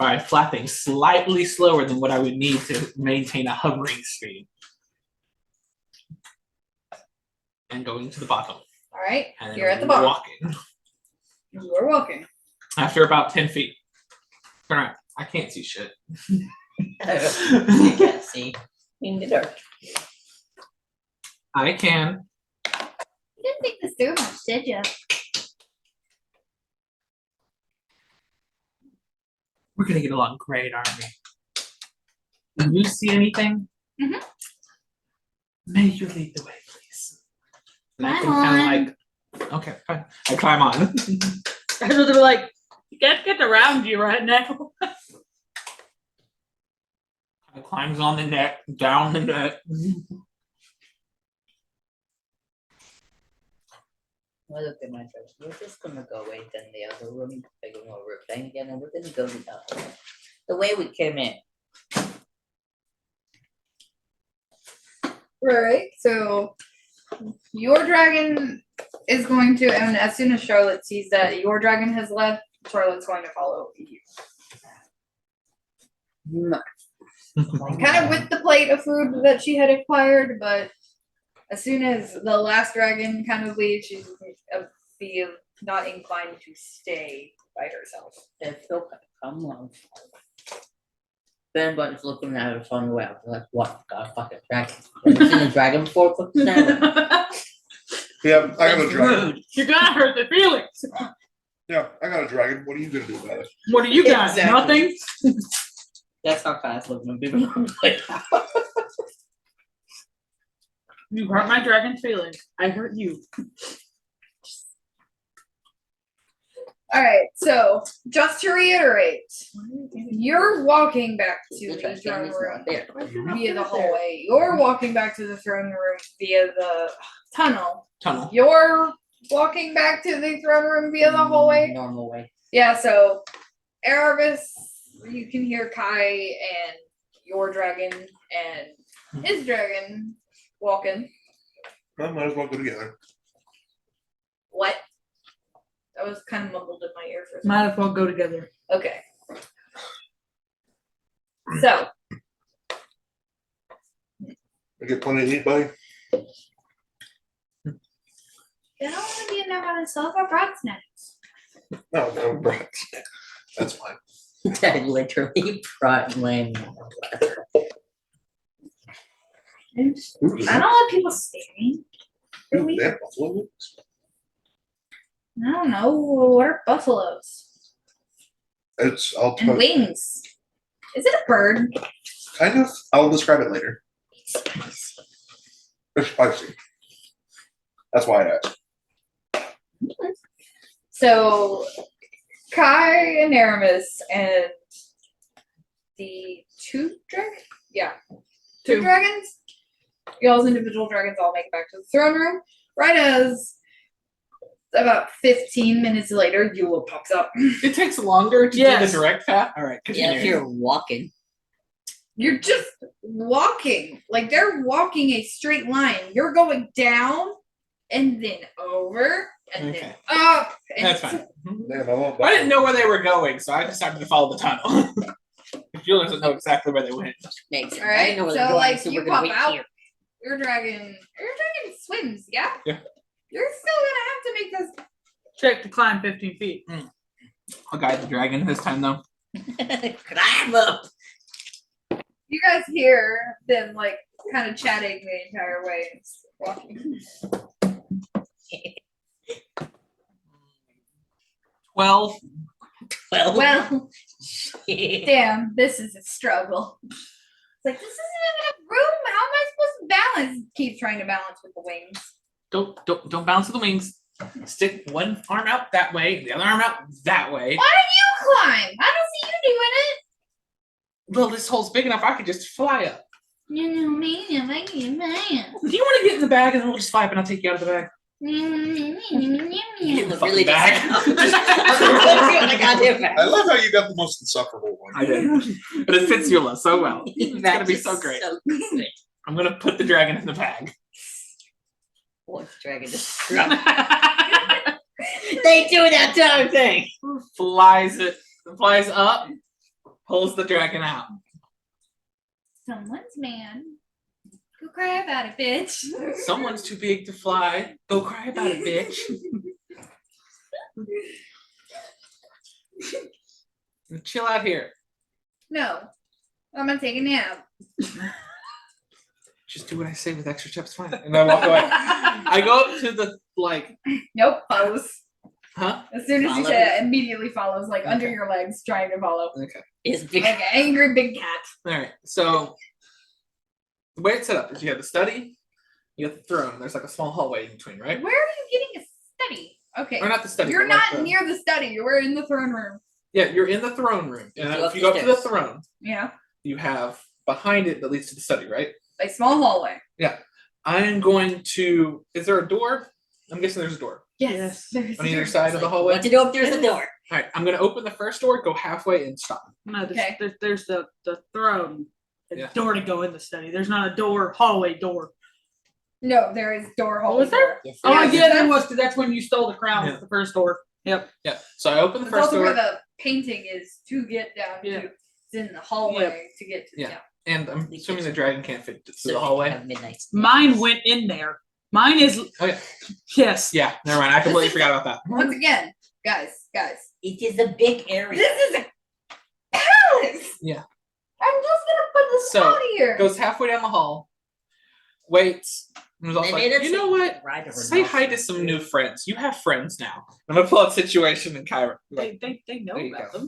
by flapping slightly slower than what I would need to maintain a hovering speed. And going to the bottom. All right. And then You're at the bottom. walking. You are walking. After about 10 feet. Turn around. I can't see shit. You can't see in the dark. I can. You didn't think this through much, did you? We're gonna get along great, aren't we? Do you see anything? Mhm. May you lead the way, please. And I Climb can kind of like, okay, fine. I climb on. I was like, you can't get around you right now. I climbs on the neck, down the neck. Well, look at my friends. We're just gonna go away in the other room. We're gonna go replaying again, and we're gonna go the other way. The way we came in. Right. So your dragon is going to, and as soon as Charlotte sees that your dragon has left, Charlotte's going to follow you. Kind of with the plate of food that she had acquired, but as soon as the last dragon kind of leaves, she's be not inclined to stay by herself. It's okay. Come on. Ben Button's looking at us on the way out. Like, what? Got a fucking dragon. Have you seen a dragon before? What's that? Yeah, I got a That's dragon. rude. You're gonna hurt the feelings. Yeah, I got a dragon. What are you gonna do about it? What do you got? Exactly. Nothing? That's how fast looking at people on the way out. You hurt my dragon's feelings. I hurt you. All right. So just to reiterate, you're walking back to The the trash can throne is room not there. via the hallway. You're walking back to the throne room via the tunnel. Tunnel. You're walking back to the throne room via the hallway. Normal way. Yeah, so Erebus, you can hear Kai and your dragon and his dragon walking. Well, might as well go together. What? That was kind of mumbled in my ear for a second. Might as well go together. Okay. So, I get plenty to eat, buddy. they don't want to be in there by themselves or brought snacks. No, bro. That's fine. I literally brought my I don't want people staring. Ooh, they have buffalo wings. I don't know. What are buffaloes? I'll And tell you. wings. Is it a bird? Kind of. I'll describe it later. It's spicy. That's why I asked. So, Kai and Aramis and the two dragons? Yeah. Two dragons? Y'all's individual dragons all make it back to the throne room. Right as about 15 minutes later, Eula pops up. It takes longer to do Yes. the direct path. All right, Yeah, if continue. you're walking. You're just walking. Like they're walking a straight line. You're going down and then over and then Okay. up. And That's fine. Mhm. Man, I love I didn't know where they were going, so I decided to follow the tunnel. Julie doesn't know exactly where they went. Makes sense. All I right, didn't know where so they're going, like so you we're gonna pop wait out. here. Your dragon swims, yeah? Yeah. You're still gonna have to make this. Check to climb 15 feet. I'll guide the dragon this time, though. Climb up. You guys hear them like kind of chatting the entire way and walking. 12. Well, damn, this is a struggle. It's like this isn't enough room. How am I supposed to balance? Keep trying to balance with the wings. Don't bounce with the wings. Stick one arm out that way, the other arm out that way. Why don't you climb? I don't see you doing it. Well, this hole's big enough I could just fly up. You know me, you make you man. Do you want to get in the bag and then we'll just fly up and I'll take you out of the bag? You look Fucking really bag. I'm gonna put you in the goddamn bag. I love how you got the most insufferable one. I did. But it fits Eula so well. That It's gonna be is so great. so good. I'm gonna put the dragon in the bag. What's dragon just They do that damn thing. Flies up, pulls the dragon out. Someone's man. Go cry about it, bitch. Someone's too big to fly. Go cry about it, bitch. Chill out here. No. I'm gonna take a nap. Just do what I say with extra steps, fine. And I walk away. I go up to the Nope, follows. huh? As soon as you Follow. say it, immediately follows, like under Okay. your legs, trying to follow. Okay. Is big. Like an angry big cat. All right. So the way it's set up is you have the study, you have the throne. There's like a small hallway in between, right? Where are you getting a study? Okay. Or not the study. You're but like not the- near the study. You're in the throne room. Yeah, you're in the throne room, and You go if up you the go up to the stairs. throne, Yeah. you have behind it that leads to the study, right? Like small hallway. I'm going to. Is there a door? I'm guessing there's a door Yes. There's on either a- side of the hallway. What to do up there's the door. All right, I'm going to open the first door, go halfway, and stop. No, Okay. there's the throne. The Yeah. door to go in the study. There's not a door, hallway door. No, there is door hallway. was there? door. Yes, Oh, Yes, yeah, there that's- was, because that's when you stole the crown. Yeah. Was the first door. Yep. Yeah. So I open the That's first also door, where the painting is to get down Yeah. to. It's in the hallway to get to the Yeah. town. and I'm assuming the dragon can't fit through So the you hallway. have midnight. Mine went in there. Mine is Oh yeah. yes. Yeah. Never mind. I completely forgot about that. Once again, guys, It is a big area. this is a palace. Yeah. I'm just gonna put this So, out here. Goes halfway down the hall, waits, and was also They made like, us you know what? ride a Say hi to some new friends. You have friends now. I'm gonna pull out situation in Cairo. Like, They know There you about go.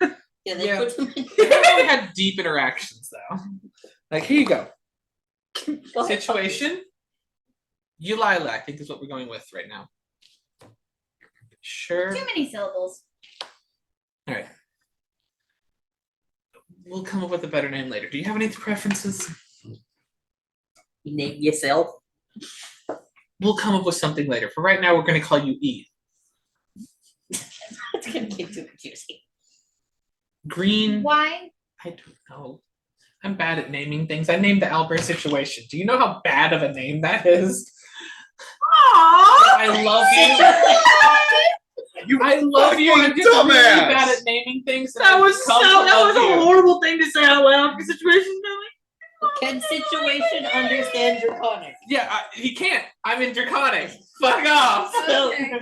them. Yeah, they Yeah. put them in. we haven't really had deep interactions though. Like here you go. Go ahead. Situation. Ulila, I think is what we're going with right now. Sure. Too many syllables. All right. We'll come up with a better name later. Do you have any preferences? You name yourself. We'll come up with something later. For right now, we're going to call you E. It's gonna get too confusing. Green. Why? I don't know. I'm bad at naming things. I named the Albert situation. Do you know how bad of a name that is? I love you. I love you. I'm fucking just really dumbass. bad at naming things. and That I've was come to that love was a you. horrible thing to say out loud. The situation, Can situation understand draconic? Yeah, he can't. I'm in Draconic. Fuck off. Okay.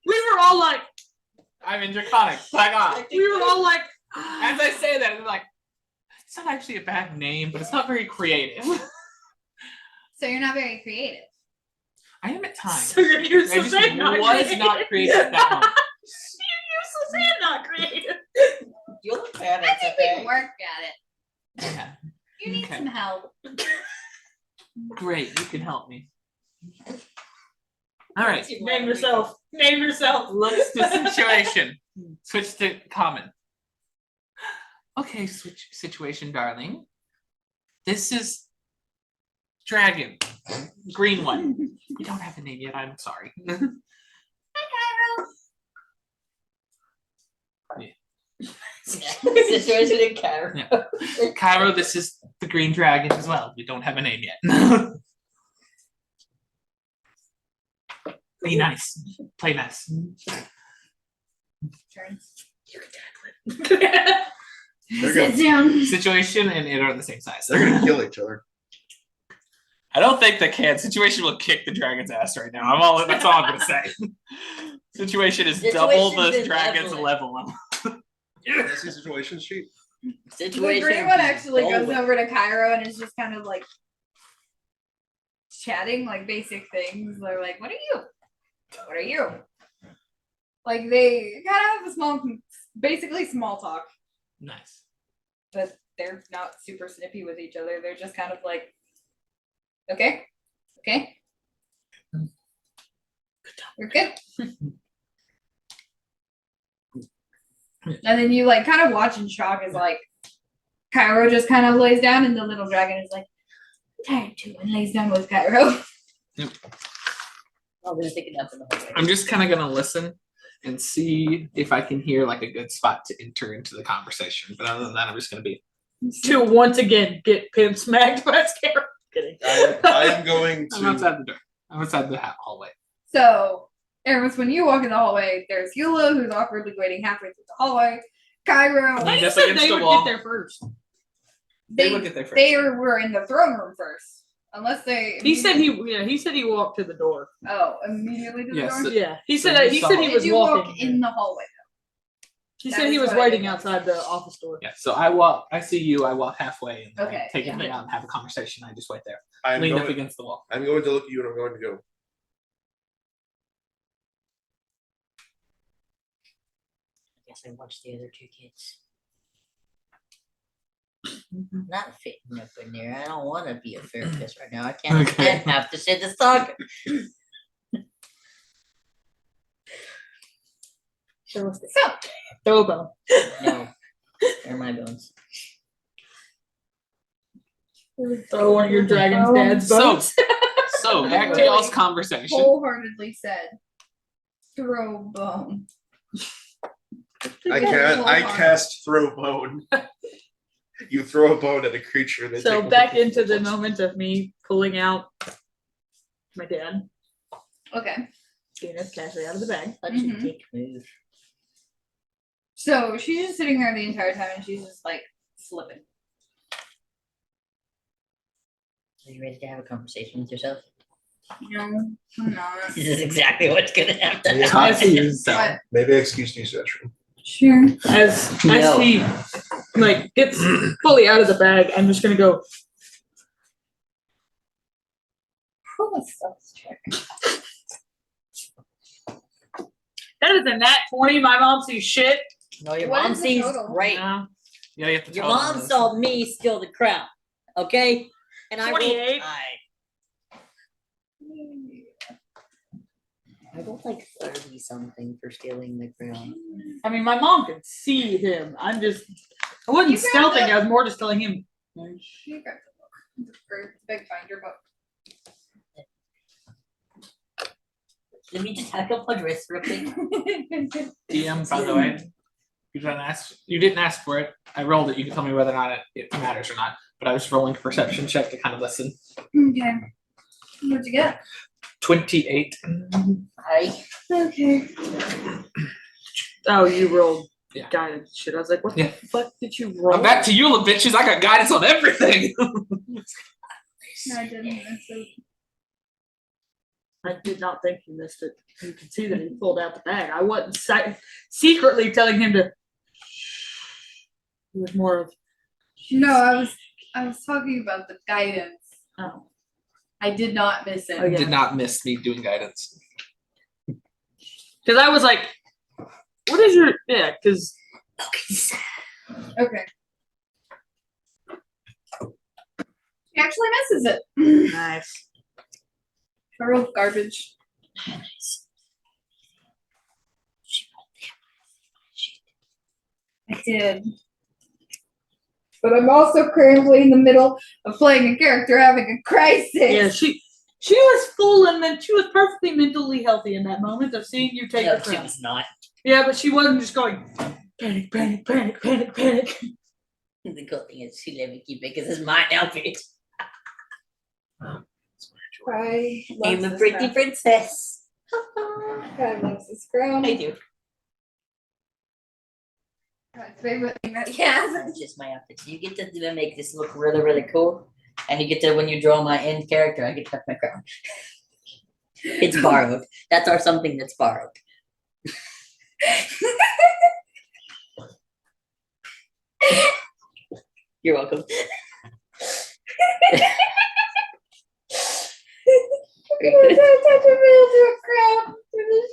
we were all like, I'm in Draconic. Fuck off. as As I say that, I'm like, it's not actually a bad name, but it's not very creative. So you're not very creative. I am at times. So you're I useless just and not was creative. not creative at that moment. You're useless and not creative. You look bad I at think we it. can work at it. Yeah. You need Okay. some help. Great, you can help me. All right, Name yourself. Name yourself. let's do situation. Switch to common. Okay, switch situation, darling. This is dragon, green one. You don't have a name yet. I'm sorry. Situation in Cairo. Cairo, this is the green dragon as well. We don't have a name yet. Be nice. Play nice. They're gonna, Sit down. Situation and it are the same size. they're gonna kill each other. I don't think they can. Situation will kick the dragon's ass right now. That's all I'm gonna say. Situation is double Situation's the in dragon's level. level. Can I see situation sheet? The Situation. green one actually Always. goes over to Cairo and is just kind of like chatting, like basic things. They're like, "What are you? What are you?" Like they kind of have a small, basically small talk, Nice. but they're not super snippy with each other. They're just kind of like, "Okay, okay, we're good." And then you like kind of watch in shock as like Cairo just kind of lays down and the little dragon is like, "I'm tired too," and lays down with Cairo. Oh, I'm gonna stick it up in the hallway. I'm just kind of gonna listen and see if I can hear like a good spot to enter into the conversation. But other than that, I'm just gonna be. To once again get pimp smacked by Scarab. Kidding. I am going I'm to. outside the door. I'm outside the hallway. So, Aramis, when you walk in the hallway, there's Eula, who's awkwardly waiting halfway through the hallway. Cairo, Lean He up said against they the would wall. get there first. They would get there first. they were in the throne room first. Unless they. He said he walked to the door. Oh, immediately to the Yes, door? Yeah, he So said you he saw said it. he Did was you walking. walk in the hallway? He That said he is was what I waiting did. outside the office door. Yeah. So I see you. I walk halfway and Okay, I take yeah. it out and have a conversation. I just wait there. I'm Lean up going, against the wall. I'm going to look at you and I'm going to go. I guess I watched the other two kids. Not fitting up in there. I don't want to be a therapist right now. I can't Okay. have to sit this talk. So, Throw a bone. No, they're my bones. Throw one of your dragon's dad's So- bones. So back to Really? y'all's conversation. wholeheartedly said, throw bone. I cast throw bone. You throw a bone at a creature. They So take back one. into the moment of me pulling out my dad, Okay. getting us casually out of the bag. Such a Mhm. dick move. So she's just sitting there the entire time and she's just like slipping. Are you ready to have a conversation with yourself? No, I'm not. This is exactly what's gonna happen. Yeah. Talk to yourself. But Maybe excuse to use the restroom. sure. As No. he like gets fully out of the bag, I'm just gonna go. Pull a stealth check. That is a nat 20. My mom sees shit. No, your What mom is the sees total? great. No. Yeah, you have to Your tell them mom this. saw me steal the crown. Okay? And I rolled 28. high. I rolled like 30 something for stealing the crown. I mean, my mom could see him. I wasn't You grabbed stealthing. the- I was more just telling him. She grabbed the book. Or the big binder book. Let me just tackle my wrist real quick. DM, by the way, you didn't ask for it. I rolled it. You can tell me whether or not it matters or not. But I was rolling a perception check to kind of listen. Okay. What'd you get? 28. Hi. Okay. Oh, you rolled Yeah. guidance shit. I was like, what Yeah. the fuck did you roll? I'm back to you, little bitches. I got guidance on everything. No, I didn't miss it. I did not think you missed it. You can see that he pulled out the bag. I wasn't secretly telling him to. It was more of, No, I was talking about the guidance. oh, I did not miss it. Oh, yeah. Did not miss me doing guidance. because I was like, what is your because Okay. He actually misses it. nice. I rolled garbage. I did. But I'm also currently in the middle of playing a character having a crisis. Yeah, she was full and she was perfectly mentally healthy in that moment of seeing you take No, the she crown. was not. Yeah, but she wasn't just going panic, panic, panic, panic, panic. The cool thing is she let me keep it because it's my outfit. I love I'm a this pretty crown. princess. God loves this crown. I do. My favorite thing that he has. It's just my outfit. You get to make this look really, really cool. And you get to, when you draw my end character, I get to have my crown. It's borrowed. That's our something that's borrowed. You're welcome. We're gonna touch a real to a crown for this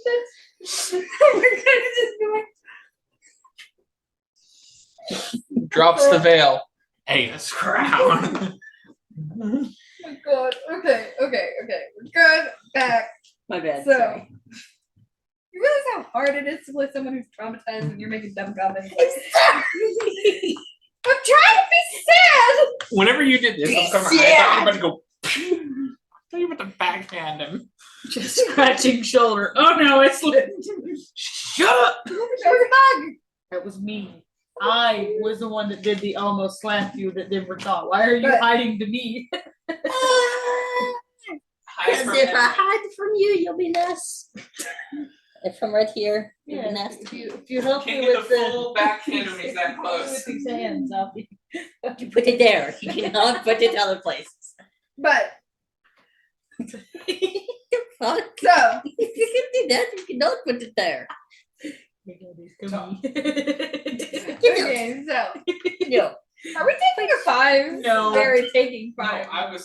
shit. We're gonna just be like, Drops the veil. Hey, this crown. oh my god. Okay. We're good. Back. My bad. So- Sorry. You realize how hard it is to play someone who's traumatized when you're making dumb comments? Like, I'm trying to be sad. Whenever you did this, I thought you were about to go. I thought you were about to backhand him. Just scratching shoulder. Oh no, it slipped. Shut up. There was a bug. That was me. I was the one that did the almost slapped you that never thought. Why are you But- hiding to me? Because if I hide from you, you'll be nice. If I'm right here, you'll be nice. If you help Can't me get with the full backhand when he's that with close. these hands, I'll be. You put it there. You cannot put it other places. But The fuck? so You can do that. You cannot put it there. okay, so No. are we taking a 5? No. We're taking No, 5. I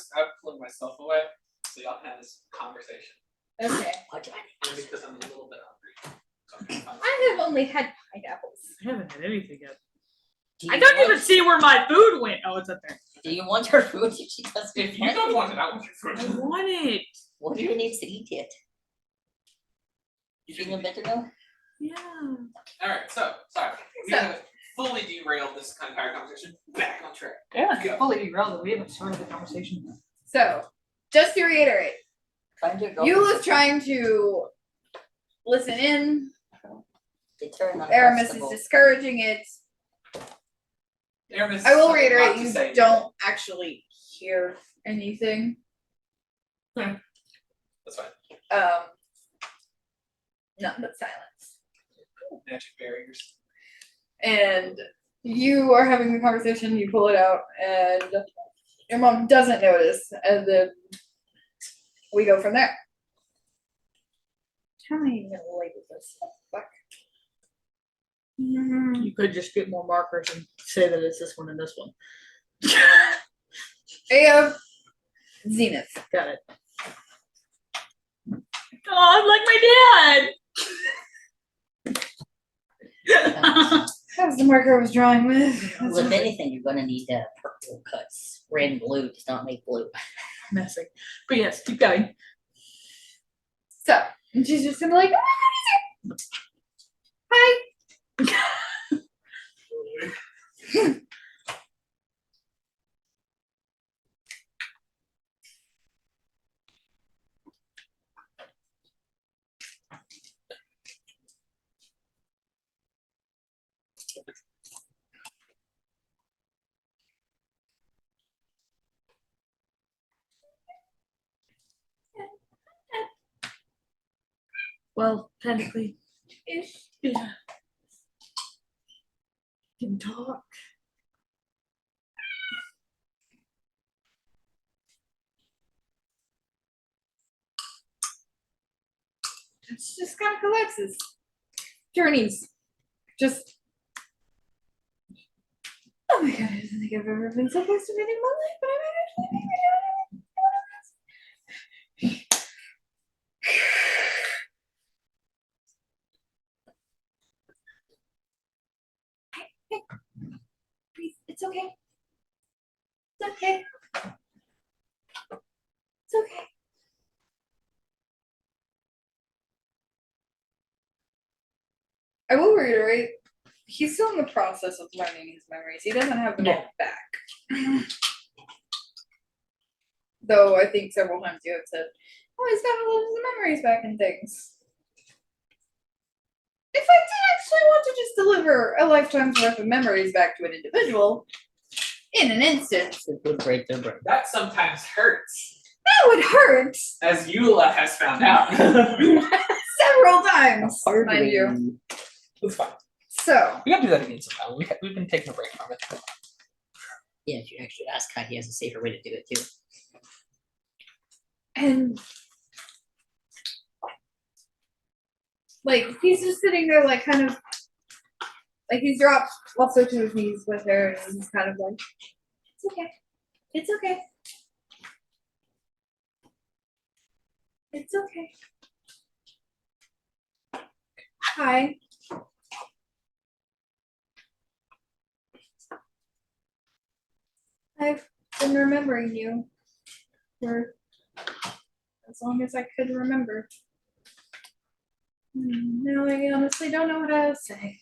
pulled myself away, so y'all can have this conversation. Okay. What do I And because I'm a little bit hungry. So I'm gonna find I have only had pineapples. I haven't had anything yet. do I you don't want- even see where my food went. Oh, it's up there. Do you want her food if she doesn't? If you don't want it, I want your I food. want it. What do you needs to eat it? You feeling better now? Yeah. Alright, so sorry. We So- have fully derailed this entire conversation. Back on track. Yeah, Go. fully irrelevant. We haven't started the conversation. So just to reiterate, Find your you was girlfriend. trying to listen in. Deterrent Aramis is uncomfortable. discouraging it. Aramis I will told me not reiterate, to you say don't actually hear anything. anything. That's fine. Nothing but silence. Magic barriers. And you are having the conversation, you pull it out, and your mom doesn't notice, and then we go from there. How am I even gonna label this? Fuck. You could just get more markers and say that it's this one and this one. Aya, Zenith. Got it. Oh, I'm like my dad. That was the marker I was drawing with. Well, if anything, you're gonna need purple cuts. Red and blue does not make blue. Messing. But yes, keep going. So, and she's just gonna be like, oh my God, he's here. Hi. Well, technically, Ish. yeah. Can talk. It's just kind of collapses. Journeys. Just. Oh my God, I don't think I've ever been so close to meeting my life, but I'm actually maybe Hey, breathe. It's okay. It's okay. It's okay. I will reiterate, he's still in the process of learning his memories. He doesn't have them all back. Though I think several times you have said, oh, he's got all of his memories back and things. If I did actually want to just deliver a lifetime's worth of memories back to an individual in an instant, It would break their brain. That sometimes hurts, that would hurt as Eula has found out. several times, mind you. It's fine. So, We gotta do that again sometime. We've been taking a break from it. Yeah, if you actually ask how he has a safer way to do it too. and like he's just sitting there like kind of like he's dropped also to his knees with her and he's kind of like, it's okay. It's okay. It's okay. Hi. I've been remembering you for as long as I could remember. Now I honestly don't know what to say.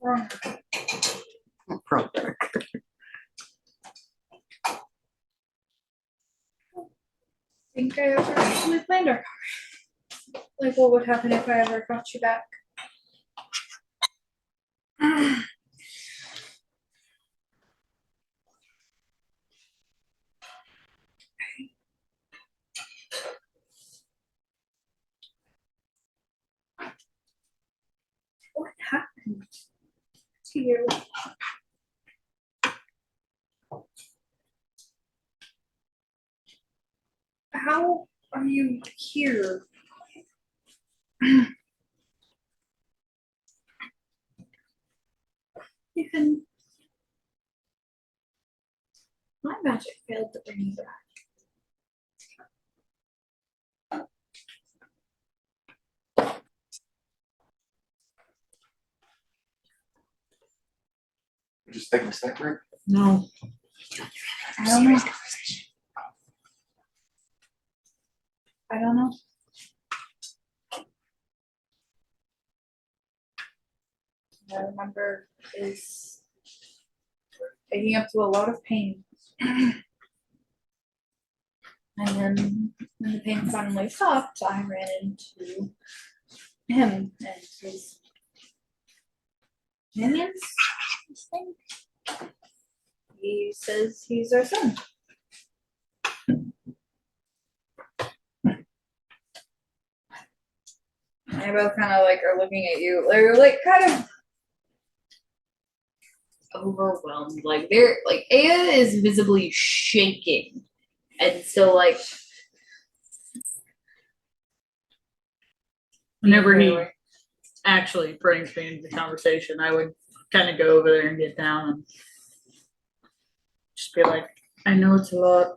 Wrong. think I ever actually planned our car. Like, what would happen if I ever got you back? What happened to you? How are you here? Even my magic failed to bring you back. Just take a snack break. No. I don't know. I don't know. I remember is waking up to a lot of pain. And then when the pain finally stopped, I ran into him and his minions, I think. He says he's our son. They both kind of like are looking at you. They're like kind of overwhelmed. Like they're like Aya is visibly shaking. And so like Whenever he actually brings me into the conversation, I would kind of go over there and get down and just be like, I know it's a lot.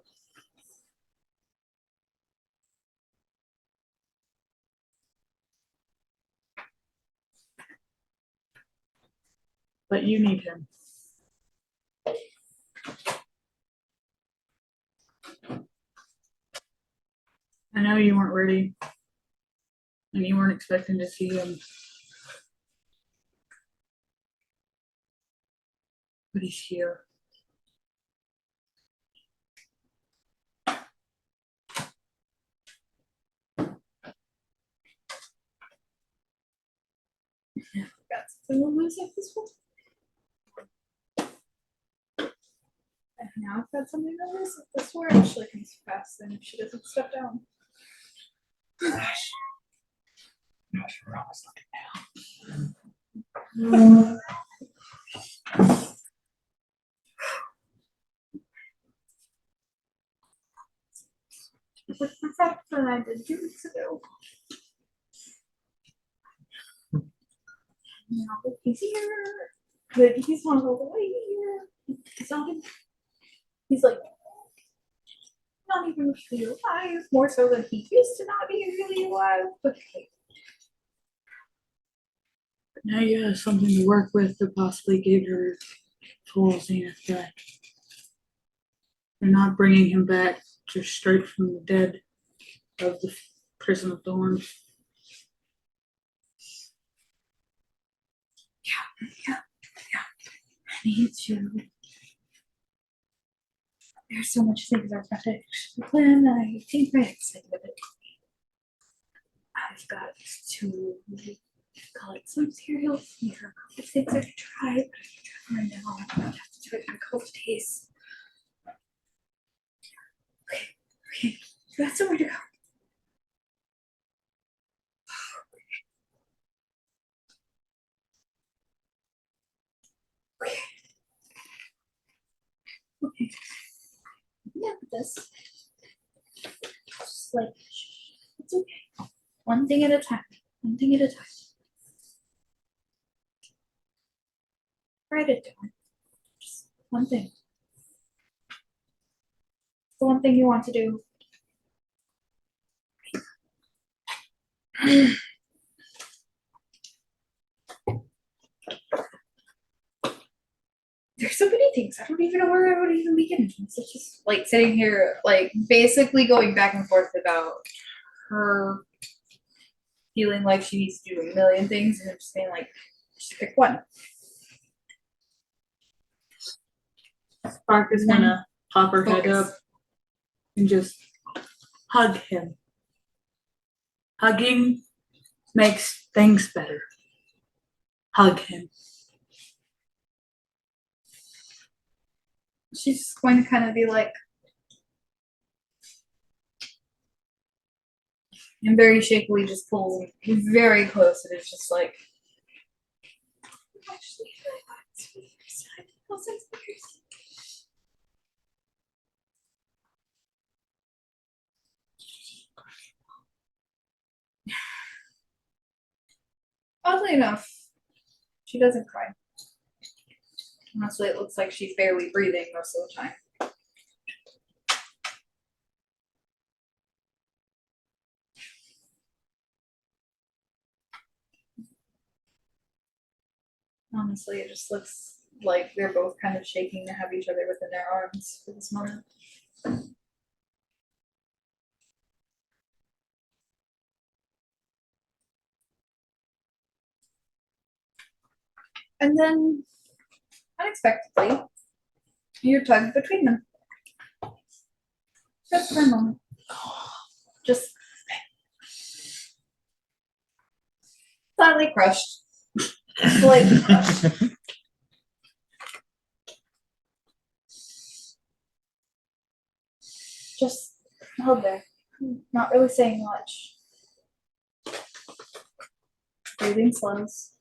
But you need him. I know you weren't ready. And you weren't expecting to see him. But he's here. got something on myself this one. And now I've got something on myself this one. Ashley comes fast and if she doesn't step down. Gosh. We're almost looking With the fact that I did 2 weeks ago. Now he's here, but he's not all the way here. He's not even, he's like not even really alive, more so than he used to not be really alive. But hey, Now you have something to work with to possibly give your full zenith back. You're not bringing him back just straight from the dead of the prison of thorns. yeah. I need to. There's so much things I've got to actually plan. I think I'm excited with it. I've got to collect some cereals. There are a couple of things I could try, but I can try right now. I have to do it in a couple of days. Okay, we got somewhere to go. Okay. Yeah, this. Just like, it's okay. One thing at a time. One thing at a time. Write it down. Just one thing. The one thing you want to do. There's so many things. I don't even know where I would even begin. It's just like sitting here, like basically going back and forth about her feeling like she needs to do a million things and I'm just saying like, just pick one. Spark is gonna pop her head Focus. up and just hug him. Hugging makes things better. Hug him. She's just going to kind of be like, and very shakily just pulls him very close, and it's just like, actually, oddly enough, she doesn't cry. Honestly, it looks like she's barely breathing most of the time. Honestly, it just looks like they're both kind of shaking to have each other within their arms for this moment. And then, unexpectedly, you're tugged between them. Just for a moment. Just slightly crushed. Slightly crushed. Just held there. Not really saying much. Breathing slows.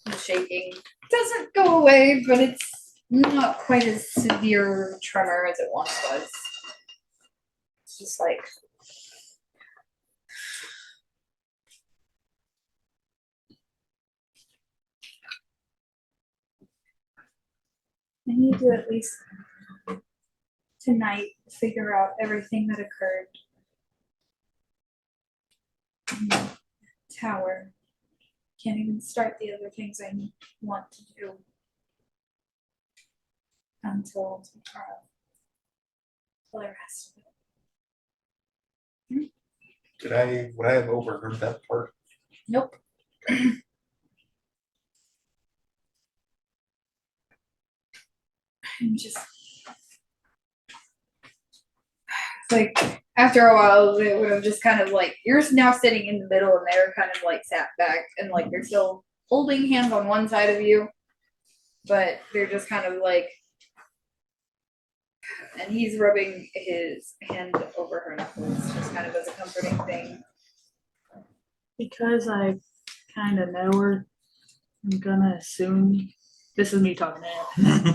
The shaking doesn't go away, but it's not quite as severe tremor as it once was. It's just like, I need to at least tonight figure out everything that occurred in the tower. Can't even start the other things I want to do until tomorrow. Till I rest. Would I have overheard that part? Nope. I'm just like, after a while, it would have just kind of like, you're now sitting in the middle and they're kind of like sat back and like they're still holding hands on one side of you, but they're just kind of like, and he's rubbing his hand over her knuckles just kind of as a comforting thing. Because I kind of know her, I'm gonna assume, this is me talking now,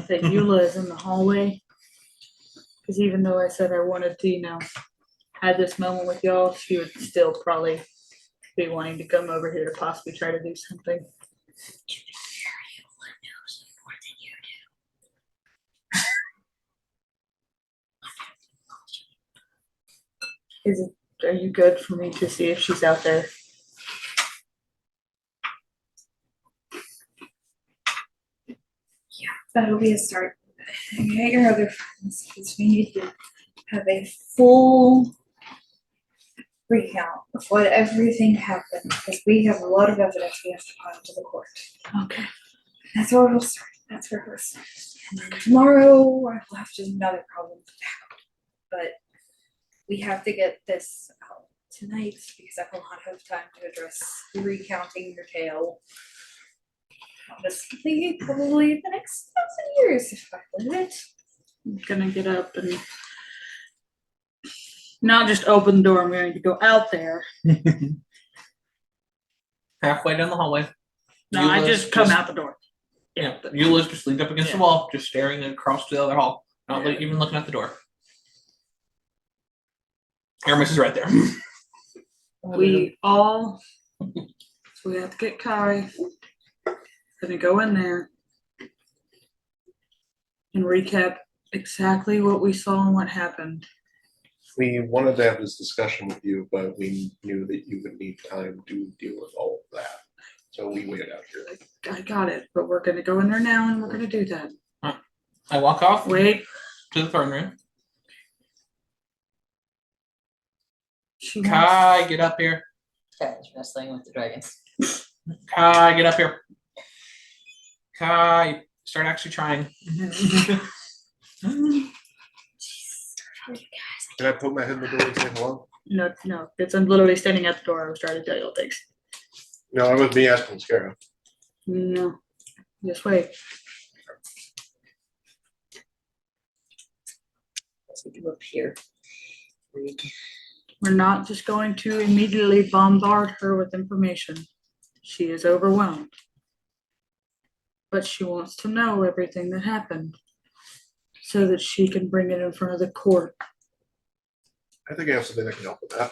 that Eula is in the hallway. Because even though I said I wanted to, have this moment with y'all, she would still probably be wanting to come over here to possibly try to do something. Are you good for me to see if she's out there? That'll be a start. And get your other friends because we need to have a full recount of what everything happened because we have a lot of evidence we have to put into the court. Okay. That's where we'll start. That's where we'll start. And then tomorrow I'll have to another problem to tackle. But we have to get this out tonight because I will not have time to address recounting your tale. Honestly, probably in the next 1,000 years if I live it. I'm gonna get up and not just open the door, I'm going to go out there. Halfway down the hallway. No, I Eula's just come out the door. Yeah, Eula's just leaned up against the Yeah. wall, just staring across to the other hall, not even looking at the door. Aramis is right there. We all, so we have to get Kai, gonna go in there and recap exactly what we saw and what happened. We wanted to have this discussion with you, but we knew that you would need time to deal with all of that. So we waited out here. I got it, but we're gonna go in there now and we're gonna do that. I walk off Wait, to the throne room. she wants, Kai, get up here. Kai's wrestling with the dragons. Kai, get up here. Kai, start actually trying. Can I poke my head in the door and say hello? No, it's literally standing at the door. I was trying to tell you all things. No, I was me asking Scarab. No, just wait. Let's go up here. We're not just going to immediately bombard her with information. She is overwhelmed. But she wants to know everything that happened so that she can bring it in front of the court. I think I have something that can help with that.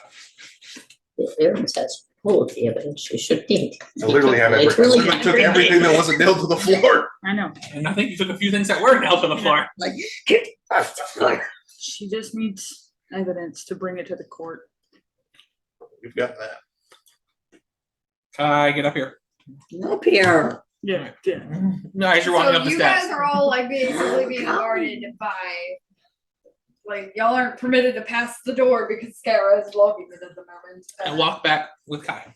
If Aaron's has full of the evidence she should need. I literally have Literally everything. I took everything that wasn't nailed to the floor. I know. And I think you took a few things that were nailed to the floor. Like, She just needs evidence to bring it to the court. You've got that. Kai, get up here. up here. Yeah. No, as you're walking So up the you steps. guys are all like basically being guarded by, like, y'all aren't permitted to pass the door because Scara is logging it at the moment. And walk back with Kai.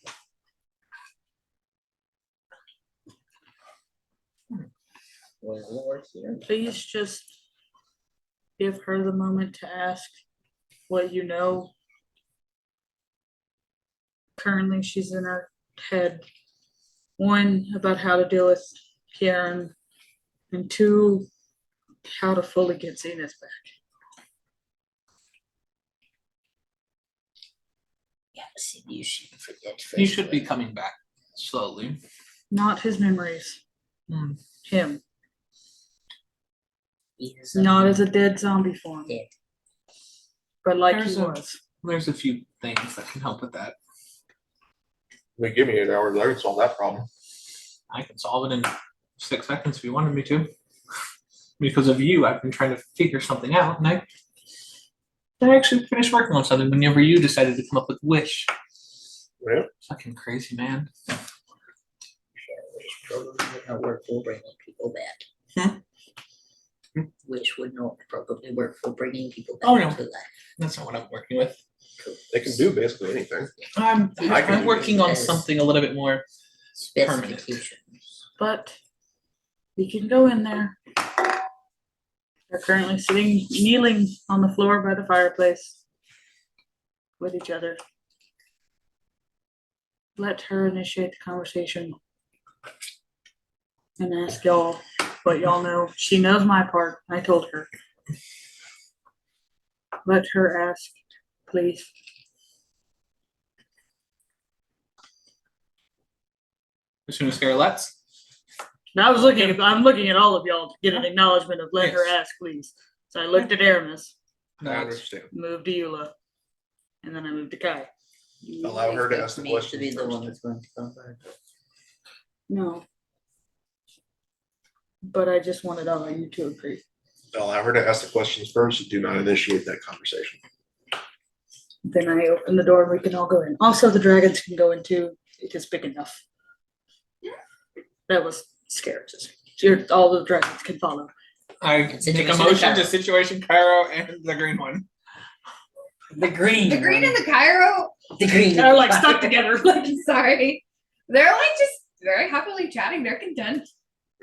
Lord here. Please just give her the moment to ask what you know. Currently, she's in her head. One, about how to deal with Karen, and two, how to fully get Zenith back. Yeah, see, you shouldn't forget. You should be coming back slowly. Not his memories. Hmm. Him. He is Not as a dead zombie form. Dead. But like There's he a- was. There's a few things that can help with that. Give me 8 hours. I can solve that problem. I can solve it in 6 seconds if you wanted me to. Because of you, I've been trying to figure something out, and I actually finished working on something whenever you decided to come up with Wish. Yeah. Fucking crazy, man. Wish probably would not work for bringing people back. Wish would not probably work for bringing people back Oh, no. to life. That's not what I'm working with. They can do basically anything. I'm I can working on use something a little bit more. Specifications. But we can go in there. They're currently sitting, kneeling on the floor by the fireplace with each other. Let her initiate the conversation and ask y'all what y'all know. She knows my part. I told her. Let her ask, please. As soon as Scarlet lets. Now I'm looking at all of y'all to get an acknowledgement of let her ask, please. So I looked at Aramis, I understand. moved to Eula, and then I moved to Kai. You Allow her to ask the expect me questions to be the first. one that's going to come back. No. But I just wanted all of you to agree. Allow her to ask the questions first. Do not initiate that conversation. Then I open the door and we can all go in. Also, the dragons can go in too. It is big enough. That was scary. All the dragons can follow. I make a Situation motion to Cairo. Situation Cairo and the green one. The green. The green and the Cairo, The green. They're like stuck together. like, sorry. They're like just very happily chatting. They're content.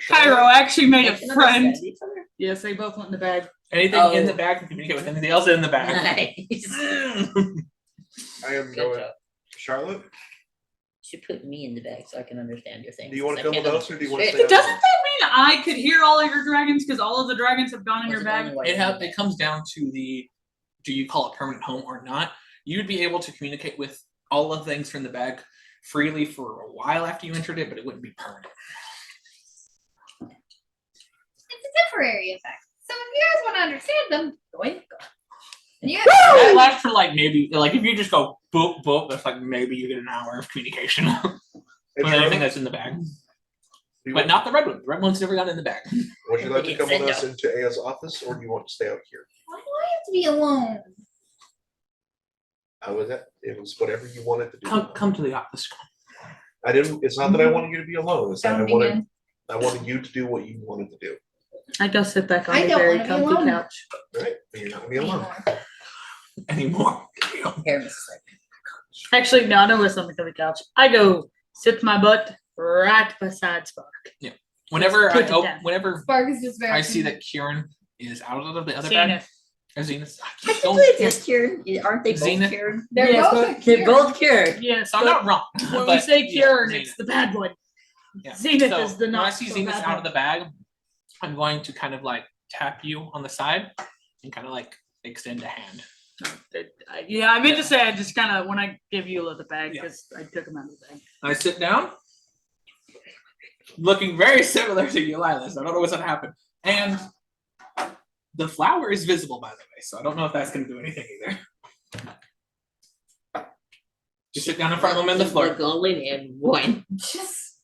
Cairo actually made a They can friend. understand each other. Yes, they both went in the bag. Anything Oh. in the bag can communicate with anything else in the bag. Nice. I am Good going. job. Charlotte, You should put me in the bag so I can understand your things. do you want to I come with can't us or do you want to understand. stay Doesn't out? that mean I could hear all of your dragons because all of the dragons have gone in your Wasn't bag? only one It in the it bag. comes down to do you call it permanent home or not? You'd be able to communicate with all the things from the bag freely for a while after you entered it, but it wouldn't be permanent. It's a temporary effect. So if you guys want to understand them, go in. And you That lasts for like maybe if you just go boop boop, that's like maybe you get an hour of communication Hey, with Charlotte, anything that's in the bag. do you But want- not the red one. The red one's never gone in the bag. Would you like to Yes, come I with us know. into Aya's office or do you want to stay out here? Why do I have to be alone? How was that? It was whatever you wanted to do. Come to the office. I didn't. It's not that I wanted you to be alone. It's that I Sounding wanted. in. I wanted you to do what you wanted to do. I just sit back on I the don't very wanna be comfy alone. couch. Right? But you're not gonna be alone. Anymore. Anymore. Here, Mrs. Lake. Actually, no, I know where something on the couch. I go sit my butt right beside Spark. Whenever Put it I down. whenever Spark is just very. I see that Kieran is out of the other bag. Zenith. Or Zenith. Technically, it's cured. Aren't they both Zenith. cured? They're Yes, both but- They're cured. both cured. Yes, So I'm but not wrong. when we but say yeah, Kieran, Zenith. it's the bad one. Yeah. Zenith So is the when not I see so Zenith bad out one. of the bag, I'm going to kind of like tap you on the side and kind of like extend a hand. Yeah, I meant to say I just kind of when I give Eula the bag Yeah. because I took him out of the bag. I sit down, looking very similar to Eulila, so I don't know what's gonna happen. And the flower is visible, by the way, so I don't know if that's gonna do anything either. Just sit down in front of him on the floor. Look only and one. Just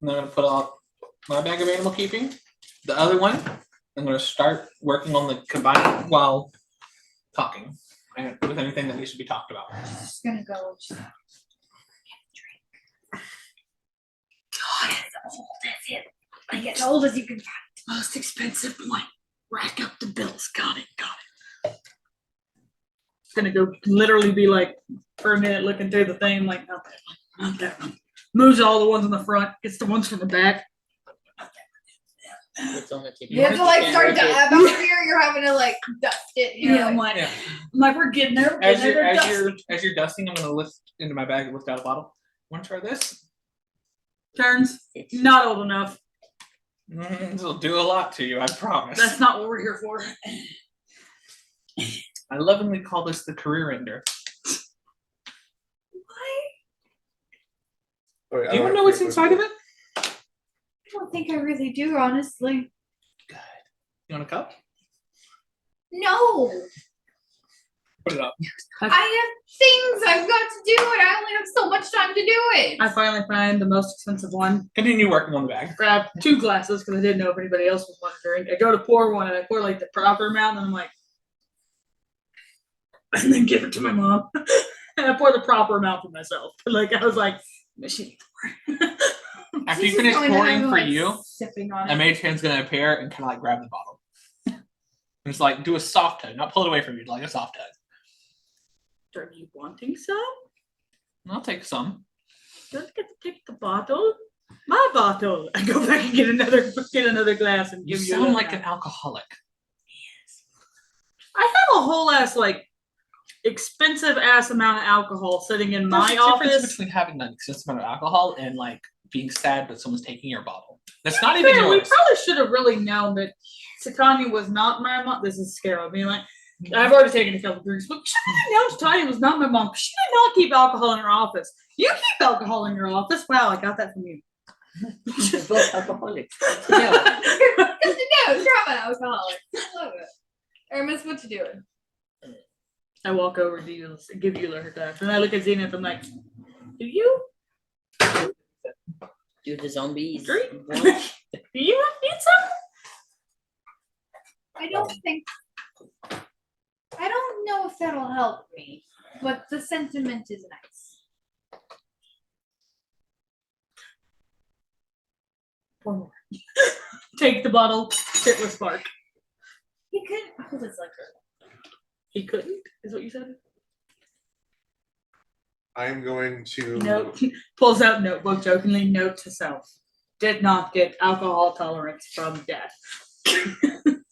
I'm gonna put out my bag of animal keeping. The other one, I'm gonna start working on the combining while talking and with anything that needs to be talked about. just gonna go. Just... God, as old as it. Like as old as you can find. Most expensive one. Rack up the bills. Got it. It's gonna go literally be like for a minute looking through the thing, like not that one, not that one. Moves all the ones in the front, gets the ones from the back. It's on the tip. You have to like start to Yeah. about here. You're having to like dust it. You know, Yeah, I'm like, like, Yeah. I'm like, we're getting there. We're getting there. They're dusty. As you're dusting, I'm gonna lift into my bag and lift out a bottle. Want to try this? Turns. Not old enough. This will do a lot to you, I promise. That's not what we're here for. I lovingly call this the career ender. Oh, yeah, Do you want to know what's inside of it? I don't think I really do, honestly. Good. You want a cup? No, Put it up. I have things I've got to do, and I only have so much time to do it. I finally find the most expensive one. Continue working on the bag. Grab 2 glasses because I didn't know if anybody else was wanting to drink. I go to pour one and I pour like the proper amount and I'm like, and then give it to my mom. And I pour the proper amount for myself. Like I was like, she needs more. After This you is finish going to pouring have, for like, you, sipping on a it. mage hand's gonna appear and kind of like grab the bottle. And it's like do a soft tug, not pull it away from you, like a soft tug. Are you wanting some? I'll take some. Don't get to take the bottle. My bottle. I go back and get another glass and You give you. sound another like an glass. alcoholic. I have a whole ass like expensive ass amount of alcohol sitting in my There's a difference office. between having an excessive amount of alcohol and like being sad that someone's taking your bottle. That's not To even be fair, we yours. probably should have really known that Sakanya was not my mom. This is scary. I mean, like, I've already taken a couple drinks, but we should have known Tanya was not my mom. She did not keep alcohol in her office. You keep alcohol in your office. Wow, I got that from you. They're both alcoholics. Good to know. You're an alcoholic. I love it. Hermes, what you doing? I walk over to you, give you her glass, and I look at Zenith. I'm like, do you? Do the zombies. Drink? want- Do you need some? I don't think. I don't know if that'll help me, but the sentiment is nice. One more. Take the bottle. Sit with Spark. He couldn't hold his liquor. He couldn't. Is what you said. I'm going to. Note. Pulls out notebook jokingly. Note to self. Did not get alcohol tolerance from death.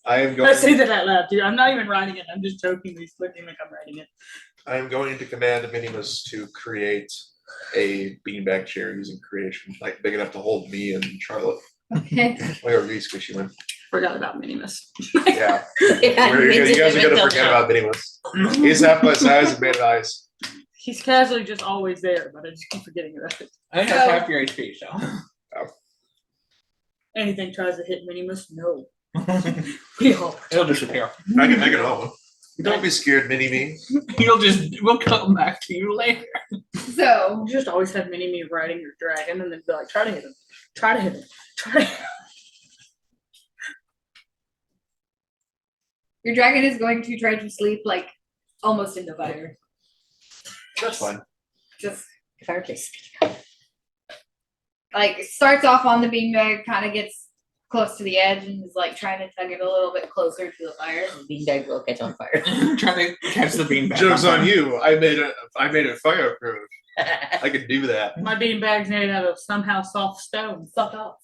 I am I going. say that out loud too. I'm not even writing it. I'm just jokingly looking like I'm writing it. I am going to command Minimus to create a beanbag chair using creation, like big enough to hold me and Charlotte. Okay. Like a really squishy one. Forgot about Minimus. Yeah. Yeah, You guys are gonna mental forget shock. about Minimus. He's half my size and made of ice. He's casually just always there, but I just keep forgetting about it. I think that's half your HP, so. Anything tries to hit Minimus, no. We all. It'll disappear. I can make it home. Don't be scared, Mini Me. We'll come back to you later. So, You just always have Mini-Me riding your dragon and then be like, try to hit him. Try to hit him. Try to hit him. your dragon is going to try to sleep like almost in the fire. That's fine. Just Fireplace. like starts off on the beanbag, kind of gets close to the edge and is like trying to tug it a little bit closer to the fire. The beanbag will catch on fire. Trying to catch the beanbag. Joke's on you. I made it fireproof. I could do that. My beanbag's made out of somehow soft stone. Fuck off.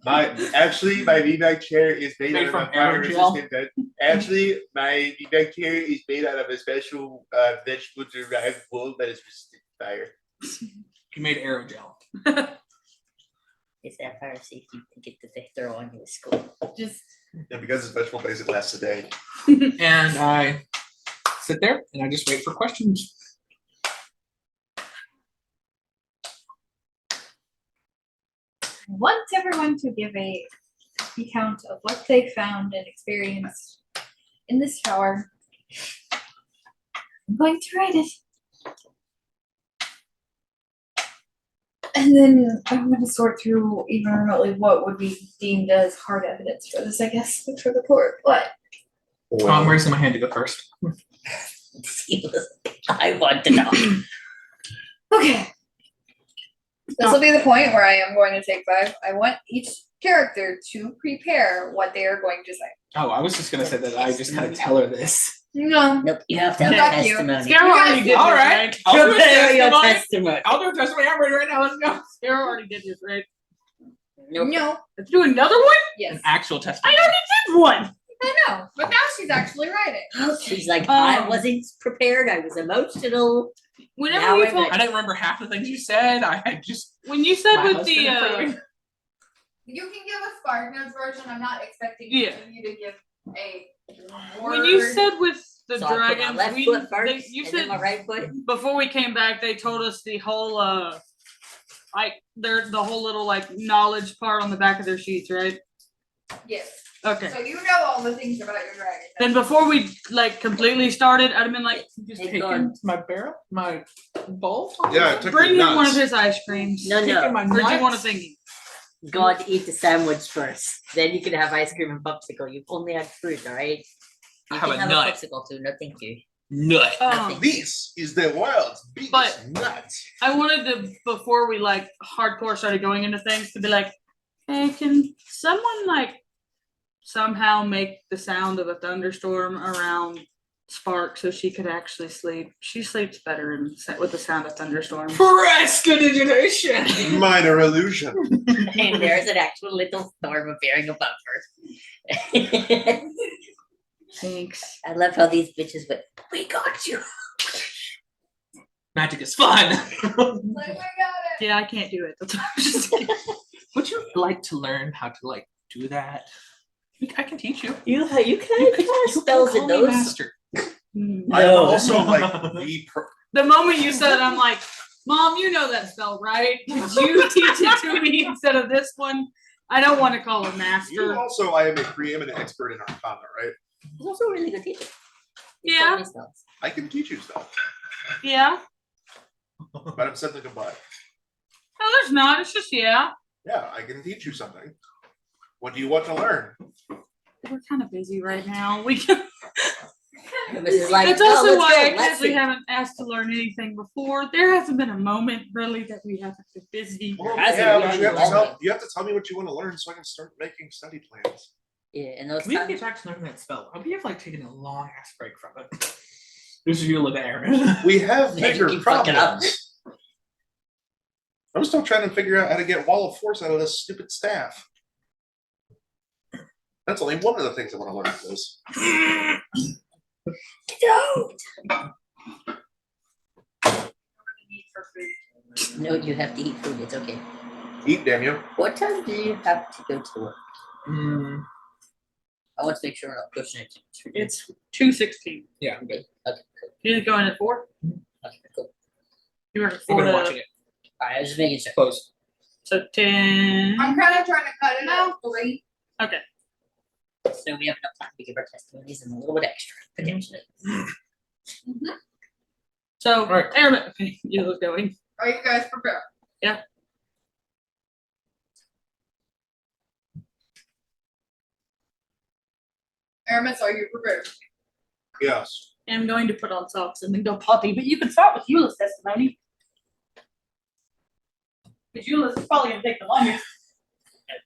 My beanbag chair is made Made out from of a fire aerogel? resistant bed. Actually, my beanbag chair is made out of a special vegetable derived wool that is resistant to fire. You made aerogel. It's that fire safety ticket that they throw on you at school. Just And because it's vegetable based, it lasts a day. And I sit there and I just wait for questions. I want everyone to give a account of what they found and experienced in this tower. I'm going to write it. And then I'm going to sort through even remotely what would be deemed as hard evidence for this, I guess, for the court. But I'm raising my hand to go first. I want to know. okay. This will be the point where I am going to take 5. I want each character to prepare what they are going to say. Oh, I was just gonna say that I just kind of tell her this. No. Nope, you have to have Got you. testimony. Scarrow already did this, All right. right? I'll do a Prepare your testimony. testimony. I'll do a testimony. I'm ready right now. Let's go. Scarrow already did this, right? Nope. No. Let's do another one? Yes. An actual testimony. Did one. I know. But now she's actually writing. She's like, I Um, wasn't prepared. I was emotional. Whenever Now you we're told, I didn't remember half the things you said. I had just when you said my with husband the in front of me. You can give a Sparknotes version. I'm not expecting Yeah. you to give a when you word. said with the So I put my dragons, left we foot first, you and said then my right foot. before we came back, they told us the whole like there's the whole little like knowledge part on the back of their sheets, right? Yes. Okay. So you know all the things about your dragon. Then before we like completely started, I'd have been like, just Hey, taking, God. My barrel, my bowl. Yeah, it took bring your him one of nuts. his ice creams. No, Taking no. my Or do you want a nuts. thingy? God, eat the sandwich first. Then you can have ice cream and popsicle. You've only had fruit, all right? You Have can a have nut. a popsicle too. No, thank you. Nut. This is the world's biggest But- nut. I wanted to before we like hardcore started going into things to be like, hey, can someone like somehow make the sound of a thunderstorm around Spark so she could actually sleep? She sleeps better with the sound of thunderstorms. Prestidigitation. Minor illusion. And there's an actual little storm appearing above her. Thanks. I love how these bitches went, we got you. Magic is fun. Like, I got it. Yeah, I can't do it. That's what I was just kidding. Would you like to learn how to like do that? I can teach you. You can You have spells call in me those. master. Hmm. I'm No. also like the The moment you said it, I'm like, Mom, you know that spell, right? Could you teach it to me instead of this one? I don't want to call her you master. also I am a preeminent expert in Arcana, right? He's also a really good teacher. He Yeah. taught me spells. I can teach you stuff, Yeah. but I'm simply goodbye. No, there's not. It's just yeah. Yeah, I can teach you something. What do you want to learn? We're kind of busy right now. We can. This is like, That's oh, also let's why go, I let's casually see. haven't asked to learn anything before. There hasn't been a moment really that we haven't been busy. Well, As yeah, a but young learner. you have to tell me what you want to learn so I can start making study plans. Yeah, and those We have to times. get back to learning that spell. We have like taken a long ass break from it. This is you look at Aaron. We have Man, you bigger keep fucking up. problems. I'm still trying to figure out how to get Wall of Force out of this stupid staff. That's only one of the things I want to learn from this. Don't. No, you have to eat food. It's okay. Eat, damn you. What time do you have to go to work? Mm, I want to make sure we're not pushing it. It's 2:16. yeah, I'm good. Okay, cool. You going at 4? Okay, cool. You were at I'm 4 gonna to watching it. Alright, I was just making sure. Close. so 10. I'm kind of trying to cut it out 3. Okay. So we have enough time to give our testimonies and a little bit extra, potentially. So Right. Airman, okay, you was going. Are you guys prepared? Yeah. Aramis, are you prepared? Yes. I'm going to put on socks and then go potty, but you can start with Eula's testimony. Because Eula's is probably gonna take the longest.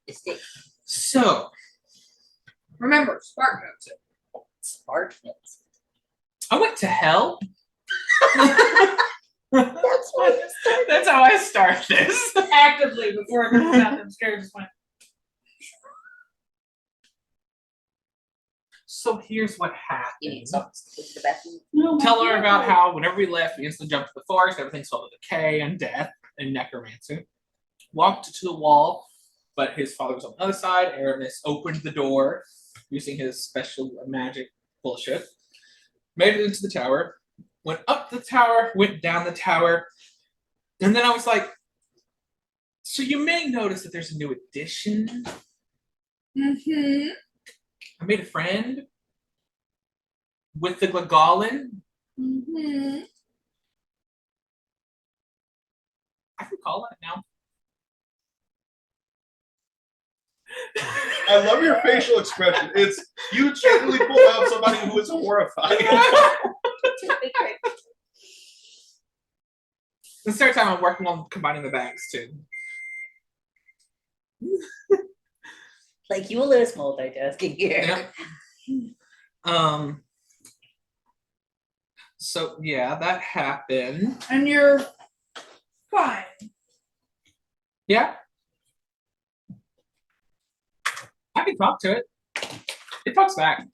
Mistake. So Remember, spark notes. Smart notes. I went to hell That's why you started. That's how I start this. Actively before I go to the bathroom, scared just went. So here's what You need happened. socks to go to the bathroom. No, Tell her about how whenever we left, we instantly jumped to the forest, everything's full of decay and death and necromancy. Walked to the wall, but his father was on the other side. Aramis opened the door using his special magic bullshit. Made it into the tower. Went up the tower, went down the tower. And then I was like, so you may notice that there's a new addition. Mm-hmm. I made a friend with the Glagolin. Mm-hmm. I can call it now. I love your facial expression. It's you genuinely pull out somebody who is horrified. This third time I'm working on combining the bags too. Like you is multitasking here. So yeah, that happened. And you're fine. Yeah. I can talk to it. It talks back.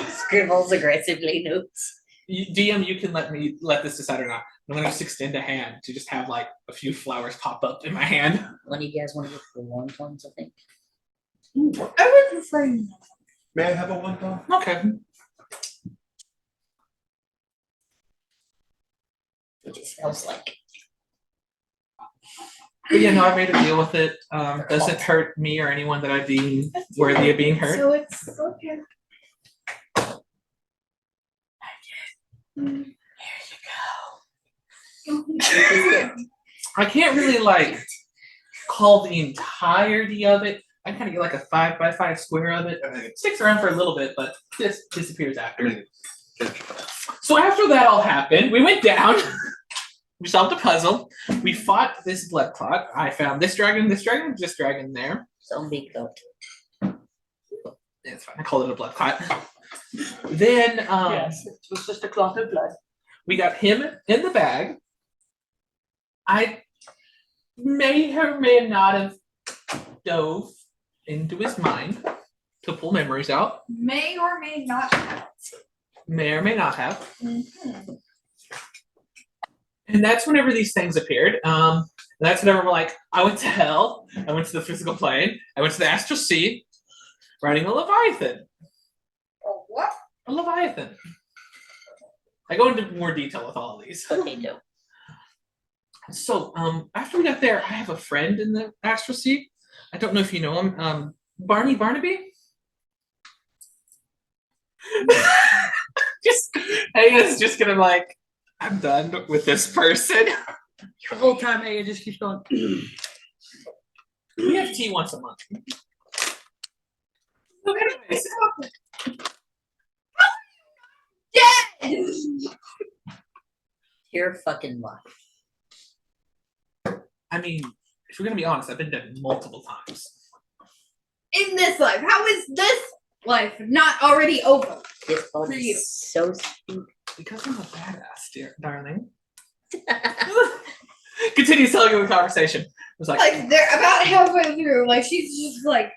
Scribbles aggressively notes. DM, you can let this decide or not. I'm gonna just extend a hand to just have like a few flowers pop up in my hand. One of you guys want to go for the long ones, I think. I would prefer you. May I have a one time? Okay. It smells like. But yeah, no, I made a deal with it. Doesn't hurt me or anyone that I deem worthy of being hurt. So it's okay. I can't really like call the entirety of it. I kind of get like a 5x5 square of it. It sticks around for a little bit, but just disappears after. So after that all happened, we went down. We solved a puzzle. We fought this blood clot. I found this dragon, this dragon there. Zombie goat. Yeah, it's fine. I call it a blood clot. Then Yes, it was just a clot of blood. we got him in the bag. I may or may not have dove into his mind to pull memories out. May or may not have. May or may not have. Mm-hmm. And that's whenever these things appeared. That's whenever we're like, I went to hell, I went to the physical plane, I went to the astral sea, riding a Leviathan. Oh, what? A Leviathan. I go into more detail with all of these. Potato. So, after we got there, I have a friend in the astral sea. I don't know if you know him. Barnaby? Aya's just gonna like, I'm done with this person. The whole time Aya just keeps going. We have tea once a month. So anyways, Pure fucking life. I mean, if we're gonna be honest, I've been dead multiple times. In this life, how is this life not already over? This For body you. is so sweet. Because I'm a badass, dear darling. Continues telling you the conversation. It was like, Like they're about halfway through. Like she's just like,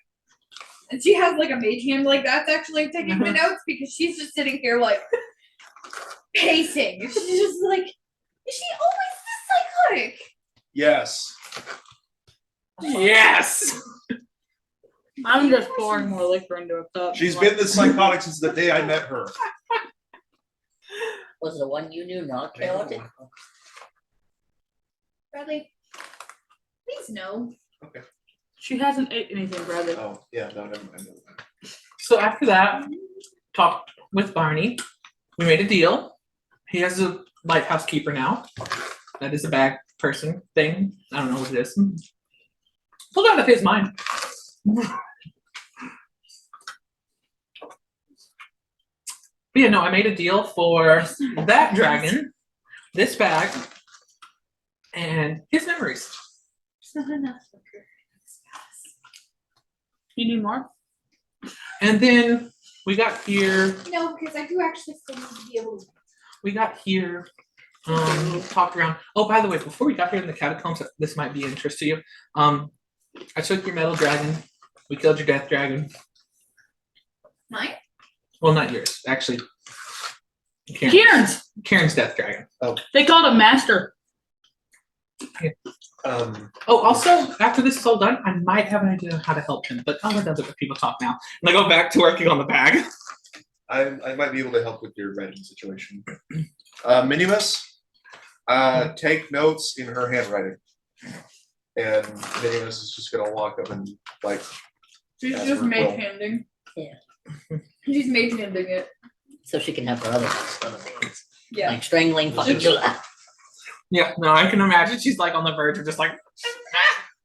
and she has like a mage hand like that's actually taking the notes because she's just sitting here like pacing. She's just like, is she always this psychotic? Yes. yes. I'm just pouring more liquor into a cup. She's been this psychotic since the day I met her. Was the one you knew not chaotic? Bradley, please no. She hasn't ate anything, Bradley. Oh, yeah, no, never mind. So after that, talked with Barney. We made a deal. He has a lighthouse keeper now. That is a bag person thing. I don't know what it is. Pulled out of his mind. But yeah, no, I made a deal for that dragon, this bag, and his memories. It's not enough. You need more? And then we got here. No, because I do actually still need to be able to. we got here, talked around. Oh, by the way, before we got here in the catacombs, this might be of interest to you. I took your metal dragon. We killed your death dragon. Mine? Well, not yours, actually. Kieran's. Karen's death dragon. They called him Master. Um, Oh, also, after this is all done, I might have an idea on how to help him, but I'll let other people talk now. And I go back to working on the bag. I might be able to help with your writing situation. Minimus, take notes in her handwriting. And Minimus is just gonna walk up and like. She's As just we're mage well. handing. Yeah. She's mage handing it. So she can have her other things. Yeah. Like strangling fucking Jula. Yeah, no, I can imagine she's like on the verge of just like.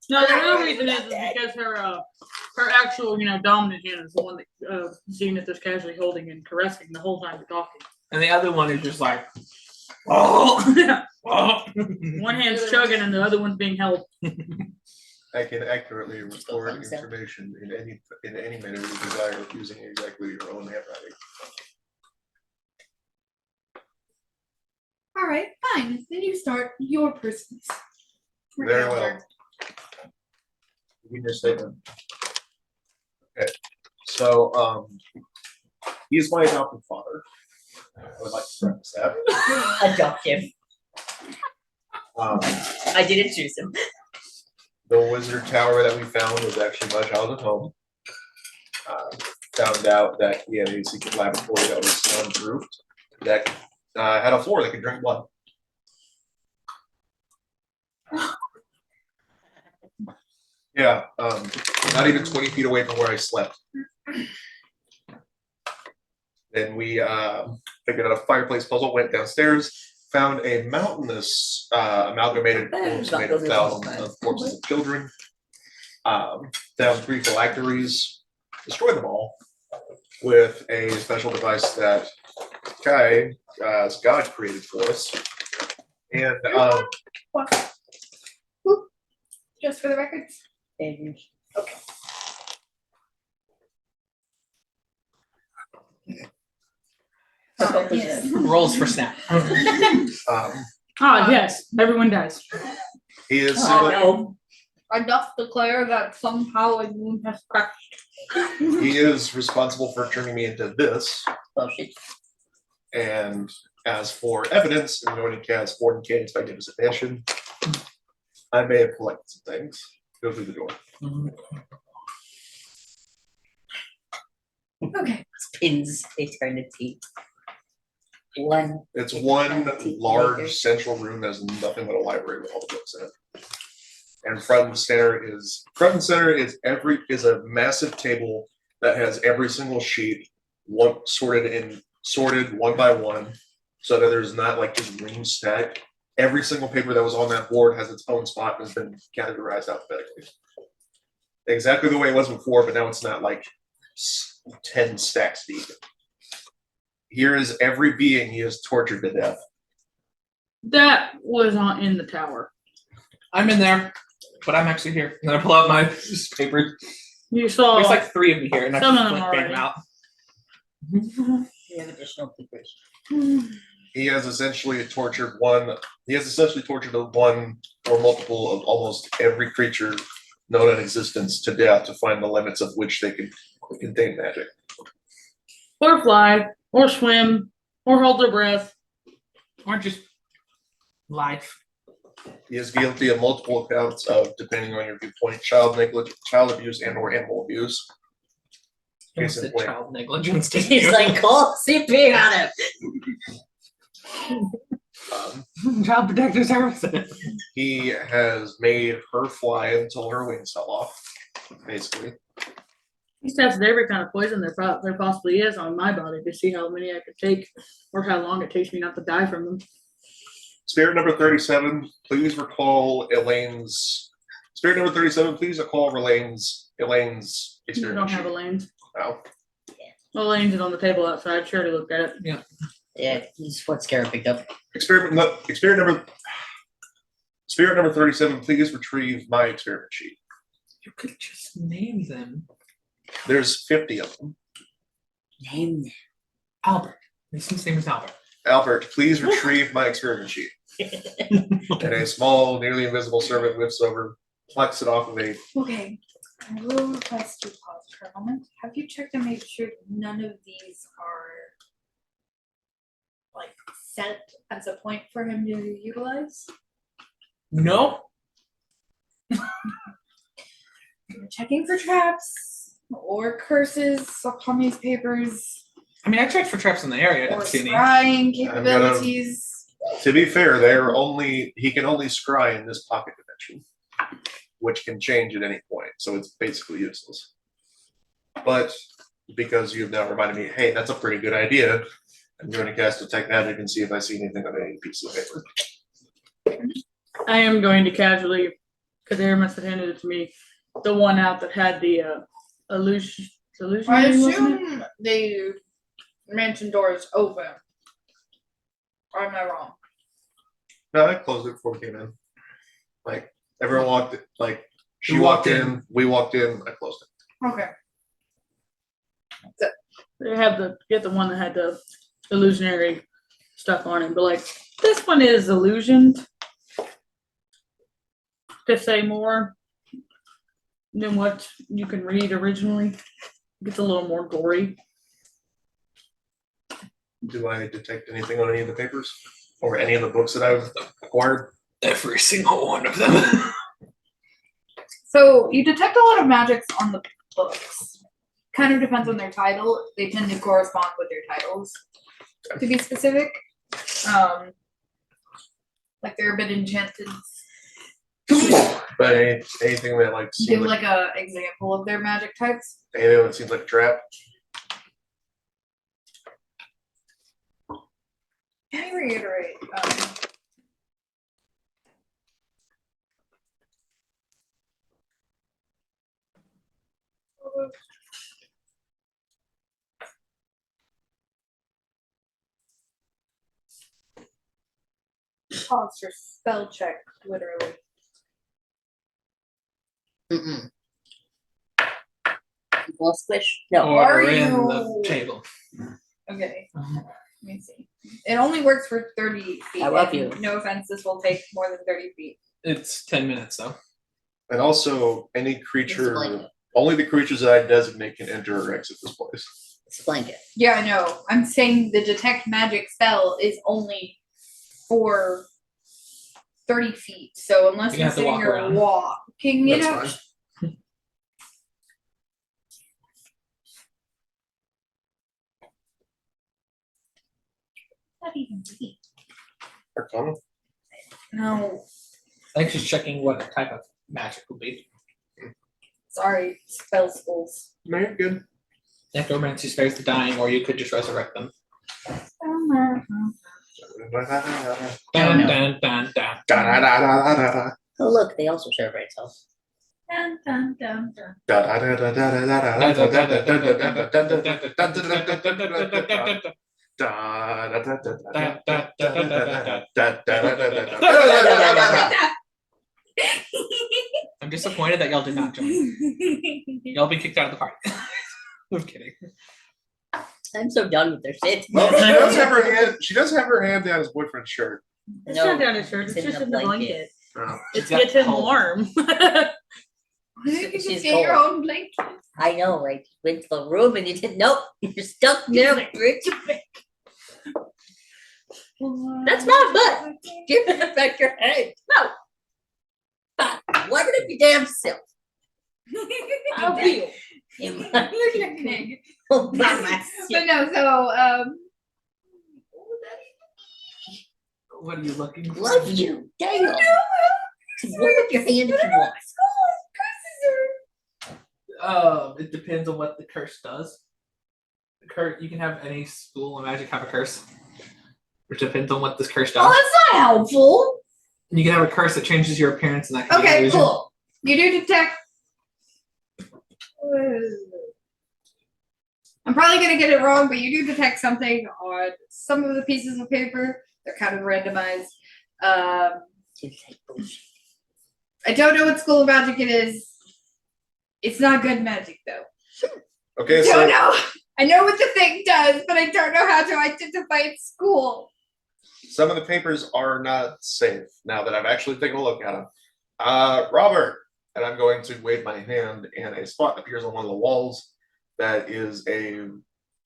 No, the real reason is because her actual, dominant hand is the one that Zenith is casually holding and caressing the whole time we're talking. And the other one is just like. Oh, oh. One hand's chugging and the other one's being held. I can accurately go record fuck yourself. information in any manner you desire using exactly your own handwriting. All right, fine. Then you start your person's. Very well. Give me your statement. Okay, so he's my adopted father. I would like to preface that. Adoptive. Um, I didn't choose him. the wizard tower that we found was actually my childhood home. Found out that he had a secret laboratory that was soundproofed that had a floor that could drink blood. Yeah, not even 20 feet away from where I slept. Then we figured out a fireplace puzzle, went downstairs, found a mountainous amalgamated corpse made of thousands of corpses of children. Found 3 phylacteries, destroyed them all with a special device that Kai, God, created for us. And What? Whoop. Just for the records. Yes. Rolls for snap. Yes, everyone dies. he is Oh, no. I doth declare that somehow a moon has cracked. he is responsible for turning me into this. Well, shit. And as for evidence, and knowing he has 40K expected participation, I may have collected some things. Go through the door. Okay. Pins eternity. One. It's one eternity large later. central room that has nothing but a library with all the books in it. And front and center is a massive table that has every single sheet sorted one by one, so that there's not like just green stack. Every single paper that was on that board has its own spot and has been categorized alphabetically. Exactly the way it was before, but now it's not like 10 stacks deep. Here is every being he has tortured to death. That was not in the tower. I'm in there, but I'm actually here. And I pull out my papers. You saw There's like 3 of me here, and I Some just of them bang them already. out. We have additional papers. He has essentially tortured one or multiple of almost every creature known in existence to death to find the limits of which they can contain magic. or fly, or swim, or hold their breath. Or just life. He is guilty of multiple counts of, depending on your viewpoint, child abuse and/or animal abuse. Case in Said point. child negligence. He's like, call CP on him. Child protective services. He has made her fly until her wings fell off, basically. He's tested every kind of poison there possibly is on my body to see how many I could take or how long it takes me not to die from them. Spirit number 37, please recall Elaine's. Spirit number 37, please recall Elaine's You experience. don't have Elaine's. No. Elaine's is on the table outside. Sure to look at it. Yeah, he's what Scarab picked up. Spirit number 37, please retrieve my experiment sheet. You could just name them. There's 50 of them. Name them. Albert. His name is Albert. Albert, please retrieve my experiment sheet. And a small, nearly invisible servant whips over, plucks it off of a. Okay, I will request you pause for a moment. Have you checked to make sure none of these are like set as a point for him to utilize? No. You're checking for traps or curses upon these papers I mean, I checked for traps in the area. I or didn't see any. scrying capabilities. To be fair, he can only scry in this pocket dimension, which can change at any point, so it's basically useless. But because you've now reminded me, hey, that's a pretty good idea, I'm going to cast Detect Magic and see if I see anything on any piece of paper. I am going to casually, because Aramis had handed it to me, the one out that had the illusion. I wasn't it? assume the mansion door is open. Or am I wrong? No, I closed it before we came in. Like, everyone walked, like, she We walked walked in, we walked in, I closed it. Okay. They have get the one that had the illusionary stuff on it, but like this one is illusioned to say more than what you can read originally. It's a little more gory. Do I detect anything on any of the papers? Or any of the books that I've acquired? Every single one of them. So you detect a lot of magics on the books. Kind of depends on their title. They tend to correspond with their titles, to be specific. Like they're a bit enchanted. But anything that like Give seems like a example of their magic types. anything that seems like a trap. Can I reiterate? Pause for spell check, literally. Mm-mm. Well, squish. No. Or Are in you- the table. Okay. Let me see. It only works for 30 feet. I love and you. No offense, this will take more than 30 feet. It's 10 minutes though. And also any Just a creature, blanket. only the creatures that I designate can enter or exit this place. It's a blanket. Yeah, I know. I'm saying the detect magic spell is only for 30 feet. So unless You you're have to sitting walk here around. walking it That's up. fine. Not even be. Arcana? No, I think she's checking what type of magic will be. sorry, spell schools. No, you're good. Necromancy spares the dying, or you could just resurrect them. Dun, dun, dun, dun. Da-da-da-da-da-da. Oh, look, they also serve right self. Dun, dun, dun, dun. I'm disappointed that y'all did not join. Y'all be kicked out of the party. I'm kidding. I'm so done with their shit. Well, she does have her hand down his boyfriend's shirt. It's No, not down his shirt. It's it's in just the in the blanket. blanket. Oh. It's got getting cold. warm. Why didn't you She's just get your cold. own blanket? I know, right? Went to the room and you did nope. You're stuck there, bitch. That's my butt. Give it back your head. No. But wipe it up your damn self. I'll feel. In my You're a pig. oh, by myself. But no, so What are you looking for? Love you. Damn. Warm up your hand if you want. It depends on what the curse does. The curse, you can have any school of magic have a curse, which depends on what this curse does. Oh, that's not helpful. You can have a curse that changes your appearance, and that can be an Okay, illusion. cool. You do detect. I'm probably gonna get it wrong, but you do detect something on some of the pieces of paper. They're kind of randomized. I don't know what school of magic it is. It's not good magic though. Okay, I so don't know. I know what the thing does, but I don't know how to identify its school. Some of the papers are not safe now that I've actually taken a look at them. Robert, and I'm going to wave my hand, and a spot appears on one of the walls that is a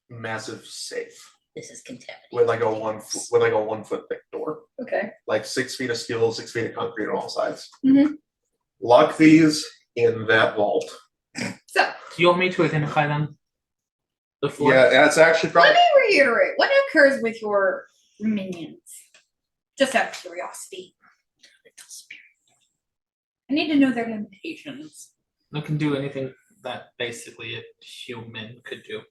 massive safe This is contaminated. with like a 1 foot thick door, Okay. like 6 feet of steel, 6 feet of concrete on all sides. Mhm. Lock these in that vault. So Do you want me to identify them? Before? Yeah, that's actually probably. let me reiterate what occurs with your minions. Just out of curiosity. I need to know their limitations. They can do anything that basically a human could do.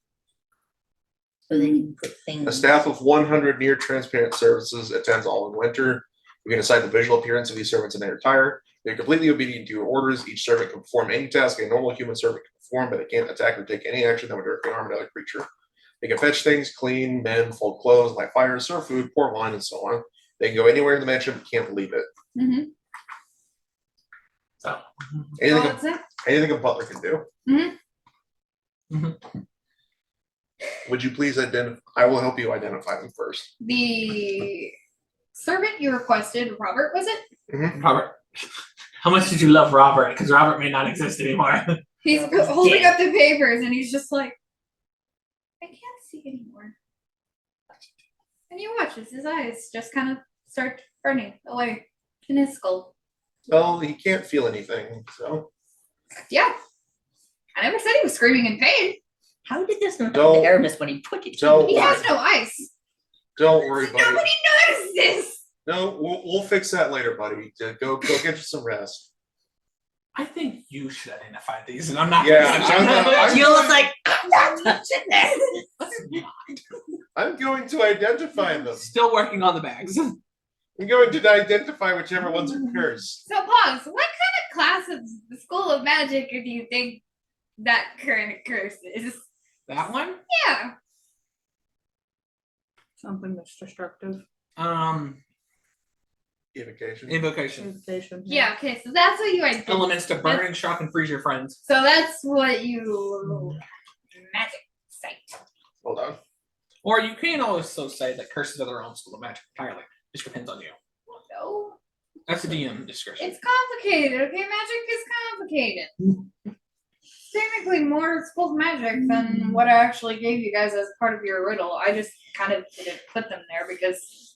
So they can put A things. staff of 100 near transparent services attends all in winter. We can decide the visual appearance of these servants in their attire. They're completely obedient to your orders. Each servant can perform any task a normal human servant can perform, but they can't attack or take any action that would directly harm another creature. They can fetch things, clean, mend, fold clothes, light fires, serve food, pour wine, and so on. They can go anywhere in the mansion but can't leave it. Mm-hmm. So Anything a butler can do. Mm-hmm. Would you please identify? I will help you identify them first. The servant you requested, Robert, was it? Robert. How much did you love Robert? Because Robert may not exist anymore. He's holding up the papers and he's just like, I can't see anymore. And you watch as his eyes just kind of start burning away in his skull. Well, he can't feel anything, so Yeah. I never said he was screaming in pain. How did this not Don't- happen to Aramis when he put it? don't- He has no eyes. don't worry, buddy. Nobody noticed this. No, we'll fix that later, buddy. Go get you some rest. I think you should identify these, and I'm not. Yeah, I'm You look like I'm not touching that. I'm going to identify them. Still working on the bags. I'm going to identify whichever ones are cursed. So, pause. What kind of class of the School of Magic do you think that current curse is? That one? Yeah. Something that's destructive. Evocation. Invocation. Invitation. Yeah, okay, so that's what you identify. Elements to burn and shock and freeze your friends. So that's what you magic site. Hold on. Or you can also say that curses are their own school of magic entirely. Just depends on you. No. That's a DM discretion. It's complicated, okay? Magic is complicated. Technically more schools of magic than what I actually gave you guys as part of your riddle. I just kind of didn't put them there because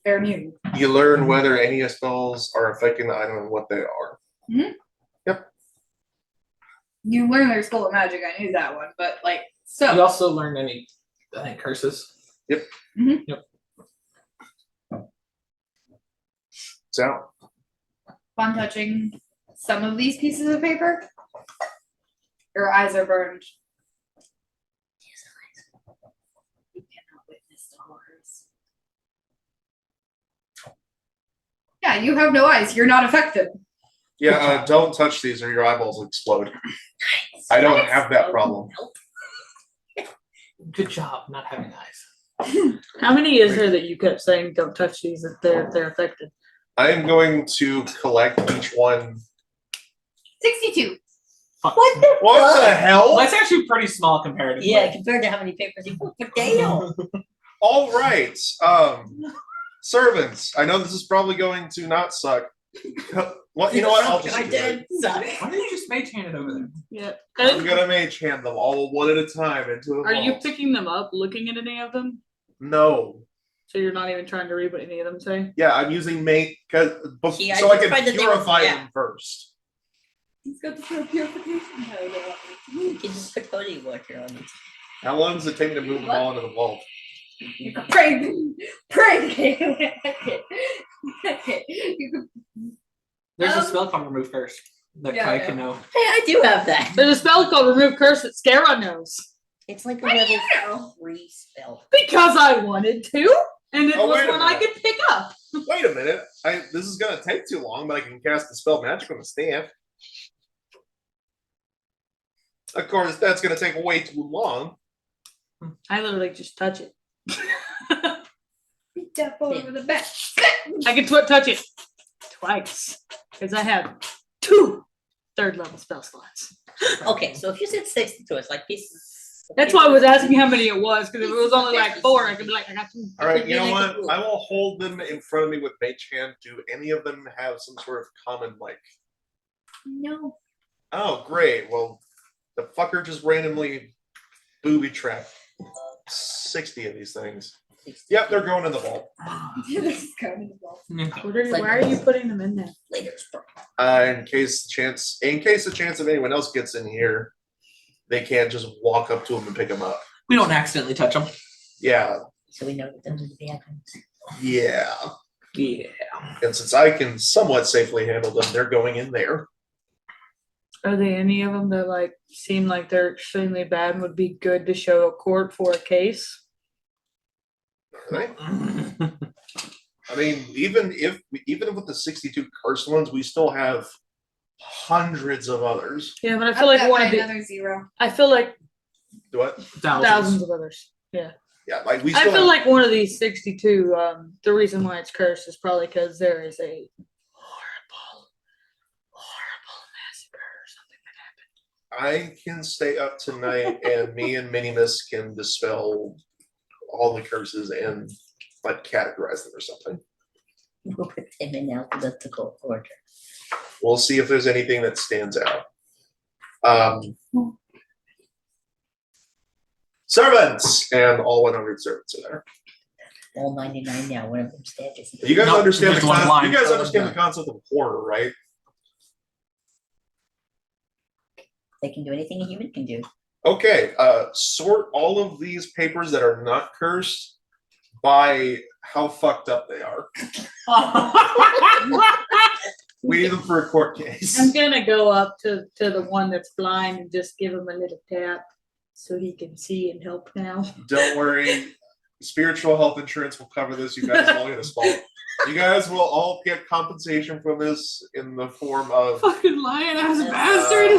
they're new. You learn whether any spells are affecting the item and what they are. You learn their school of magic, I knew that one, but like, so. You also learn any, I think, curses. So, Fun touching some of these pieces of paper. Your eyes are burned. You cannot witness the horrors. Yeah, you have no eyes. You're not affected. yeah, don't touch these or your eyeballs will explode. I don't have that problem. Good job not having eyes. How many is there that you kept saying don't touch these if they're affected? I am going to collect each one. 62. What the What the fuck? hell? Well, that's actually pretty small comparatively. Yeah, compared to how many papers you put per day. All right. Servants. I know this is probably going to not suck. Well, you know what? I'll just I do did. it. Sorry. Why don't you just mage hand it over there? Yeah. I'm gonna mage hand them all one at a time into the Are you vault. picking them up, looking at any of them? No. So you're not even trying to read what any of them say? Yeah, I'm using mate He so I can identified that they were- purify yeah. them first. He's got the purification powder. You can just put holy water on it. How long does it take me to move them all into the vault? Pray. You could There's a spell called Remove Curse that Yeah, Kai yeah. can know. Hey, I do have that. There's a spell called Remove Curse that Scara knows. It's like a How do level you know? 3 spell. Because I wanted to, and it Oh, was wait a one I minute. could pick up. Wait a minute. This is gonna take too long, but I can cast the spell magic on the staff. Of course, that's gonna take way too long. I literally just touch it. step over the back. I can touch it twice because I have 2 third level spell slots. Okay, so if you said 62, it's like pieces That's why I was asking how many it was, because if it was only like 4, I could be like, I got 2. All right, you know what? I will hold them in front of me with Mage Hand. Do any of them have some sort of common like? No. Oh, great. Well, the fucker just randomly booby trapped 60 of these things. Yep, they're going in the vault. This is going in the vault. Why are you putting them in there? Later. In case the chance of anyone else gets in here, they can't just walk up to them and pick them up. We don't accidentally touch them. Yeah, So we know that those are the bad ones. yeah. Yeah. And since I can somewhat safely handle them, they're going in there. Are there any of them that like seem like they're extremely bad and would be good to show a court for a case? Right? I mean, even with the 62 cursed ones, we still have hundreds of others. Yeah, but I feel like one of the another 0. I feel like What? thousands of others. Yeah. Yeah, like we I still feel have, like one of these 62, the reason why it's cursed is probably because there is a horrible massacre or something that happened. I can stay up tonight and me and Minimus can dispel all the curses and like categorize them or something. We'll put them in alphabetical order. We'll see if there's anything that stands out. Servants! And all 100 servants are there. All 99 now, one of them statues. You guys Nope, understand there's one blind. the concept of horror, right? They can do anything a human can do. Okay, sort all of these papers that are not cursed by how fucked up they are. We need them for a court case. I'm gonna go up to the one that's blind and just give him a little tap so he can see and help now. Don't worry. Spiritual health insurance will cover this. You guys will all get a spot. You guys will all get compensation from this in the form of. Fucking lying ass bastard.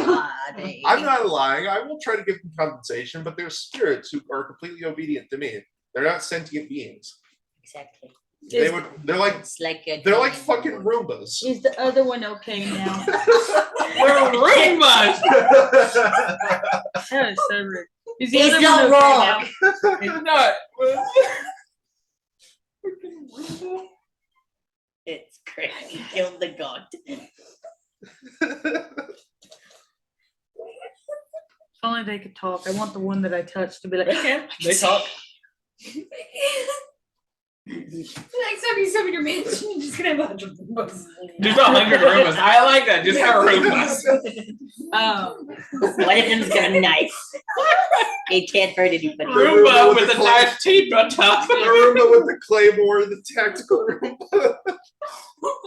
I'm not lying. I will try to give them compensation, but they're spirits who are completely obedient to me. They're not sentient beings. Exactly. They're like It's like they're like fucking Roombas. Is the other one okay now? We're Roombas! That is so rude. Is the He's other not one wrong. okay now? It's not. It's great. He killed the god. If only they could talk. I want the one that I touched to be like, They talk. Next time you summon your mansion, you're just gonna have 100 Roombas. Just 100 Roombas. I like that. Just have Roombas. One of them's got a knife. It can't hurt anybody. Roomba with a nice teeth on top. The Roomba with the claymore, the tactical Roomba.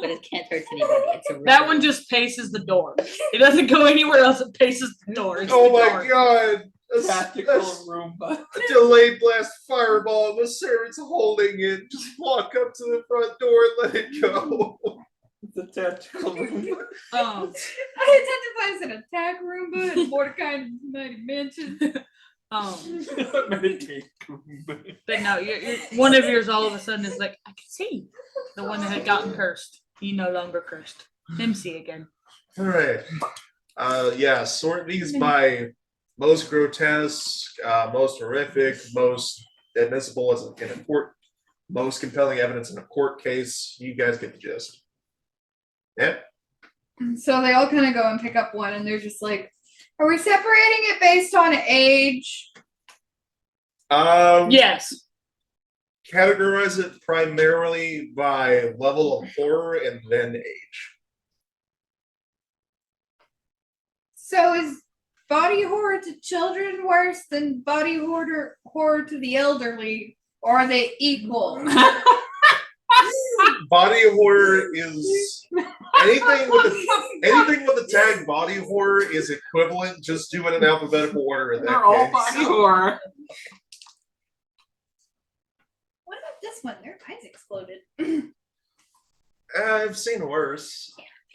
But it can't hurt anybody. It's a that one just paces the door. It doesn't go anywhere else. It paces the door. It's Oh the my door. god. Tactical A Roomba. delayed blast fireball, and the servant's holding it. Just walk up to the front door and let it go. The tactical Roomba. I identify as an attack Roomba and Mordecai and Mighty Mansion. Meditate Roomba. But no, you're, one of yours all of a sudden is like, I can see. The one that had gotten cursed. He no longer cursed. Him see again. Alright. Yeah, sort these by most grotesque, most horrific, most admissible as in a court, most compelling evidence in a court case. You guys get the gist. Yeah. So they all kind of go and pick up one, and they're just like, "Are we separating it based on age?" Yes. Categorize it primarily by level of horror and then age. So is body horror to children worse than body horror to the elderly, or are they equal? Body horror is anything with the tag body horror is equivalent. Just do it in alphabetical order in that They're all case. body horror. What about this one? Their eyes exploded. I've seen worse,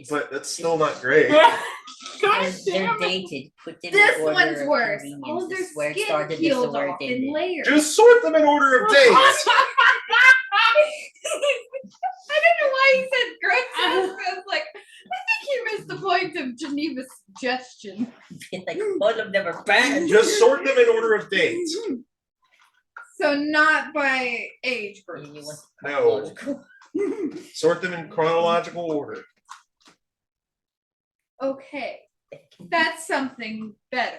but that's still not great. God They're damn it. dated. Put them This in order one's of worse. convenience. All of This their is where it skin started. This is peeled where it off in ended. layers. Just sort them in order of dates. I don't know why he said grotesque. I was like, I think he missed the point of Geneva's suggestion. Like all of them are bad. Just sort them in order of date. So not by age group. You want No. chronological. Sort them in chronological order. Okay, that's something better.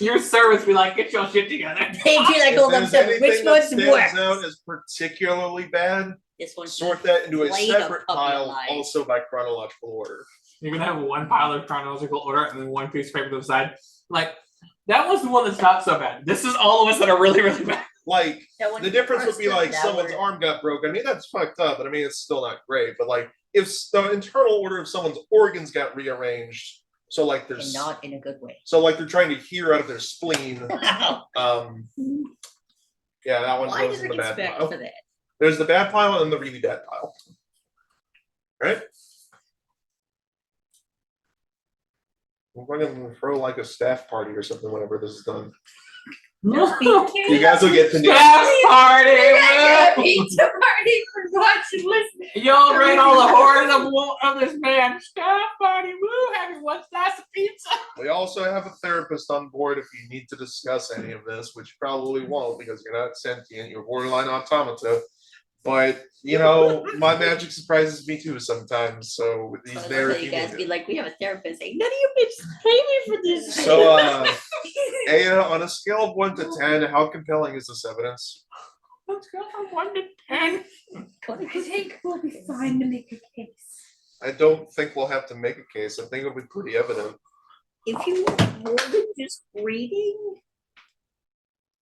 Your service be like, get your shit together. They be like all If there's themselves. Which anything that one's stands worse? out as particularly bad, This one's sort that into a Blade of separate puppy pile, life. also by chronological order. You're gonna have one pile of chronological order and then one piece of paper to the side. Like, that was the one that's not so bad. This is all of us that are really, really bad. Like, That one the difference would be first, like that someone's one- arm got broken. I mean, that's fucked up, but I mean, it's still not great. But like, if the internal order of someone's organs got rearranged, so like and there's, not in a good way. so like they're trying to hear out of their spleen. Yeah, that one Why goes does in it the get bad spec pile. for that? There's the bad pile and the really bad pile. Right? We're gonna throw like a staff party or something whenever this is done. You guys will get to know. Staff party! Yeah, woo! pizza party for watching, listening. Y'all read all the horrors of this man. Staff party, woo! Having one slice of pizza. We also have a therapist on board if you need to discuss any of this, which you probably won't because you're not sentient, you're borderline automata. But you know, my magic surprises me too sometimes. So So he's I there love if how you you guys need be it. like, we have a therapist. Like, none of you bitches pay me for this. So Aya, on a scale of 1 to 10, how compelling is this evidence? Let's go from 1 to 10. I think we'll be fine to make a case. I don't think we'll have to make a case. I think it'll be pretty evident. If you want more than just reading,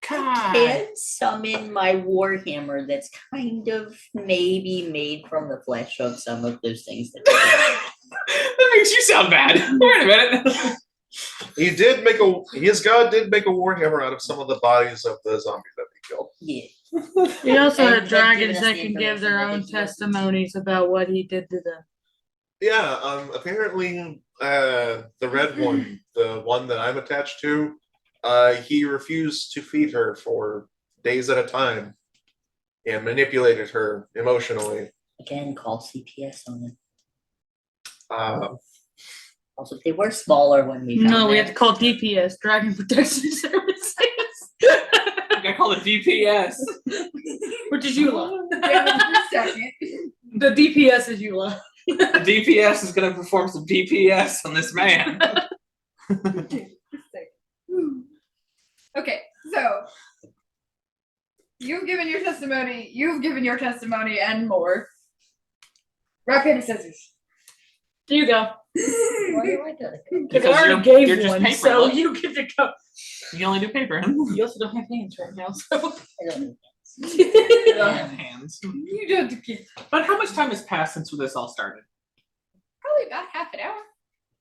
God. can summon my warhammer that's kind of maybe made from the flesh of some of those things that That makes you sound bad. Wait a minute. He did make his god did make a warhammer out of some of the bodies of the zombies that he killed. yeah. We also And have they've dragons given us that the can give their information own that they can testimonies about what he did to them. Yeah, apparently the red one, the one that I'm attached to, he refused to feed her for days at a time and manipulated her emotionally. Again, call CPS on them. Uh, Also, they were smaller when we found No, we them. have to call DPS, Dragon Protection Services. I call it DPS. Which is Eula. Second. The DPS is Eula. The DPS is going to perform some DPS on this man. Okay, so you've given your testimony, and more. Rock, paper, scissors. You go. Why do I do it? Because I already you're gave just one, paper, so look. you get to go. You only do paper. You also don't have hands right now, so. I don't You don't have hands. You don't get But how much time has passed since this all started? probably about half an hour.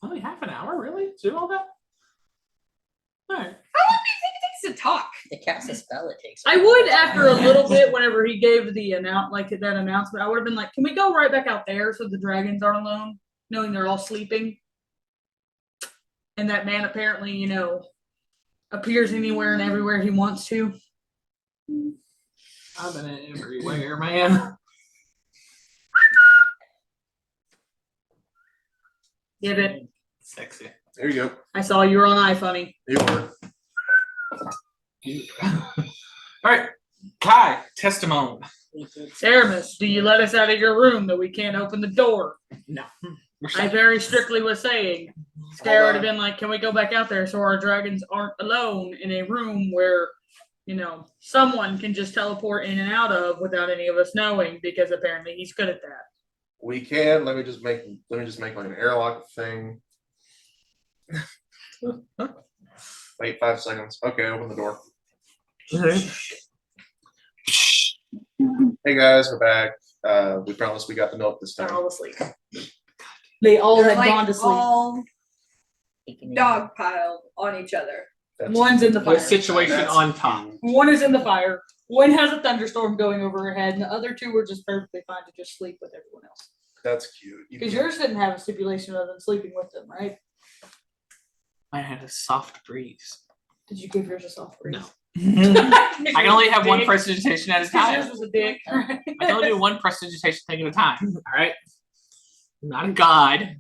Only half an hour, really? To do all that? Alright. How long do you think it takes to talk? To cast a spell, it takes. I would, after a little bit, whenever he gave the that announcement, I would have been like, "Can we go right back out there so the dragons aren't alone, knowing they're all sleeping?" And that man apparently, appears anywhere and everywhere he wants to. I've been everywhere, man. Give it. Sexy. there you go. I saw you were on iFunny. You were. Alright. Kai, testimony. We did. Aramis, do you let us out of your room that we can't open the door? No. We're I safe. very strictly was saying. Scare would have been like, can we go back out there so our dragons aren't alone in a room where, someone can just teleport in and out of without any of us knowing, because apparently he's good at that. We can. Let me just make like an airlock thing. Wait 5 seconds. Okay, open the door. Hey guys, we're back. We promised we got the milk this They're time. all asleep. They all They're had like gone to sleep. all Taking it. dog piled on each other. That's- One's in the The fire. situation that's- on top. One is in the fire. One has a thunderstorm going over her head, and the other two were just perfectly fine to just sleep with everyone else. That's cute. You Because can- yours didn't have a stipulation of them sleeping with them, right? I had a soft breeze. Did you give yours a soft breeze? No. I can only have one prestidigitation at a Because yours time. was a dick. I can only do one prestidigitation thing at a time. Alright? I'm not a god.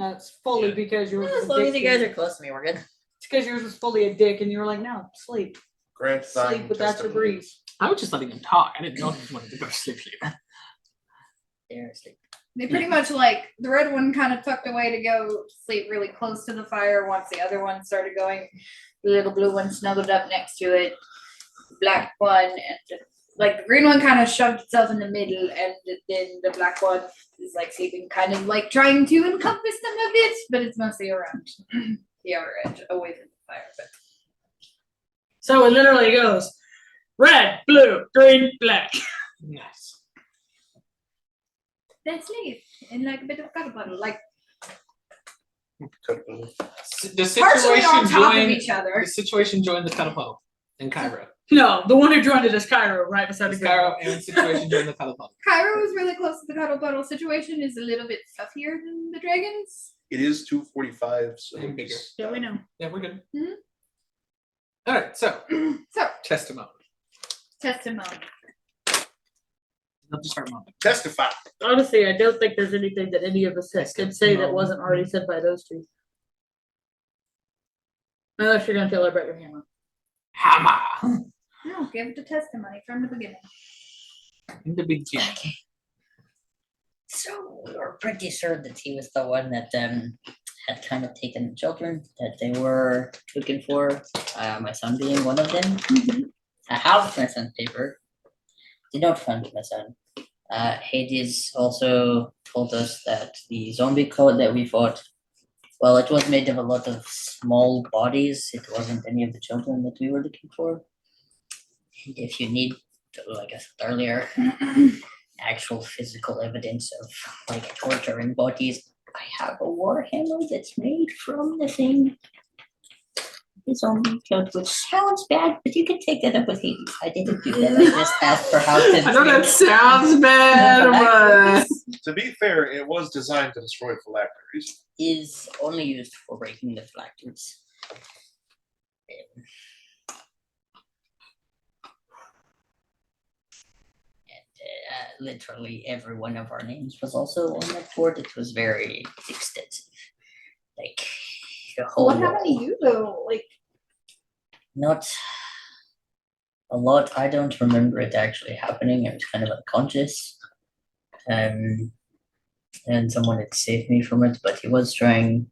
That's fully Yeah. because yours was As long as you guys addicted. are close to me, we're good. It's because yours was fully a dick, and you were like, no, sleep. Grant Sleep thine without your testimony. breeze. I was just letting him talk. I didn't know he wanted to go to sleep yet. Seriously. They pretty much like the red one kind of tucked away to go sleep really close to the fire once the other one started going. The little blue one snuggled up next to it. The black one and like the green one kind of shoved itself in the middle, and then the black one is like sleeping, kind of like trying to encompass them a bit, but it's mostly around the outer edge, away from the fire. But So it literally goes red, blue, green, black. Nice. they sleep in like a bit of a cuddle puddle, like Could be. The partially on situation top of joined. each other. The situation joined the catapult in Cairo. No, the one who joined it is Cairo, right beside the It's Cairo and the situation joined the catapult. Cairo was really close to the cuddle puddle. Situation is a little bit toughier than the dragons. It is 2:45, so And bigger. it's- Yeah, we know. Yeah, we're good. Mhm. All right, so So testimony. testimony. I'll just start moment. testify. Honestly, I don't think there's anything that any of us could say that wasn't already said by those two. Unless you're gonna tell her about your hammer. Hammer No, give it the testimony from the beginning. in the beginning. Okay. So we were pretty sure that he was the one that had kind of taken the children that they were looking for. My son being one of them. I have my son's paper. Did not find my son. Hades also told us that the zombie code that we fought, well, it was made of a lot of small bodies. It wasn't any of the children that we were looking for. And if you need, like I said earlier, actual physical evidence of like torturing bodies, I have a warhammer that's made from the thing. The zombie code, which sounds bad, but you can take that up with Hades. I didn't do that. I just asked for how to. I know that sounds bad, but To be fair, it was designed to destroy phylacteries. Is only used for breaking the phylacteries. And literally every one of our names was also on that board. It was very extensive. Like the whole. What happened to you though? Like Not a lot. I don't remember it actually happening. I was kind of unconscious. And someone had saved me from it, but he was trying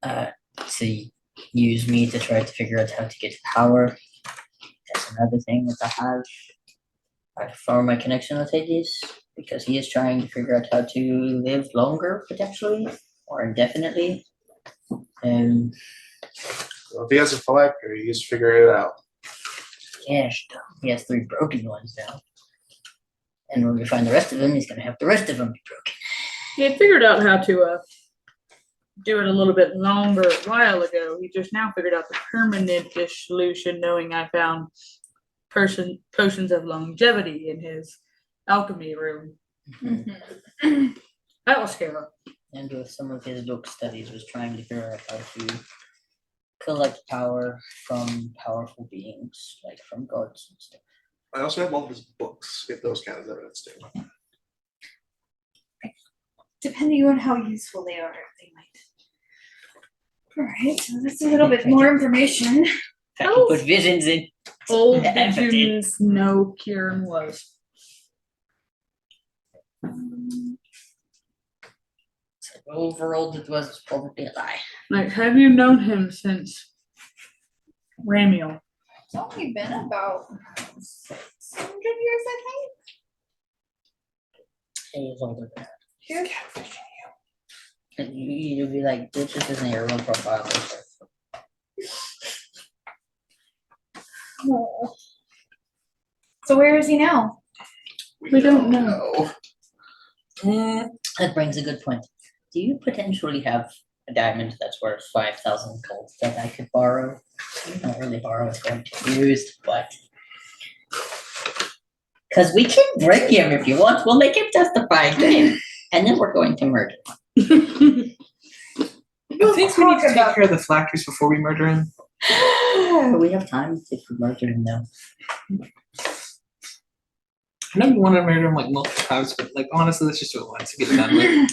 to use me to try to figure out how to get power. That's another thing that I have. I found my connection with Hades because he is trying to figure out how to live longer potentially or indefinitely. And Well, if he has a phylactery, he's figuring it out. yeah, he has 3 broken ones now. And when we find the rest of them, he's gonna have the rest of them be broken. He had figured out how to do it a little bit longer a while ago. He just now figured out the permanent-ish solution, knowing I found potions of longevity in his alchemy room. That was scary. And with some of his book studies, was trying to figure out how to collect power from powerful beings, like from gods and stuff. I also have all of his books, if those count as evidence too. depending on how useful they are, they might. Alright, so that's a little bit more information. I can put visions in. Old Yeah, did you know Kieran was? Overall, it was probably a lie. Like, have you known him since Ramiel? It's only been about 600 years, I He is older than that. think. And you'd be like, this just isn't your real profile picture. Oh. So where is he now? We don't know. That brings a good point. Do you potentially have a diamond that's worth 5,000 gold that I could borrow? Not really borrow, it's going to be used, but. Because we can break him if you want. We'll make him testify again. And then we're going to murder him. I think we need to take care of the phylacteries before we murder him. We have time if we murder him now. I know you want to murder him like multiple times, but like honestly, let's just do it once and get it done with.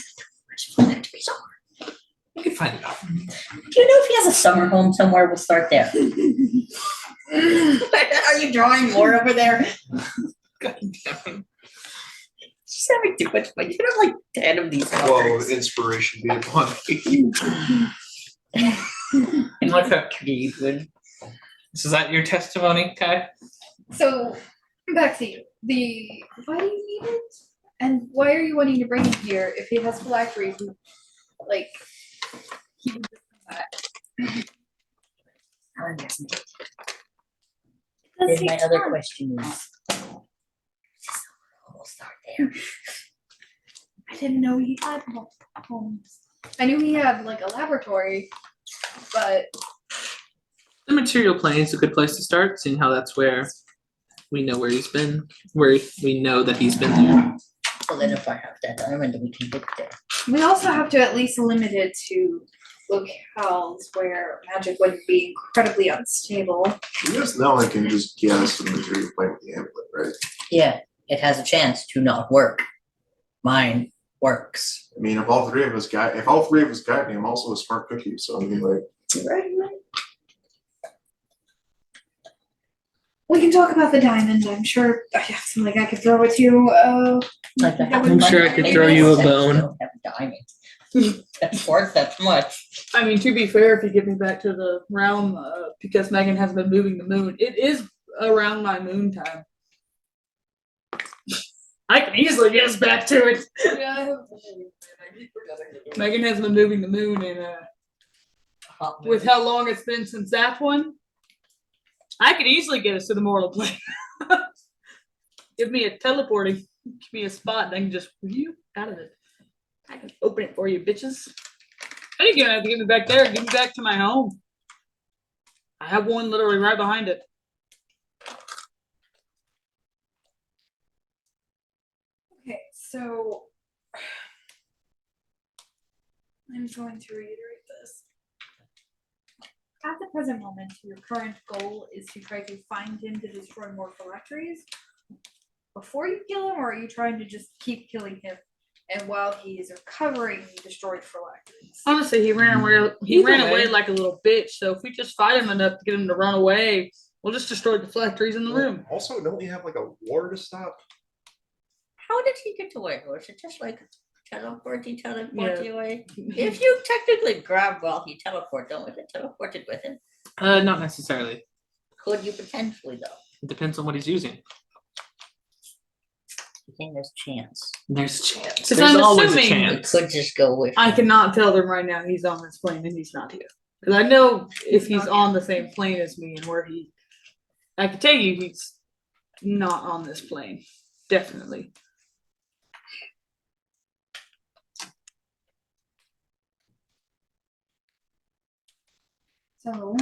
just want that to be somewhere. We can find it out. Do you know if he has a summer home somewhere? We'll start there. Are you drawing more over there? God damn it. She's having too much fun. You can have like 10 of these Whoa, fuckers. inspiration being one. And what's up, Cleveland? So is that your testimony, Kai? So back to you. Why do you need it? And why are you wanting to bring it here if he has phylacteries? Like he would just come back. Then my other question is, we'll start there. I didn't know he had homes. I knew he had like a laboratory, but The material plane is a good place to start, seeing how that's where we know where he's been, where we know that he's been there. Well, then if I have that diamond, we can get there. we also have to at least limit it to locales where magic wouldn't be incredibly unstable. You guys know I can just guess the material plane with the amulet, right? Yeah, it has a chance to not work. Mine works. I mean, if all three of us guide me, I'm also a smart cookie, so I mean, like, Right. We can talk about the diamond. I'm sure I have something I could throw at you. Like I have I'm money sure I on could my throw you a except I bone. don't have a diamond. That's worth that much. I mean, to be fair, if you get me back to the realm, because Megan has been moving the moon, it is around my moon time. I can easily get us back to it. Megan has been moving the moon, and with how long it's been since that one, I could easily get us to the mortal plane. Give me a teleporting, give me a spot, and I can just whew out of it. I can open it for you, bitches. I think you have to give me back there. Give me back to my home. I have one literally right behind it. Okay, so I'm going to reiterate this. At the present moment, your current goal is to try to find him to destroy more phylacteries before you kill him, or are you trying to just keep killing him? And while he is recovering, you destroyed phylacteries. Honestly, he ran away. He Either ran way. away like a little bitch. So if we just fight him enough to get him to run away, we'll just destroy the phylacteries in the room. Also, don't we have like a war to stop? How did he get away? Was it just like teleport Yeah. away? If you technically grab while he teleported, don't we get teleported with him? Not necessarily. Could you potentially though? It depends on what he's using. I think there's chance. There's a chance. Because There's I'm always a assuming- We chance. could just go with I him. cannot tell them right now he's on this plane and he's not here. Because I know if he's on the same plane as me and where he, I can tell you he's not on this plane. Definitely. So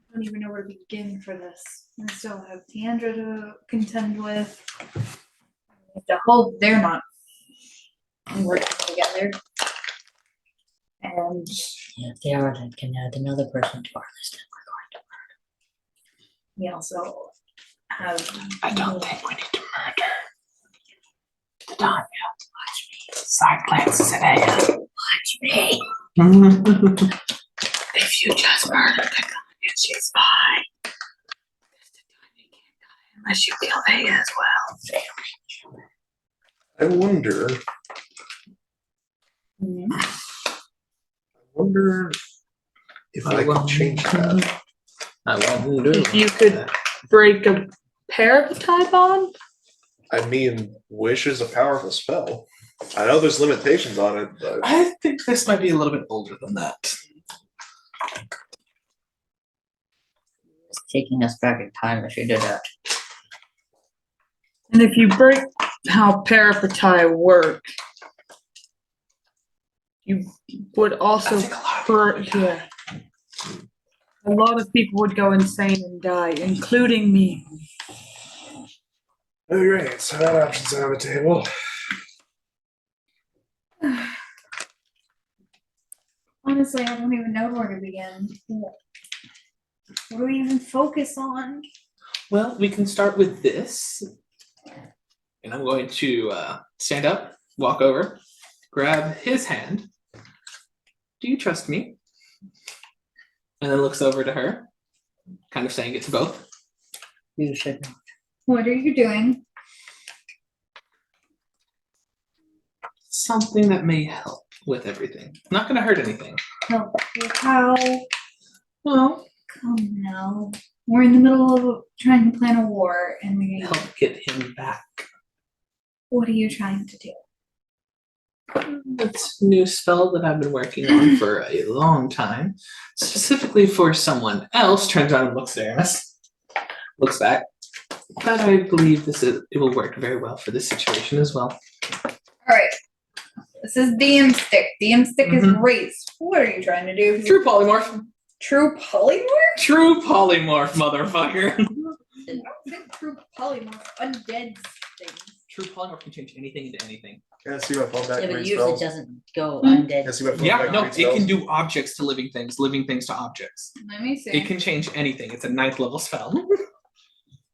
I don't even know where to begin for this. I still have Deandra to contend with. I have to hope they're not working together. And Yeah, if they are, then can add another person to our list. we also have I don't think we need to murder. Tanya, watch me. Side glances at Aya. Watch me. If you just murder the guy, she's fine. Unless you kill Aya as well. I wonder. If I could change that. I won't do if you could break a parapetite bond, I mean, wish is a powerful spell. I know there's limitations on it, but I think this might be a little bit older than that. It's taking us back in time if you did that. and if you break how parapetite work, you would also yeah. A lot of people would go insane and die, including me. alright, so that option's on the table. honestly, I don't even know where to begin. What do we even focus on? Well, we can start with this. And I'm going to stand up, walk over, grab his hand. Do you trust me? And then looks over to her, kind of saying it to both. You should not. What are you doing? Something that may help with everything. Not going to hurt anything. Help you how? Well, Come now. We're in the middle of trying to plan a war, and we. help get him back. What are you trying to do? It's a new spell that I've been working on for a long time, specifically for someone else. Turns around and looks at Aramis, looks back. But I believe it will work very well for this situation as well. All right. This is DM stick. DM stick is Mhm. raised. What are you trying to do? True polymorph. True polymorph? True polymorph, motherfucker. I don't think true polymorph undead things. True polymorph can change anything into anything. Yeah, see my phone back Yeah, but it green usually spells. doesn't go Hmm. undead. Yeah, see my phone Yeah, back no, green it spells. can do objects to living things to objects. Let me see. It can change anything. It's a 9th level spell.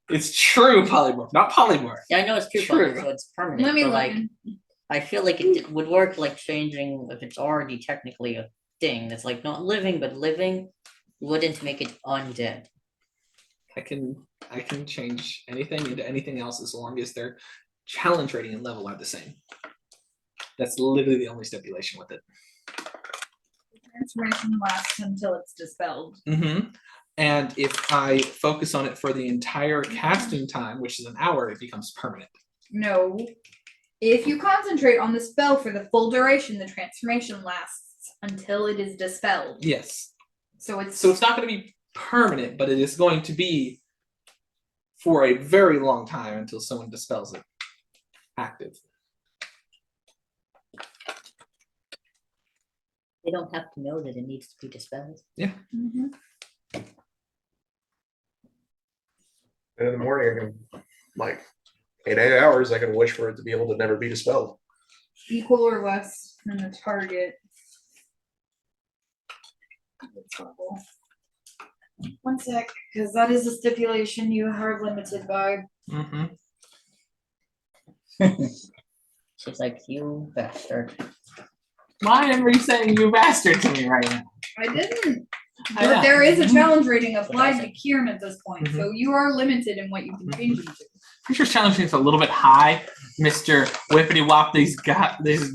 It's true polymorph, not polymorph. Yeah, I know it's true, True. so it's permanent. Let me but look. like, I feel like it would work like changing if it's already technically a thing that's like not living but living, wouldn't make it undead. I can change anything into anything else as long as their challenge rating and level are the same. That's literally the only stipulation with it. Transformation lasts until it's dispelled. Mm-hmm. And if I focus on it for the entire casting time, which is an hour, it becomes permanent. No. If you concentrate on the spell for the full duration, the transformation lasts until it is dispelled. Yes. So it's So it's not going to be permanent, but it is going to be for a very long time until someone dispels it. Active. They don't have to know that it needs to be dispelled. Mhm. And in the morning, I can, like, in 8 hours, I can wish for it to be able to never be dispelled. equal or less than the target. One sec, because that is a stipulation you are limited by. Mm-hmm. She's like, you bastard. Why are you saying you bastard to me right now? I didn't. I know. But there is a challenge rating applied to Kieran at this point, so Mhm. you are limited in what you can change him to. Pretty sure challenge rating's a little bit high, Mr. Whippity Wop. These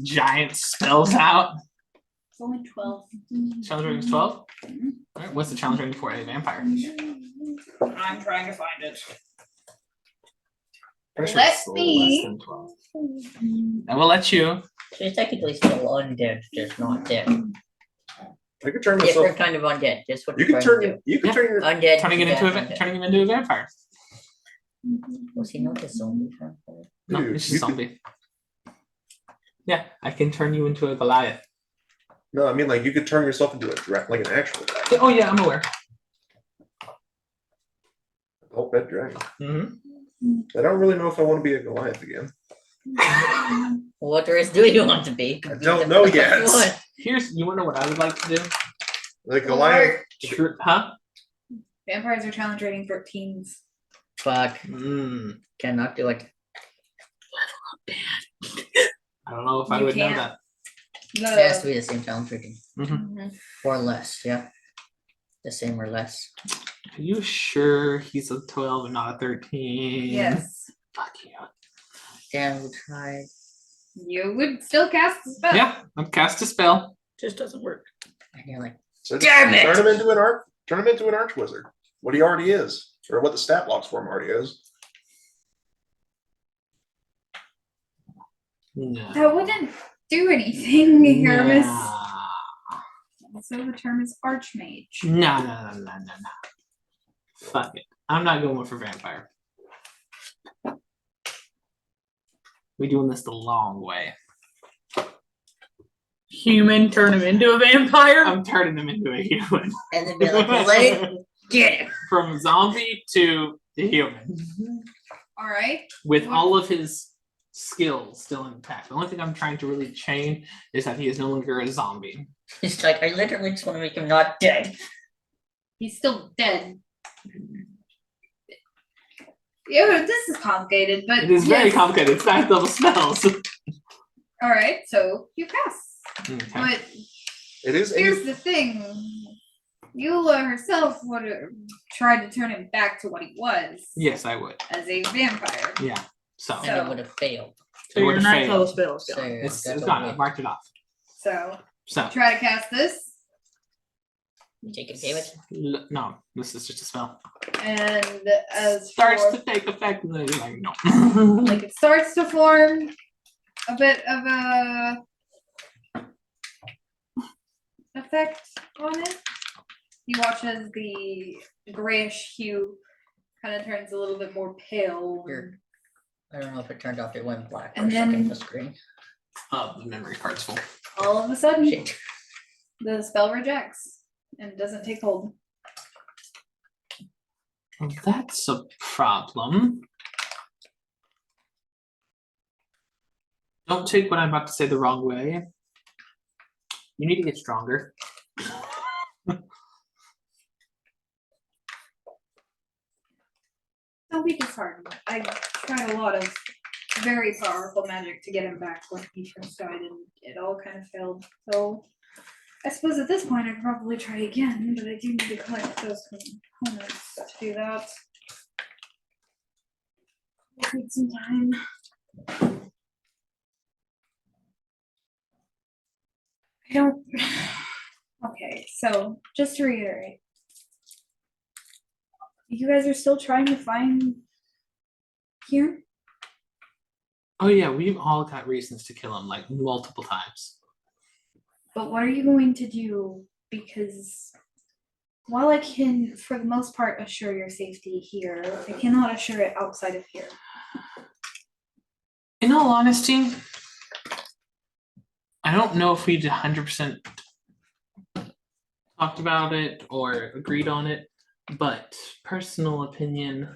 giant spells out. It's only 12. Challenge rating is 12. All right, what's the challenge rating for a vampire? I'm trying to find it. Pretty Let it's me- less than 12. I will let you. She's technically still undead, just not dead. I could turn myself. Different kind of undead. Just what You we're can trying to turn. You can Yeah. turn your. do. Undead. Turning it to into death, undead. turning him into a vampire. Was he not a zombie? No, Dude, it's you a zombie. Yeah, I can turn you into a Goliath. No, I mean like you could turn yourself into a dragon, like an actual dragon. Oh yeah, I'm aware. Oh, that dragon. Mm-hmm. I don't really know if I want to be a Goliath again. What race do you want to be? I don't know yet. You wanna know what I would like to do? Like Goliath. Huh? Vampires are challenge rating 13s. Fuck. Mm, Cannot do it. I don't know if I You would know can't. that. It has to be the same challenge rating. Mhm. Or less, yeah. The same or less. Are you sure he's a 12 and not a 13? Yes. Fuck you. Damn, we tried. You would still cast the spell. Yeah, I'm cast a spell. Just doesn't work. And you're like, So Damn it! Turn him into an arch wizard. What he already is, or what the stat blocks for him already is. No. That wouldn't do anything, Aramis. Nah. So the term is archmage. No. Fuck it. I'm not going for vampire. We're doing this the long way. Human, turn him into a vampire. I'm turning him into a human. and then be like, Blade, get it. From zombie to human. All right. With all of his skills still intact. The only thing I'm trying to really change is that he is no longer a zombie. It's like, I literally just want to make him not dead. He's still dead. Yeah, this is complicated, but It is very yes. complicated. It's 9th level spells. All right, so you pass. Okay. But It is here's the thing: Eula herself would have tried to turn him back to what he was Yes, I would. as a vampire. Yeah. So And So- it would have failed. So It your would've 9th level failed. spell is So gone. it's that's gone. what I've marked it off. So So try to cast this, we take a damage. no, this is just a spell. and as Starts for, to take effect, and then you're like, no. like it starts to form a bit of a effect on it. You watch as the grayish hue kind of turns a little bit more pale. Here. I don't know if it turned off. It went black for And a second. then- The screen. Oh, the memory card's full. All of a sudden, Shit. the spell rejects and doesn't take hold. Well, that's a problem. Don't take what I'm about to say the wrong way. You need to get stronger. Don't be disheartened. I tried a lot of very powerful magic to get him back when he first died, and it all kind of failed. So I suppose at this point I could probably try again, but I do need to collect those components to do that. It'll take some time. I don't. Okay, so just to reiterate, you guys are still trying to find here? Oh yeah, we've all got reasons to kill him, like multiple times. But what are you going to do? Because while I can, for the most part, assure your safety here, I cannot assure it outside of here. In all honesty, I don't know if we'd 100% talked about it or agreed on it, but personal opinion,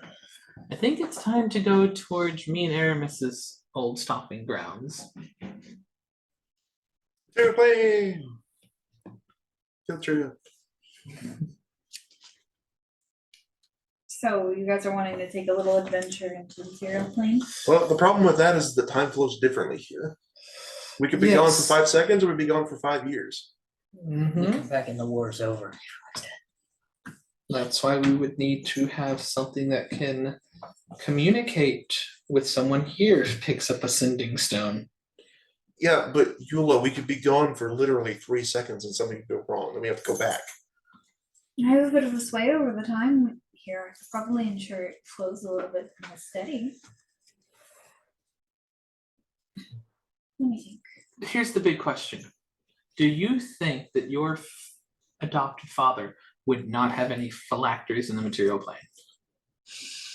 I think it's time to go towards me and Aramis's old stomping grounds. They're playing. Kill trio. So you guys are wanting to take a little adventure into the material plane? Well, the problem with that is the time flows differently here. We could be gone for Yes. 5 seconds, or we'd be gone for 5 years. We come back and the war's over. That's why we would need to have something that can communicate with someone here who picks up a sending stone. Yeah, but Eula, we could be gone for literally 3 seconds and something could go wrong, and we have to go back. I have a bit of a sway over the time here. I could probably ensure it flows a little bit more steady. Let me think. Here's the big question. Do you think that your adopted father would not have any phylacteries in the material plane?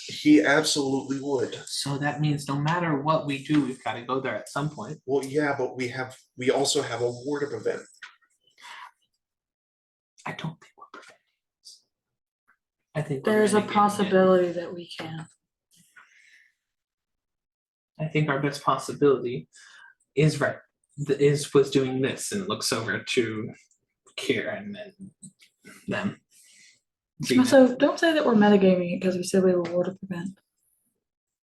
He absolutely would. So that means no matter what we do, we've got to go there at some point. Well, yeah, but we also have a ward of event. I don't think we're preventing this. I think There's a mitigating it. possibility that we can. I think our best possibility is was doing this and looks over to Kira and then them. Also, don't say that we're metagaming it because we said we were war to prevent.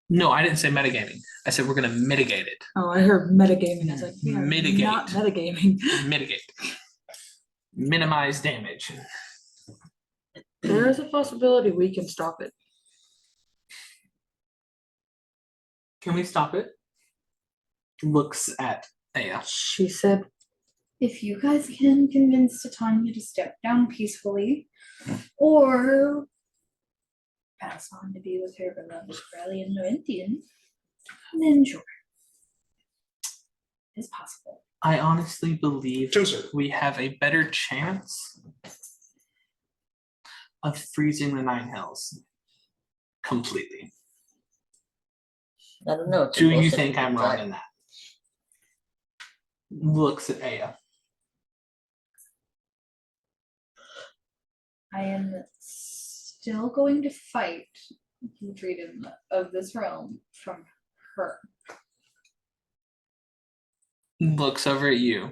No, I didn't say metagaming. I said we're gonna mitigate it. Oh, I heard metagaming. I was like, we are Mitigate. not metagaming. Mitigate. Minimize damage. There is a possibility we can stop it. Can we stop it? Looks at Aya. She said, If you guys can convince Titania to step down peacefully, or pass on to be with her beloved Aurelian Norinthian, then sure. It's possible. I honestly believe Chooser. we have a better chance of freezing the Nine Hells completely. I don't know. it's a Do you bullshit think I'm wrong design. in that? Looks at Aya. I am still going to fight the freedom of this realm from her. Looks over at you.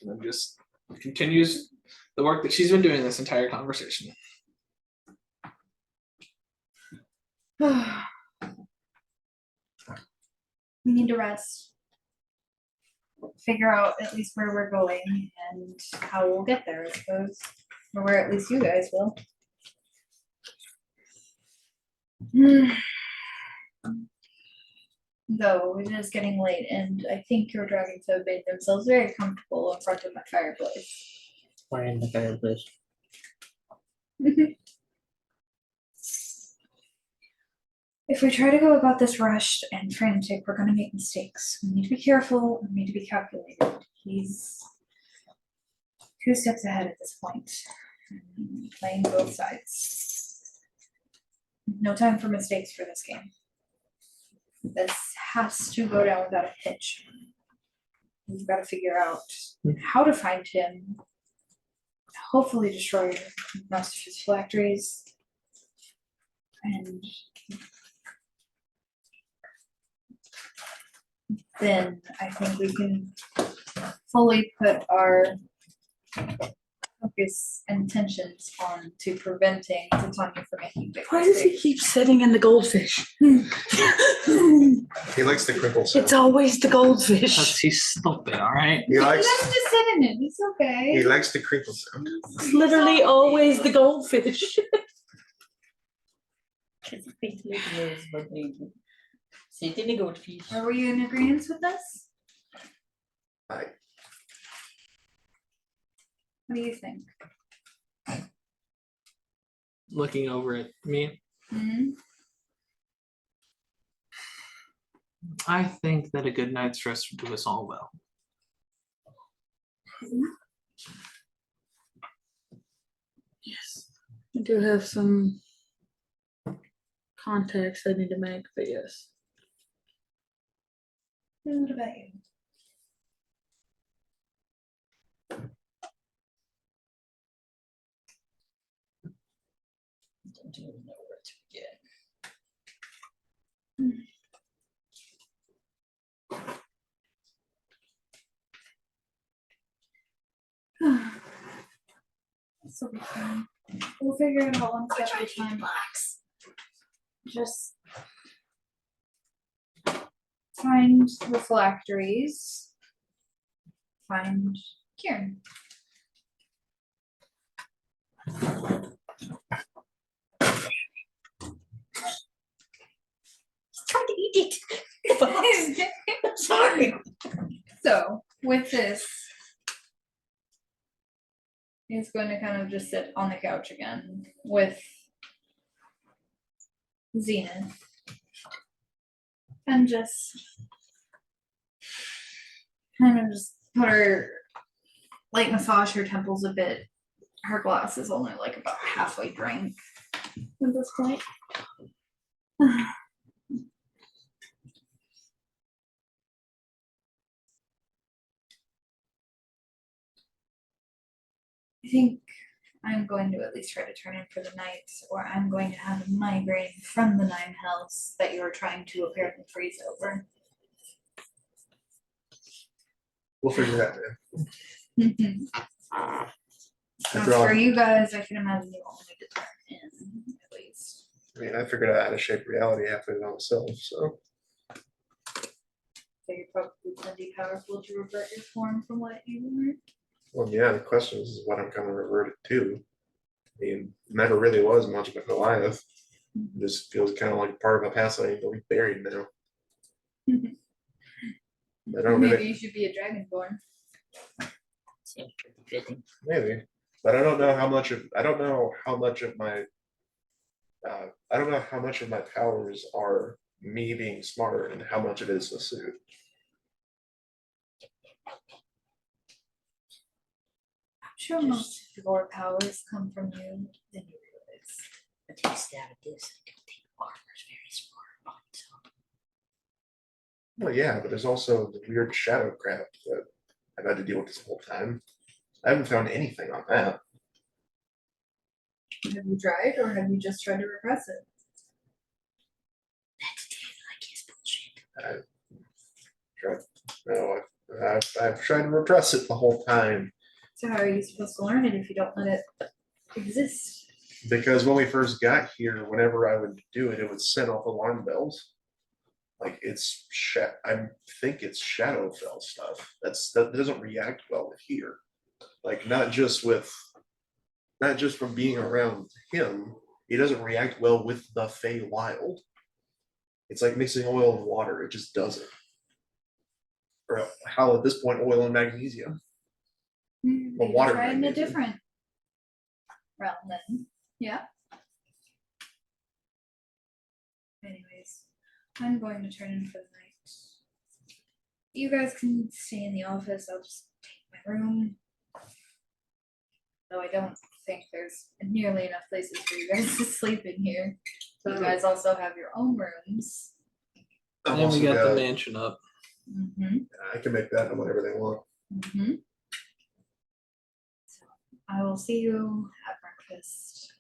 And then just continues the work that she's been doing this entire conversation. We need to rest. Figure out at least where we're going and how we'll get there, I suppose. Or where at least you guys will. Though it is getting late, and I think your dragons have made themselves very comfortable in front of my fireplace. Or in the fireplace. If we try to go about this rushed and frantic, we're going to make mistakes. We need to be careful. We need to be calculated. He's 2 steps ahead at this point, playing both sides. No time for mistakes for this game. This has to go down without a hitch. We've got to figure out how to find him, hopefully destroy most of his phylacteries, and then I think we can fully put our focus and intentions on to preventing Titania from making big Why does he mistakes. keep sitting in the goldfish? He likes the crinkle sound. It's always the goldfish. He's stupid, all right? He He likes likes to sit in it. It's okay. he likes the crinkle sound. It's literally always the goldfish. Sit in the goldfish. Are we in agreement with this? Right. What do you think? Looking over at me, Hmm? I think that a good night's rest would do us all well. Yes. I do have some contacts I need to make, but yes. What about you? Don't even know where to begin. This will be fun. We'll figure it out one step at a time. Just find the phylacteries. Find Kieran. Trying to eat it. Sorry. So with this, he's going to kind of just sit on the couch again with Xena and just kind of just put her, like, massage her temples a bit. Her glass is only like about halfway drank at this point. I think I'm going to at least try to turn in for the night, or I'm going to have a migraine from the 9 hells that you're trying to apparently freeze over. We'll figure that out. As for you guys, I can imagine you all need to turn in at least. I mean, I figured out how to shape reality halfway by myself, so So you're probably plenty powerful to revert your form from what you were. well, yeah, the question is what I'm gonna revert it to. I mean, never really was much of a Goliath. This feels kind of like part of a past that I need to be buried now. I don't Maybe really, you should be a dragonborn. Seems pretty fitting. maybe, but I don't know how much of I don't know how much of my powers are me being smart and how much it is the suit. I'm sure most of your powers come from you than you realize. I take a stab at this. I don't think armor's very smart on its own. Well, yeah, but there's also the weird shadow crap that I've had to deal with this whole time. I haven't found anything on that. Have you tried, or have you just tried to repress it? That's Dave, like his bullshit. I've tried to repress it the whole time. So how are you supposed to learn it if you don't let it exist? Because when we first got here, whenever I would do it, it would set off alarm bells. Like it's I think it's Shadowfell stuff. That doesn't react well with here. Like not just from being around him, he doesn't react well with the Feywild. It's like mixing oil and water, it just doesn't. Or how at this point oil and magnesium. Maybe water try in a magnesium. different realm then. Yeah. Anyways, I'm going to turn in for the night. You guys can stay in the office. I'll just take my room. Though I don't think there's nearly enough places for you guys to sleep in here. So you guys also have your own rooms. I've And we also got the got- mansion up. Mm-hmm. I can make that whatever they want. Mm-hmm. So I will see you at breakfast.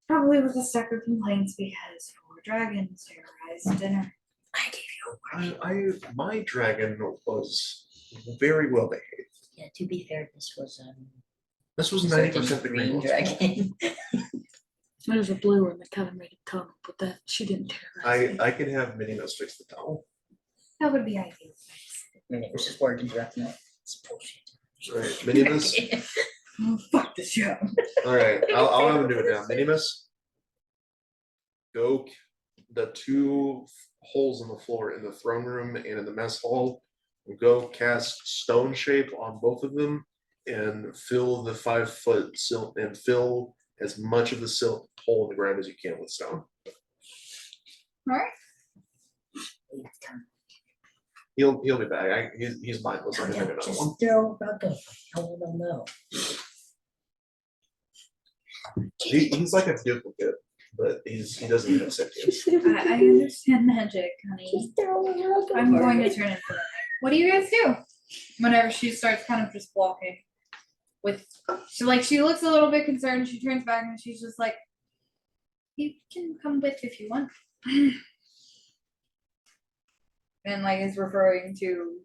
Probably with a stack of complaints because 4 dragons terrorized dinner. I gave you a My dragon was very well behaved. Yeah, to be fair, this was This was certain 90% the green one's fault. dragon. There's a blue one that kind of made a tunnel, but that she didn't terrorize me. I can have Minimus fix the tunnel. That would be ideal. I mean, it was just working directly. It's bullshit. Right, Minimus. Oh, fuck the show. All right, I'll have him do it now. Minimus, go the 2 holes in the floor in the throne room and in the mess hall. Go cast stone shape on both of them and fill the 5-foot sill and fill as much of the sill hole in the ground as you can with stone. Alright. He'll be back. He's mindless. I can make another one. Still about the hell don't know. He's like a duplicate, but he doesn't have sentience. I understand magic, honey. I'm going to turn in for the night. What do you guys do? Whenever she starts kind of just walking with she looks a little bit concerned, she turns back and she's just like, you can come with if you want. And like is referring to,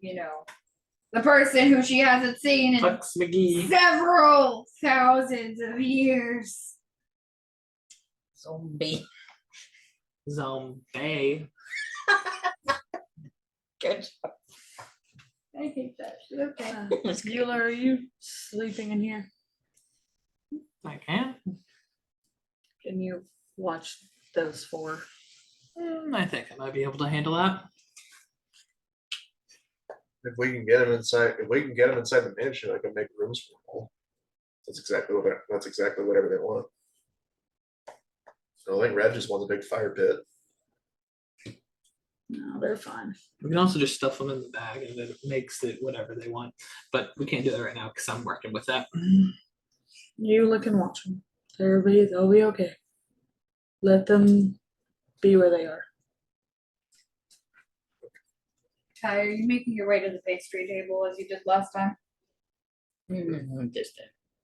the person who she hasn't seen in Flex McGee. several thousands of years. Zombie. Zombie. Good. I hate that shit. Okay. Eula, are you sleeping in here? I can. Can you watch those 4? I think I might be able to handle that. If we can get him inside the mansion, I can make rooms for them all. That's exactly whatever they want. So I think Red just wants a big fire pit. No, they're fine. We can also just stuff them in the bag and then it makes it whatever they want. But we can't do that right now because I'm working with that. Eula can watch them. They'll be okay. Let them be where they are. Ty, are you making your way to the pastry table as you did last time? Just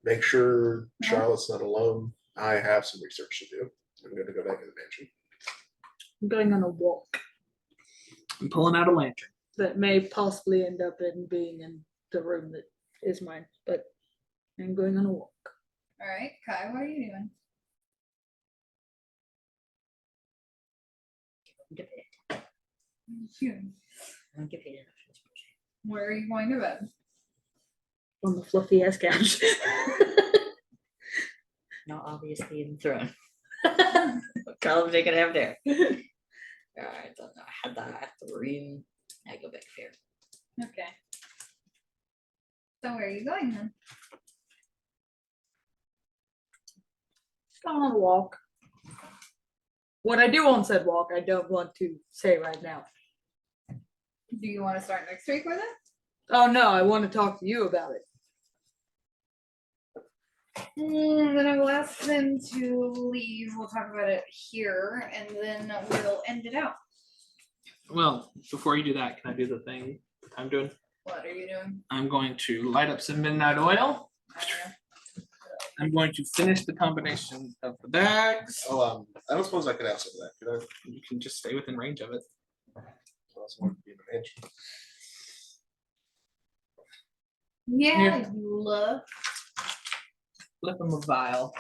Make sure Charlotte's not alone. I have some research to do. I'm going to go back to the mansion. I'm going on a walk I'm pulling out a lantern. that may possibly end up in being in the room that is mine, but I'm going on a walk. Alright, Kai, what are you doing? Where are you going to bed? On the fluffy ass couch. not obviously in the throne. What columns they gonna have there? I don't know. I had that at the room. I go back there. Okay. So where are you going then? Going on a walk. What I do on said walk, I don't want to say right now. Do you want to start next week with it? Oh no, I want to talk to you about it. Then I will ask them to leave. We'll talk about it here, and then we'll end it out. Well, before you do that, can I do the thing I'm doing? What are you doing? I'm going to light up some midnight oil. I'm going to finish the combination of the bags. Oh, I don't suppose I could have some of that, could I? You can just stay within range of it. I also want to be in the mansion. Yeah, Yeah. you love. Flip them a vial.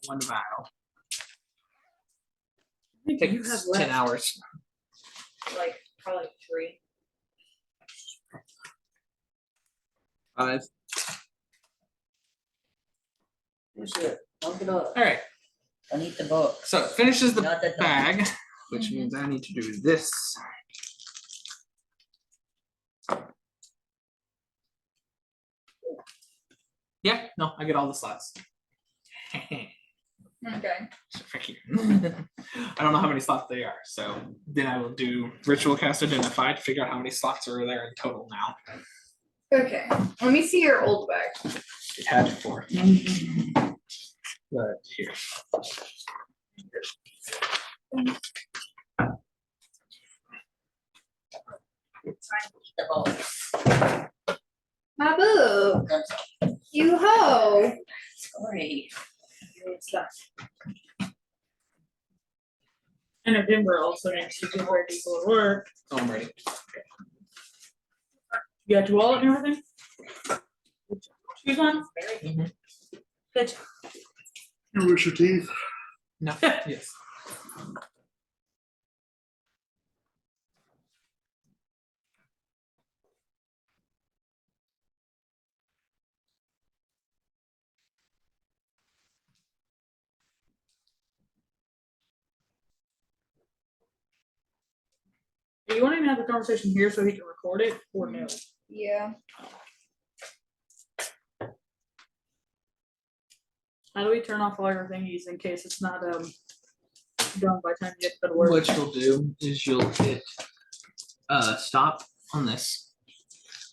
one vial. I think It you have takes left 10 hours. Like probably 3. 5. Oh shit. Look it up. All right. Don't eat the book. So it finishes the Not that dumb. bag, which means I need to do this. Yeah, no, I get all the slots. Okay. Tricky. I don't know how many slots they are, so then I will do ritual cast identify to figure out how many slots are there in total now. Okay. Let me see your old bag. It had 4. But here. The book. My book. You ho. Sorry. It's that. And November also needs to get ready for work. Oh, I'm ready. You got your wallet and everything? Shoes on? Mhm. Good job. You brush your teeth. No. Yes. Do you want him to have the conversation here so he can record it or no? Yeah. How do we turn off all your thingies in case it's not done by the time you get to go to work? What you'll do is you'll hit stop on this.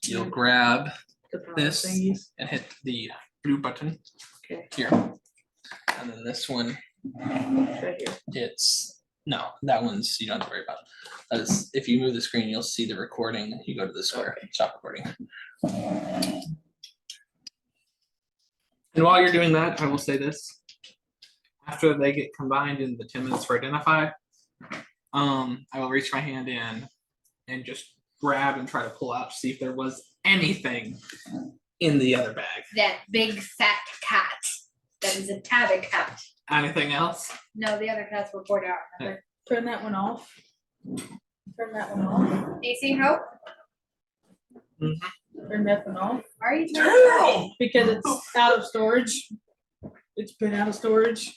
You'll grab The power this. thingies. and hit the blue button Okay. here. And then this one Right here. hits, no, that one's, you don't have to worry about. That is, if you move the screen, you'll see the recording. You go to the square, stop recording. And while you're doing that, I will say this. After they get combined in the 10 minutes for identify, I will reach my hand in and just grab and try to pull out to see if there was anything in the other bag. That big fat cat. That is a tabby cat. Anything else? No, the other cats were poured out. Remember? Turn that one off. Turn that one off. Do you see how? Turn that one off. Why are you turning it off? Because it's out of storage. It's been out of storage.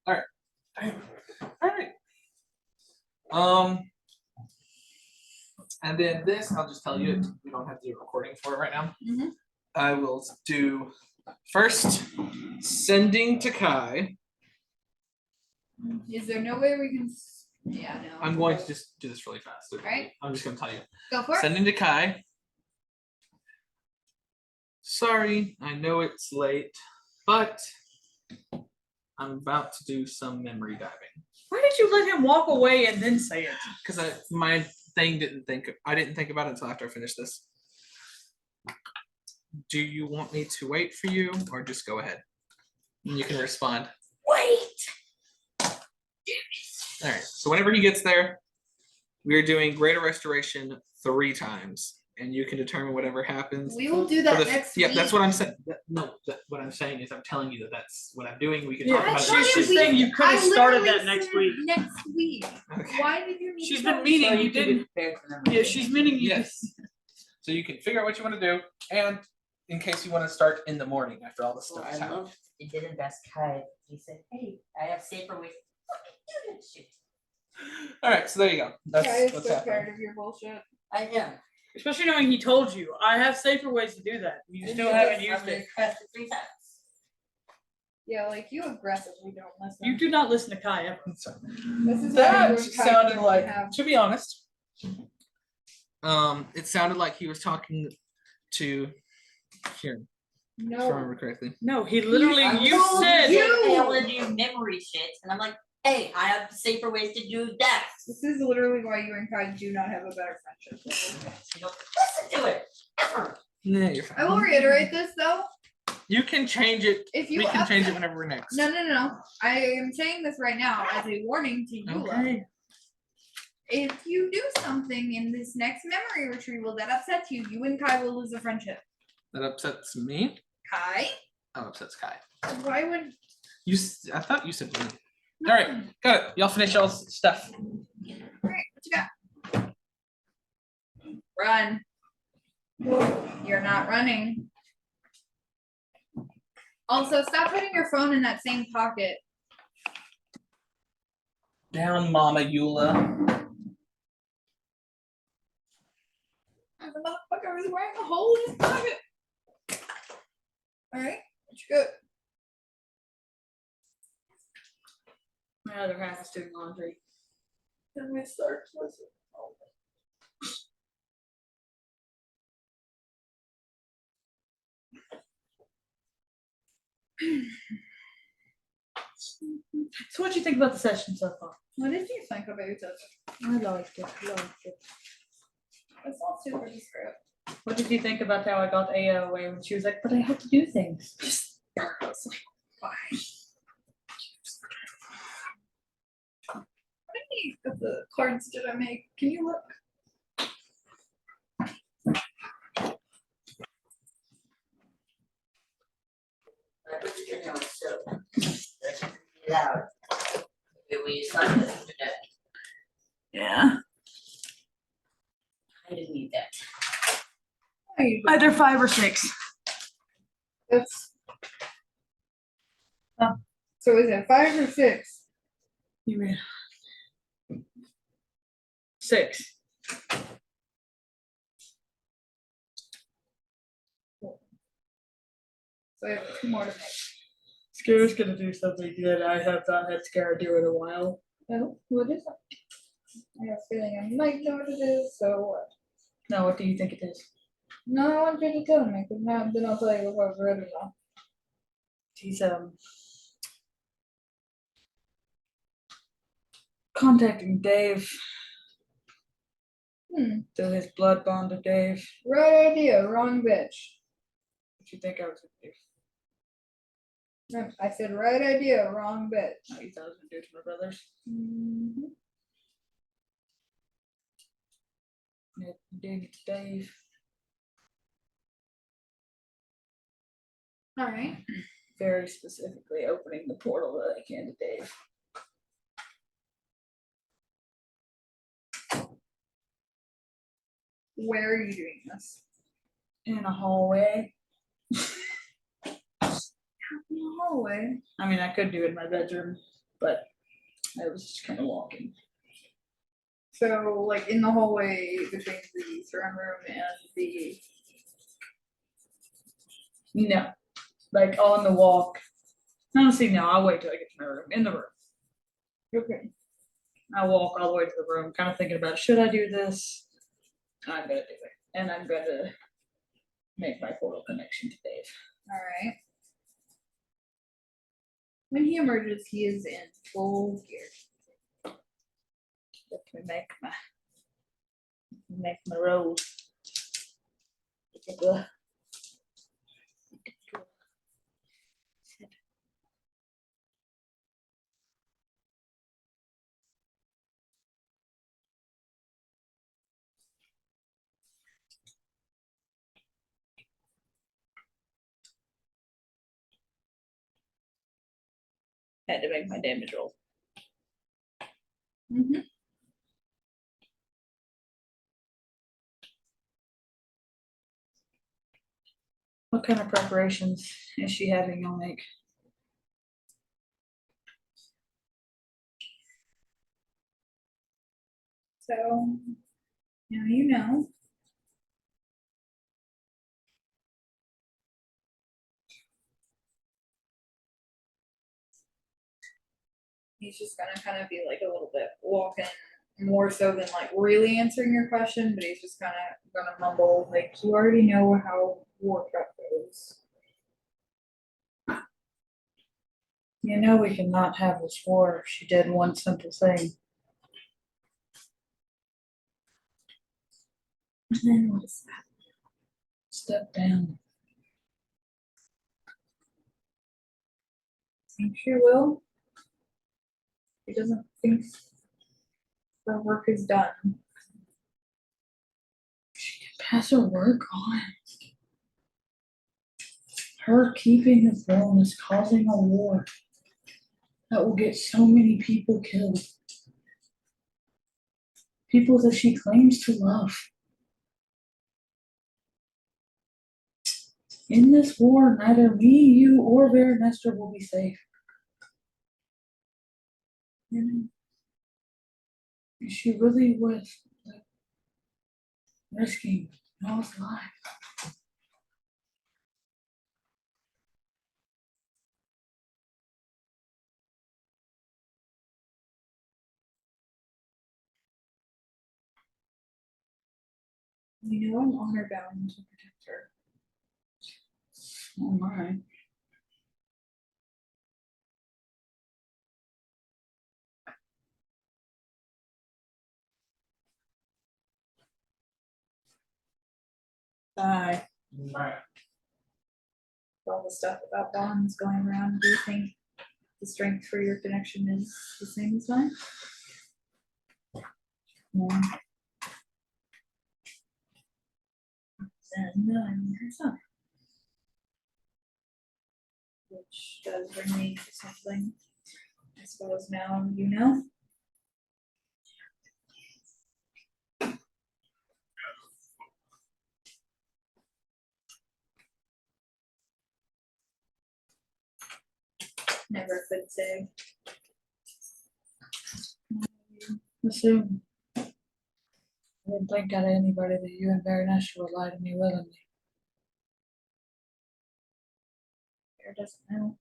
All right. And then this, I'll just tell you, we don't have to do a recording for it right now. Mhm. I will do first sending to Kai. Is there no way we can? Yeah, no. I'm going to just do this really fast. Right. I'm just going to tell you. Go for it. Sending to Kai. Sorry, I know it's late, but I'm about to do some memory diving. Why did you let him walk away and then say it? Because my thing I didn't think about it until after I finished this. Do you want me to wait for you or just go ahead? And you can respond. Wait. All right. So whenever he gets there, we're doing greater restoration 3 times. And you can determine whatever happens. We will do that for next yeah, week. that's what I'm saying. What I'm saying is I'm telling you that that's what I'm doing. We can Yeah, talk about she's it. just saying you could have I started literally that next said week. Next week. Okay. Why did you need She's to been tell meaning me? you didn't. Yeah, she's meaning you. Yes. So you can figure out what you want to do, and in case you want to start in the morning after all this Well, stuff is I happened. love you did invest Kai. He said, "Hey, I have safer ways." Fucking do that shit. All right, so there you go. That's Guy is what's so happening. tired of your bullshit. I am. Especially knowing he told you, I have safer ways to do that. You still haven't used it. Crafted 3 times. Yeah, like you aggressively don't listen. You do not listen to Kai ever. This is why That you and Kai sounded don't like, have- to be honest, it sounded like he was talking to here, if I No. remember correctly. No, he literally. I You told said. you I want to do memory shit, and I'm like, "Hey, I have safer ways to do that." This is literally why you and Kai do not have a better friendship. You don't listen to it ever. Nah, you're I will fine. reiterate this though. You can change it. If you We can change it upset- whenever we're next. No. I am saying this right now as a warning to you. Okay. If you do something in this next memory retrieval that upsets you, you and Kai will lose a friendship. That upsets me. Kai? I'm upset, Sky. Why would I thought you said me. All right, got it. Y'all finish y'all's stuff. Alright, what you got? Run. You're not running. Also, stop putting your phone in that same pocket. Down, Mama Eula. The motherfucker was wearing a hole in his pocket. Alright, what you got? My other half is doing laundry. Then we start with So what do you think about the session so far? What did you think about it? I liked it. It's not super descriptive. What did you think about how I got Aya away when she was like, but I have to do things? Just I was like, why? How many of the cards did I make? Can you look? Loud. We signed it today. yeah. I didn't need that. Oh, you Either 5 or 6. That's. So is it 5 or 6? You mean 6. So I have 2 more to make. Scare's gonna do something that I have not had Scare do in a while. Oh, what is it? I have a feeling I might know what it is, so what? Now, what do you think it is? No, I want you to tell me, because now then I'll tell you if I've read it or not. He's contacting Dave through his blood bond to Dave. Right idea, wrong bitch. What you think I was gonna do? I said right idea, wrong bitch. What you thought I was gonna do to my brothers? Mhm. Dig it to Dave. All right. Very specifically opening the portal that I can to Dave. Where are you doing this? In a hallway. In the hallway. I mean, I could do it in my bedroom, but I was just kind of walking. So, like in the hallway between the throne room and the. No, like on the walk. Honestly, no, I'll wait till I get to my room. In the room. Okay. I walk all the way to the room, kind of thinking about, should I do this? I'm gonna do it, and I'm gonna make my portal connection to Dave. All right. When he emerges, he is in full gear. Let me make my roll. Had to make my damage roll. Mm-hmm. What kind of preparations is she having y'all make? So now you know. He's just gonna kind of be like a little bit walking more so than like really answering your question, but he's just kind of gonna mumble like, you already know how Warcraft goes. You know we cannot have this war if she did one simple thing. And then what is that? Step down. Think she will? He doesn't think her work is done. She can pass her work on. Her keeping the throne is causing a war that will get so many people killed. People that she claims to love. In this war, neither me, you, or Baronester will be safe. And is she really worth risking Noah's life? You know, I'm honor bound to protect her. Oh my. Bye. All the stuff about bonds going around, do you think the strength for your connection is the same as mine? Yeah. Then I'm her son. Which does bring me to something. I suppose now you know. Never could say. Assume. I didn't think out of anybody that you and Baronester would lie to me willingly. Bear doesn't know.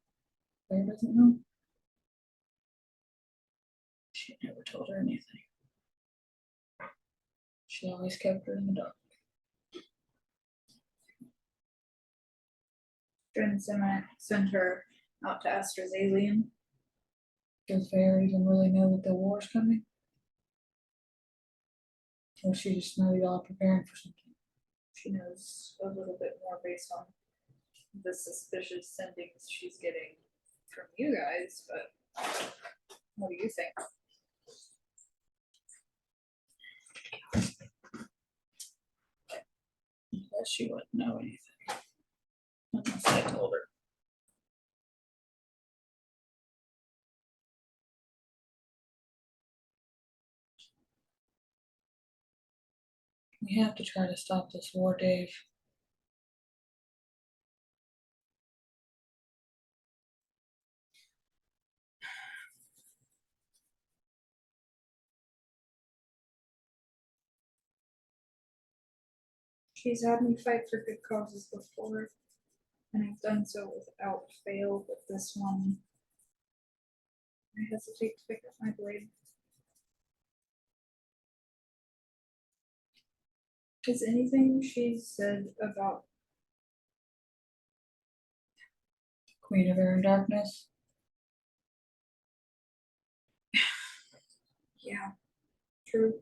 Claire doesn't know. She never told her anything. She always kept her in the dark. Sent her out to Astra's alien. Does Fair even really know that the war's coming? Or she just know y'all preparing for something? She knows a little bit more based on the suspicious sendings she's getting from you guys, but what do you think? Unless she wouldn't know anything. Unless I told her. We have to try to stop this war, Dave. She's had me fight for good causes before, and I've done so without fail, but this one, I hesitate to pick up my blade. Is anything she said about Queen of Air and Darkness. yeah, true?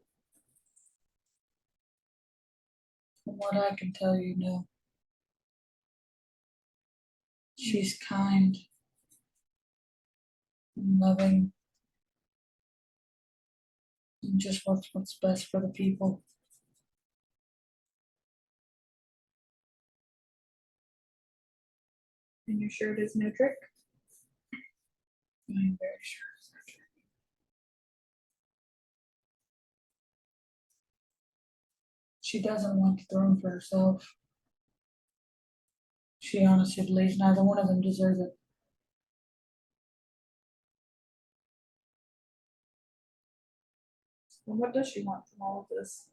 From what I can tell you, no. She's kind and loving and just wants what's best for the people. And you're sure it is no trick? I'm very sure it's not true. She doesn't want the throne for herself. She honestly believes neither one of them deserve it. Well, what does she want from all of this?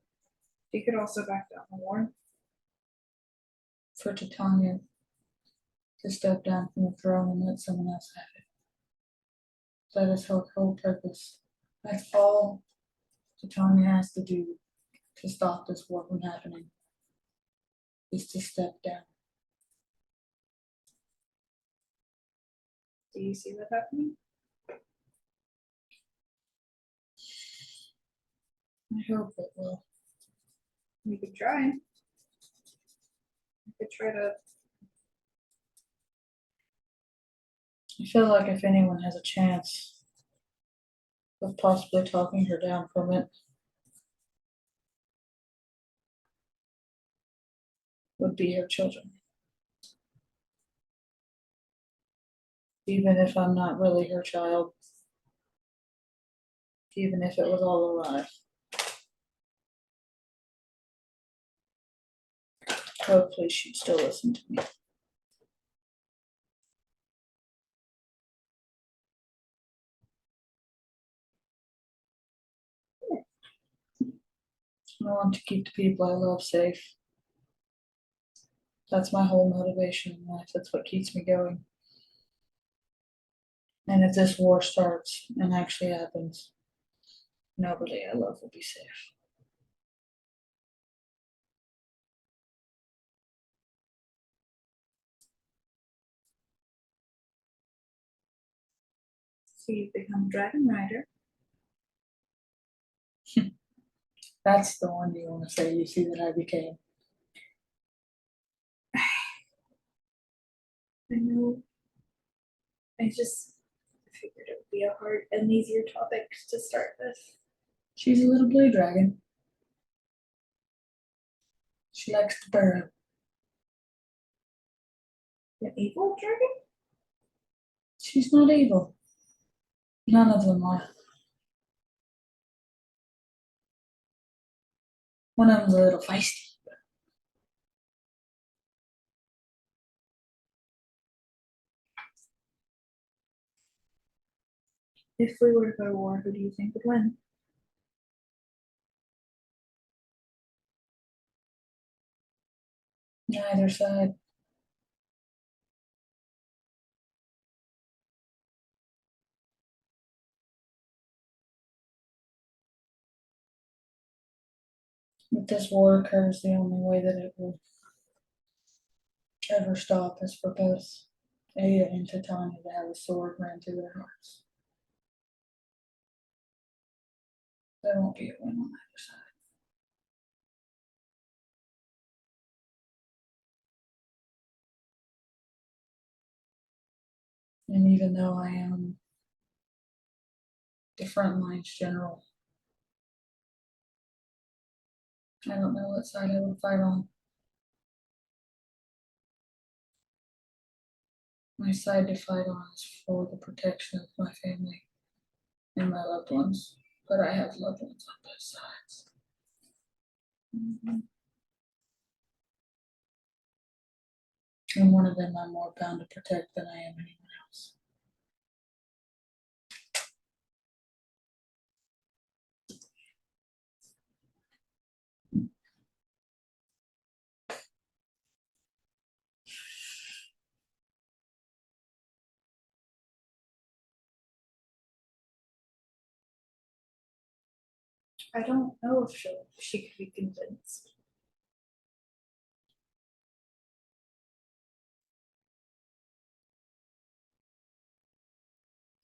She could also back down the war. For Titania to step down from the throne and let someone else have it. That is her whole purpose. That's all Titania has to do to stop this war from happening. Is to step down. Do you see that happening? I hope it will. We could try. We could try to. I feel like if anyone has a chance of possibly talking her down from it, would be her children. Even if I'm not really her child. Even if it was all a lie. Hopefully she'd still listen to me. I want to keep the people I love safe. That's my whole motivation in life. That's what keeps me going. And if this war starts and actually happens, nobody I love will be safe. So you've become Dragon Rider. That's the one you want to say you see that I became. I know. I just figured it would be an easier topic to start with. She's a little blue dragon. She likes to burrow. An evil dragon? She's not evil. None of them are. One of them's a little feisty. If we were to go to war, who do you think would win? Neither side. If this war occurs, the only way that it will ever stop is for both Aya and Titania to have a sword ran through their hearts. There won't be a win on either side. And even though I am the front lines general, I don't know what side I would fight on. My side to fight on is for the protection of my family and my loved ones, but I have loved ones on both sides. And one of them I'm more bound to protect than I am anyone else. I don't know if she could be convinced.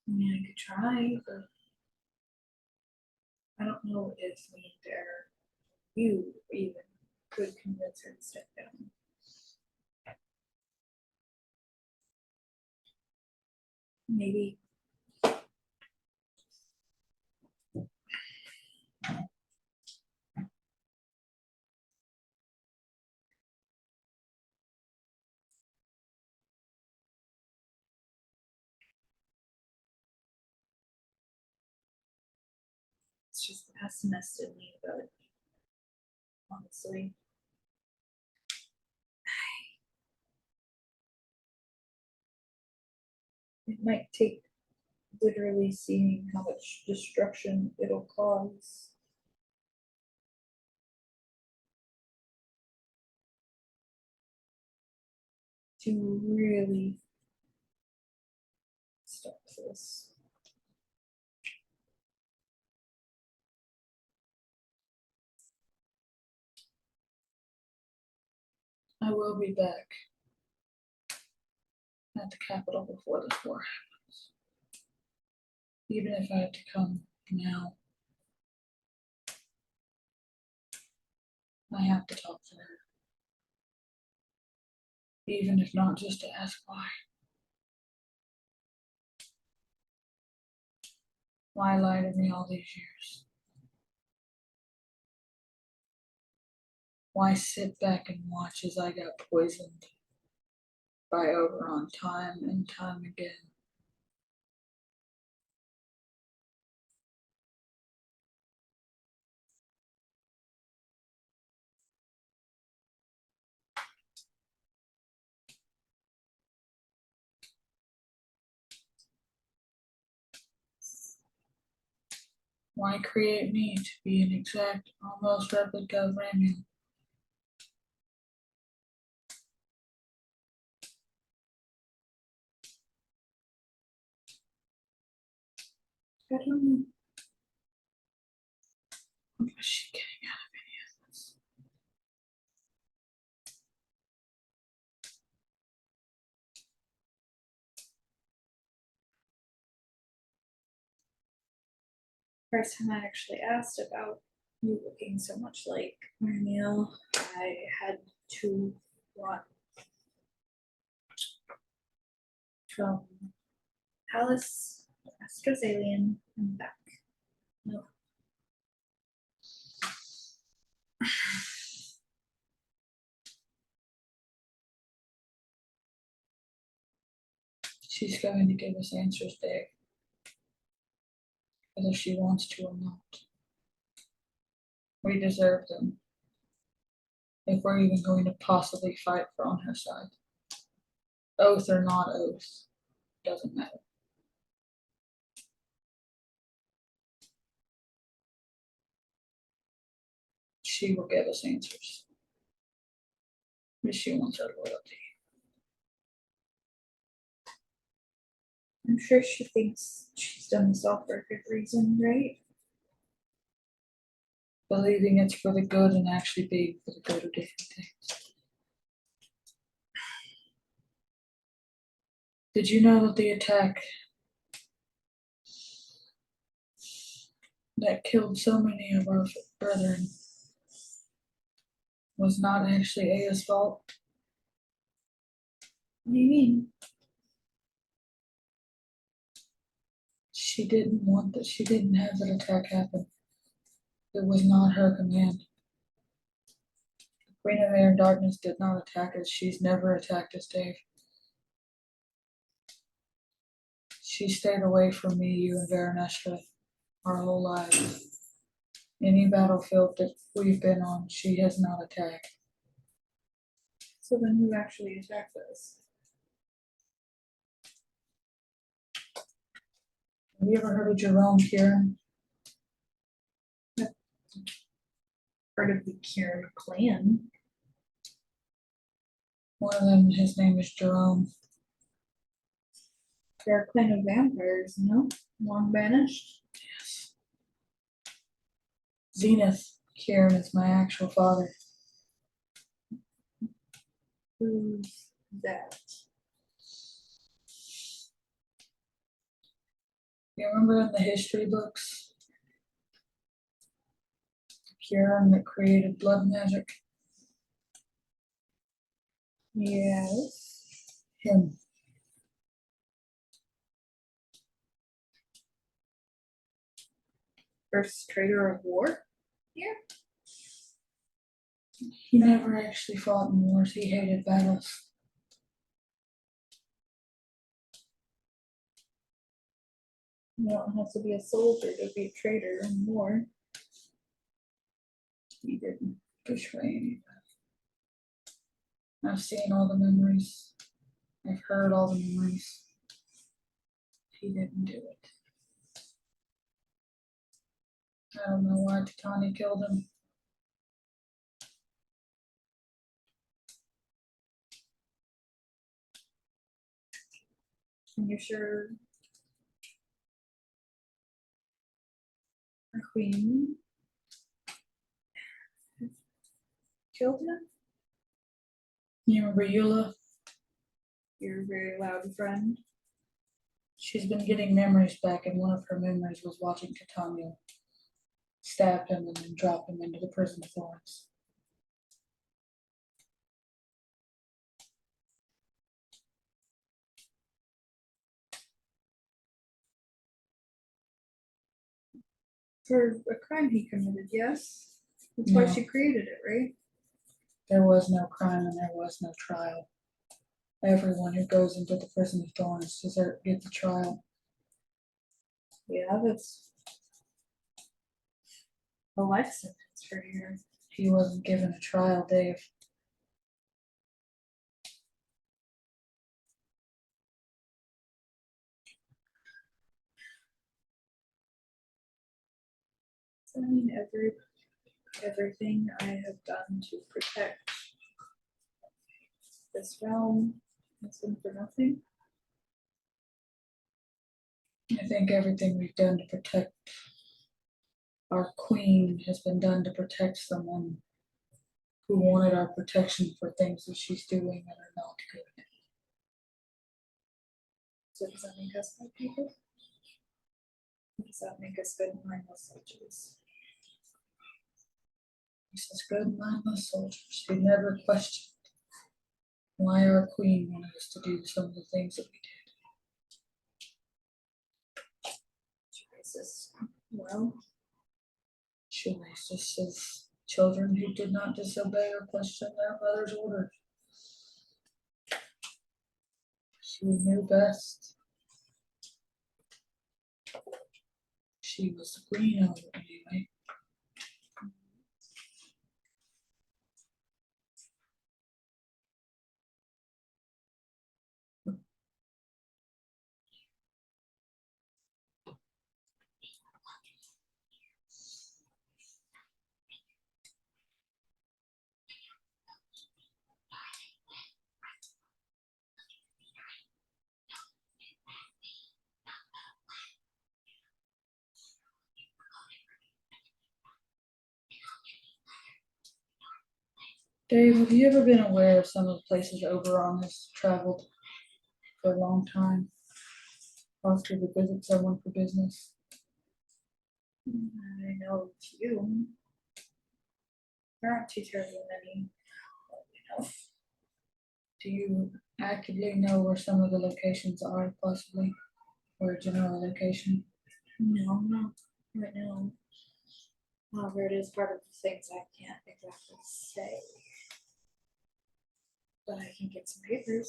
I mean, I could try, but I don't know if me or you even could convince her to step down. Maybe. It's just the pessimist in me, but honestly, it might take literally seeing how much destruction it'll cause. To really stop this. I will be back at the capital before this war happens. Even if I have to come now, I have to talk to her. Even if not just to ask why. Why lie to me all these years? Why sit back and watch as I got poisoned by Oberon time and time again? Why create me to be an exact, almost replica of Ramil? I don't know. What was she getting out of any of this? First time I actually asked about you looking so much like Marneel, I had to run from Palace, Australian, and back. No. She's going to give us answers, Dave. Whether she wants to or not. We deserve them. If we're even going to possibly fight for on her side. Oath or not oath, doesn't matter. She will give us answers. But she wants our loyalty. I'm sure she thinks she's done this all for a good reason, right? Believing it's for the good and actually being for the good are different things. Did you know that the attack that killed so many of our brethren was not actually Aya's fault? What do you mean? She didn't want that. She didn't have that attack happen. It was not her command. The Queen of Air and Darkness did not attack us. She's never attacked us, Dave. She stayed away from me, you, and Varanestra our whole lives. Any battlefield that we've been on, she has not attacked. So then who actually attacked us? Have you ever heard of Jerome Kieran? Part of the Kieran clan. One of them, his name is Jerome. They're a clan of vampires, no? Long banished. Yes. Zenith Kieran is my actual father. Who's that? You remember in the history books? Kieran that created blood magic? Yes. Him. First traitor of war? Here? He never actually fought in wars. He hated battles. You don't have to be a soldier to be a traitor in war. He didn't betray anybody. I've seen all the memories. I've heard all the memories. He didn't do it. I don't know why Titani killed him. And you're sure our queen killed him? You remember Eula? Your very loud friend. She's been getting memories back, and one of her memories was watching Titania stab him and then drop him into the prison of thorns. For a crime he committed, yes? That's why No. she created it, right? There was no crime and there was no trial. Everyone who goes into the prison of thorns gets a trial. Yeah, that's a life sentence for you. He wasn't given a trial, Dave. So, I mean, everything I have done to protect this realm has been for nothing. I think everything we've done to protect our queen has been done to protect someone who wanted our protection for things that she's doing that are not good. So does that make us good people? Does that make us good mindless soldiers? This is good mindless soldiers who never questioned why our queen wanted us to do some of the things that we did. Choices. Well, She raised us as children who did not disobey or question their mother's orders. She knew best. She was the queen of it anyway. Dave, have you ever been aware of some of the places Oberon has traveled for a long time? Possibly to visit someone for business? I know a few. There aren't too terribly many. You know. Do you actively know where some of the locations are, possibly? Or a general location? No, not right now. However, it is part of the things I can't exactly say. But I can get some papers.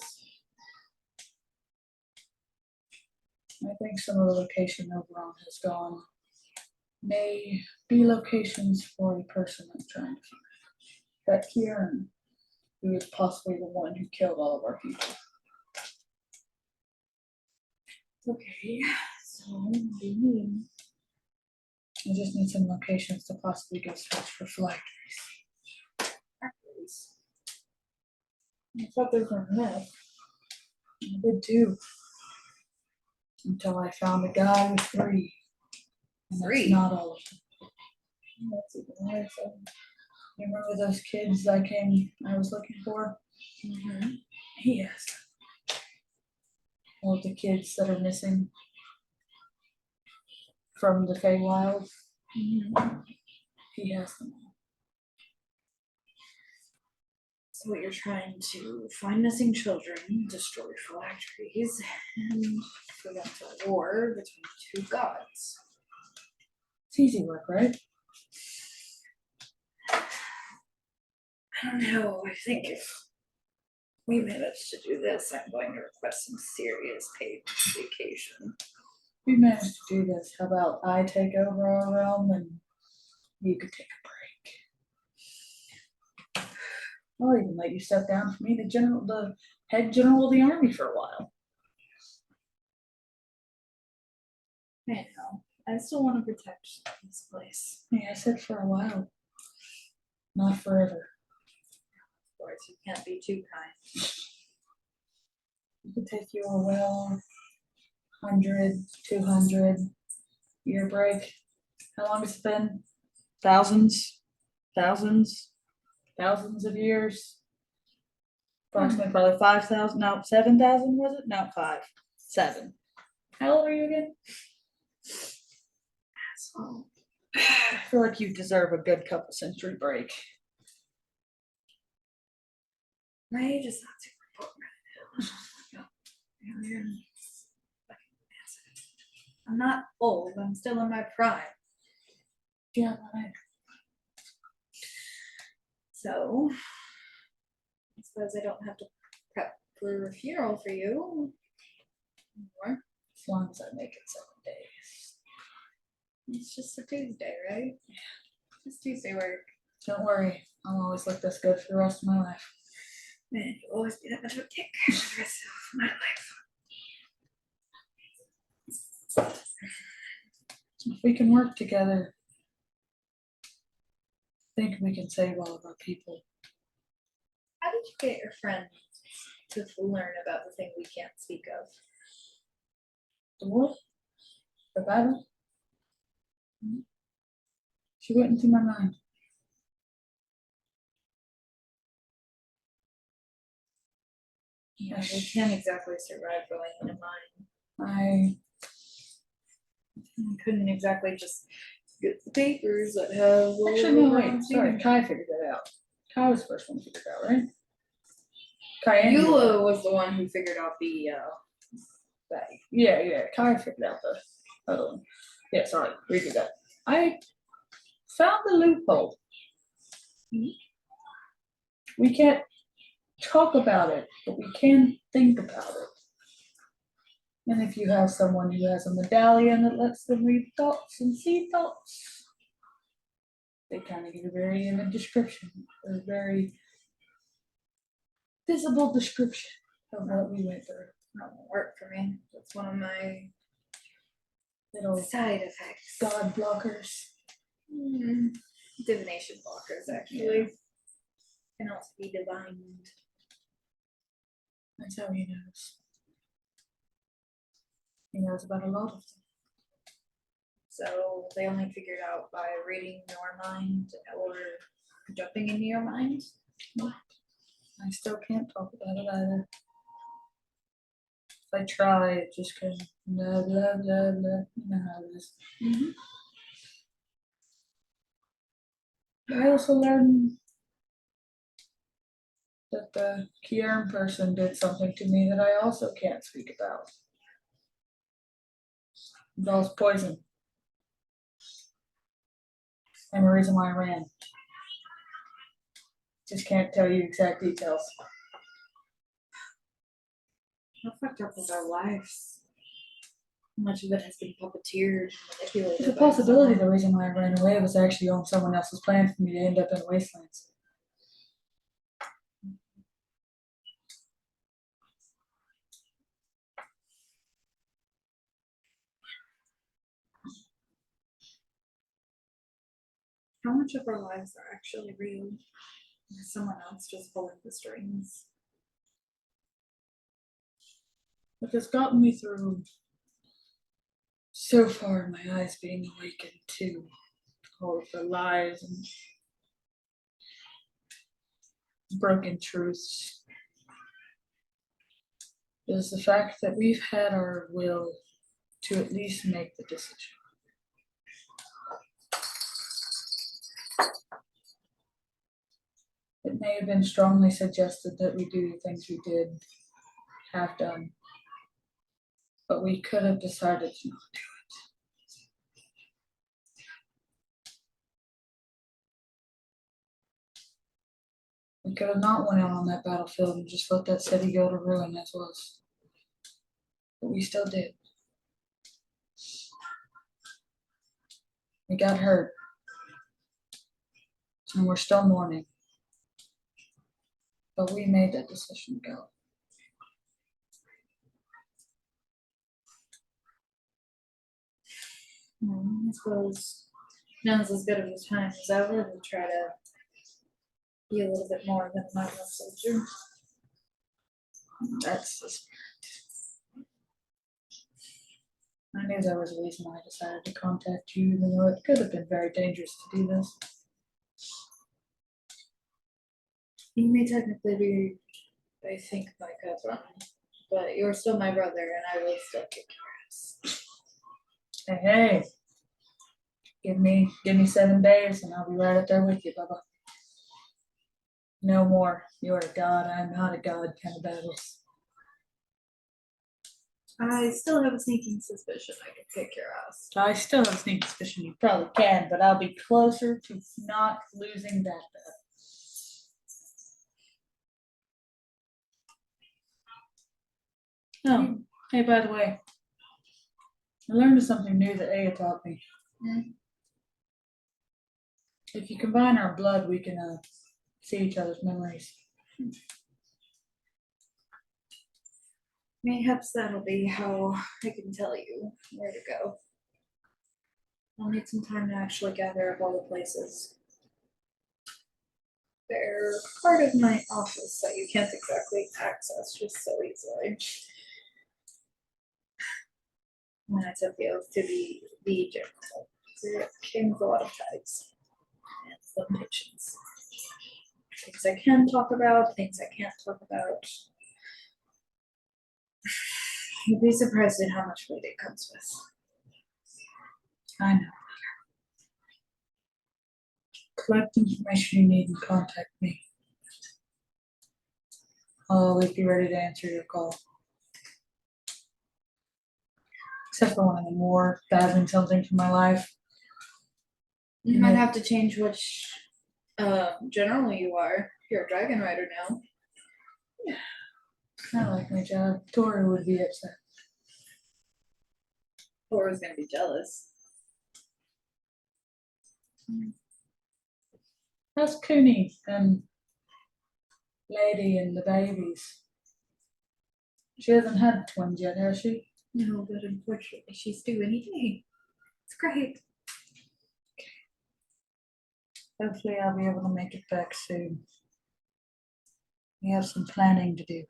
I think some of the location Oberon has gone may be locations for a person I'm trying to find. That Kieran, who is possibly the one who killed all of our people. Okay, so what do you mean? I just need some locations to possibly go search for phylacteries. Factories. I thought those were enough. I did too. Until I found a guy with 3. And that's 3? not all of them. That's even worse. You remember those kids I was looking for? Mm-hmm. He has them. All of the kids that are missing from the Feywild, Mm-hmm. he has them all. So what you're trying to find missing children, destroy phylacteries, and prevent a war between 2 gods. It's easy work, right? I don't know. I think if we manage to do this, I'm going to request some serious paid vacation. We managed to do this. How about I take over our realm and you could take a break? I'll even let you step down for me, the head general of the army for a while. I know. I still want to protect this place. Yeah, I said for a while. Not forever. Of course, you can't be too kind. It could take you a 100, 200 year break. How long has it been? Thousands of years. Approximately probably 5,000, no, 7,000 was it? No, 5, 7. How old are you again? So, I feel like you deserve a good couple century break. my age is not super important right now. I'm not old. I'm still in my prime. Yeah, I So, I suppose I don't have to prep for a funeral for you anymore. as long as I make it 7 days. It's just a Tuesday, right? Yeah. Just Tuesday work. Don't worry, I'll always look this good for the rest of my life. Man, you'll always be that much of a dick for the rest of my life. If we can work together, think we can save all of our people. How did you get your friend to learn about the thing we can't speak of? The what? The battle? She went into my mind. Yeah, we can't exactly survive going into mine. I Couldn't exactly just get the papers that have. all actually the no wait, wrong sorry, things. Kai figured that out. Kai was the first one to figure it out, right? Kai and Eula was the one who figured out the bag. Yeah, Kai figured out the other one. Yeah, sorry, redo that. I found the loophole. We can't talk about it, but we can think about it. And if you have someone who has a medallion that lets them read thoughts and see thoughts, they kind of give a very vivid description, a very visible description of what we went through. That won't work for me. That's one of my Little side effects. god blockers. Divination blockers, actually. Can also be divined. That's how he knows. He knows about a lot of them. So they only figured out by reading your mind or jumping into your mind. I still can't talk about it either. If I try, it just goes blah blah blah blah. You know how it is. I also learned that the Kiern person did something to me that I also can't speak about. It involves poison. And the reason why I ran. Just can't tell you exact details. How fucked up is our lives? How much of it has been puppeteered, manipulated? It's a by possibility someone? the reason why I ran away was actually on someone else's plan for me to end up in wastelands. How much of our lives are actually real? Is someone else just pulling the strings? What has gotten me through so far, my eyes being awakened to all of the lies and broken truths, is the fact that we've had our will to at least make the decision. It may have been strongly suggested that we do the things we did, have done, but we could have decided to not do it. We could have not went out on that battlefield and just let that city go to ruin as was. But we still did. We got hurt. And we're still mourning. But we made that decision to go. I suppose now's as good of a time as ever to try to be a little bit more than a mindless soldier. That's the spirit. I knew there was a reason why I decided to contact you, even though it could have been very dangerous to do this. You may technically be, I think, my cousin, but you're still my brother, and I will still kick your ass. Hey, give me 7 days and I'll be right up there with you, Bubba. No more. You're a god, I'm not a god kind of battles. I still have a sneaking suspicion I can kick your ass. I still have a sneaking suspicion you probably can, but I'll be closer to not losing that battle. Oh, hey, by the way, I learned something new that Aya taught me. If you combine our blood, we can see each other's memories. Mayhaps that'll be how I can tell you where to go. I'll need some time to actually gather up all the places. they're part of my office that you can't exactly access just so easily. And I took the oath to be the general. It came with a lot of ties and limitations. Things I can talk about, things I can't talk about. You'd be surprised at how much weight it comes with. I know. Collect information you need and contact me. I'll always be ready to answer your call. Except for when I'm in war, battling something for my life. You might have to change which general you are. You're a dragon rider now. I like my job. Tori would be upset. Laura's gonna be jealous. How's Cooney and Lady and the babies? She hasn't had twins yet, has she? No, but unfortunately she's due any day. It's great. Hopefully I'll be able to make it back soon. We have some planning to do.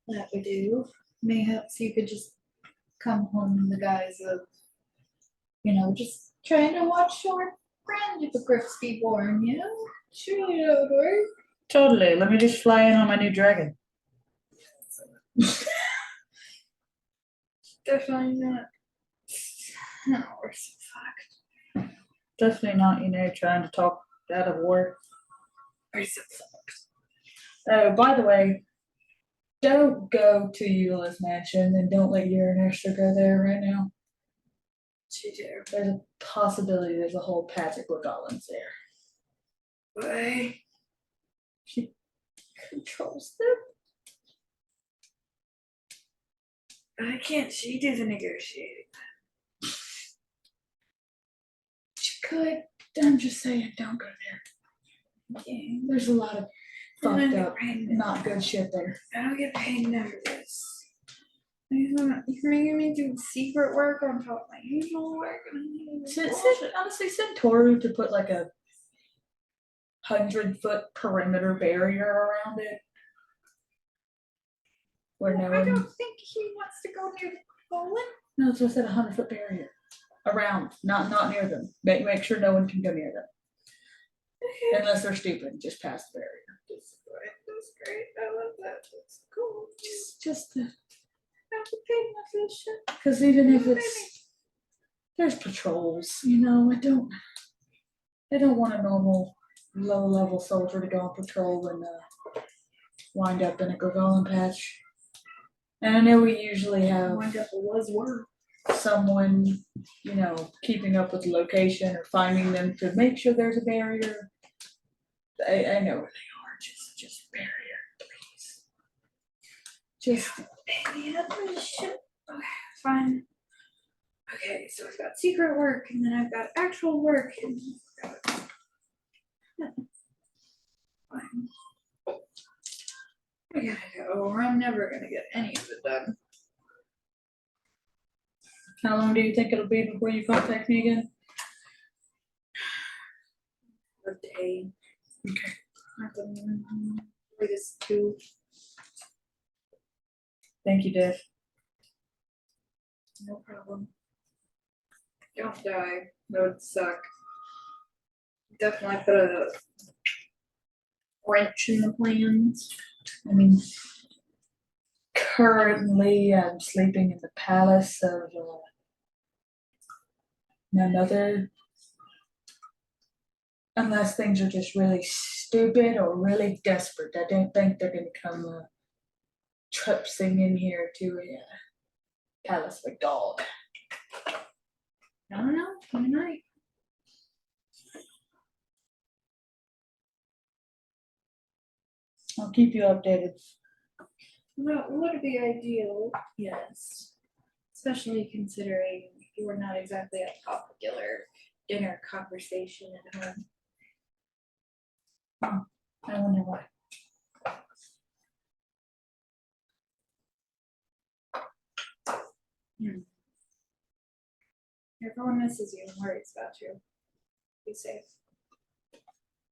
That we do. Mayhaps you could just come home in the guise of, just trying to watch your grandhippogriffs be born, you know? Surely that would work. Totally. Let me just fly in on my new dragon. Definitely not. No, we're so fucked. Definitely not, trying to talk out of war. We're so fucked. Oh, by the way, don't go to Eula's mansion and don't let Uranextra go there right now. She do. There's a possibility there's a whole patch of goblins there. Why? She controls them. Why can't she do the negotiating? She could. I'm just saying, don't go there. Yeah. There's a lot of I fucked don't up, get paid. not good shit there. I don't get paid nervous. You're making me do secret work on top of my usual work. Honestly, send Toru to put like a 100-foot perimeter barrier around it. Where no I one. don't think he wants to go near the golem. No, it's just a 100-foot barrier around, not near them. Make sure no one can go near them Okay. unless they're stupid. Just pass the barrier. That's great. I love that. That's cool. Just the. I have to pay enough for this shit. Because even if it's there's patrols, I don't want a normal low-level soldier to go on patrol and wind up in a Gorgolan patch. And I know we usually have Wind up was work. someone, keeping up with the location or finding them to make sure there's a barrier. I know where they are. Just barrier, please. Just Baby, shit. Okay, fine. Okay, so I've got secret work, and then I've got actual work, and fine. I gotta go, or I'm never gonna get any of it done. how long do you think it'll be before you contact me again? A day. Okay. I've been for this too. Thank you, Dave. No problem. Don't die. That would suck. Definitely put a wrench in the plans. I mean, currently I'm sleeping in the palace of my mother. Unless things are just really stupid or really desperate, I don't think they're gonna come traipsing in here to a palace of a dog. I don't know. You might. I'll keep you updated. That would be ideal, yes. Especially considering you were not exactly a popular dinner conversation at home. I wonder why. Everyone misses you and worries about you. Be safe.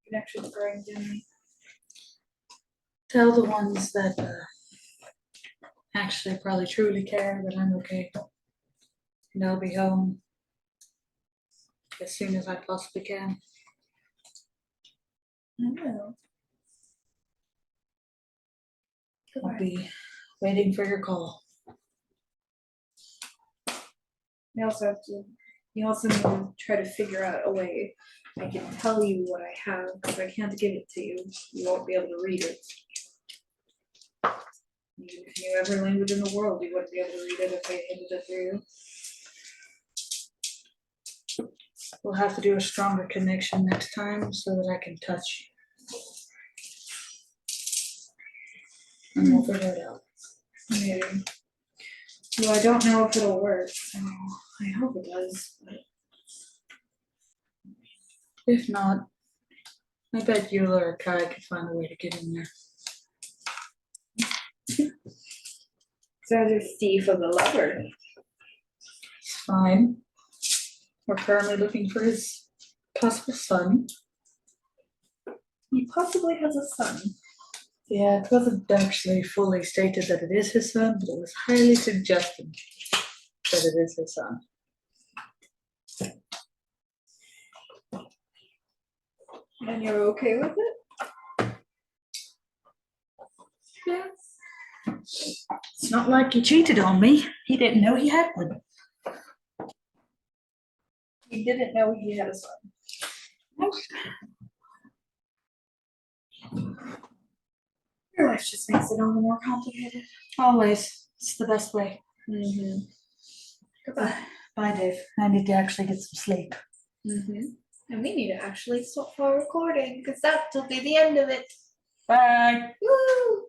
connection growing dimly. Tell the ones that actually probably truly care that I'm okay. And I'll be home as soon as I possibly can. I will. I'll be waiting for your call. You also need to try to figure out a way I can tell you what I have, because I can't give it to you. You won't be able to read it. Even if you knew every language in the world, you wouldn't be able to read it if I handed it to you. We'll have to do a stronger connection next time so that I can touch you. And we'll figure it out. Maybe. Well, I don't know if it'll work, so I hope it does. But If not, I bet you or Kai could find a way to get in there. so there's Steve of the lover. It's fine. We're currently looking for his possible son. He possibly has a son. Yeah, it wasn't actually fully stated that it is his son, but it was highly suggested that it is his son. And you're okay with it? Yes. It's not like he cheated on me. He didn't know he had one. He didn't know he had a son. Your life just makes it all the more complicated. Always. It's the best way. Mm-hmm. Goodbye. Bye, Dave. I need to actually get some sleep. Mm-hmm. And we need to actually stop our recording, because that'll be the end of it. Bye. Woo!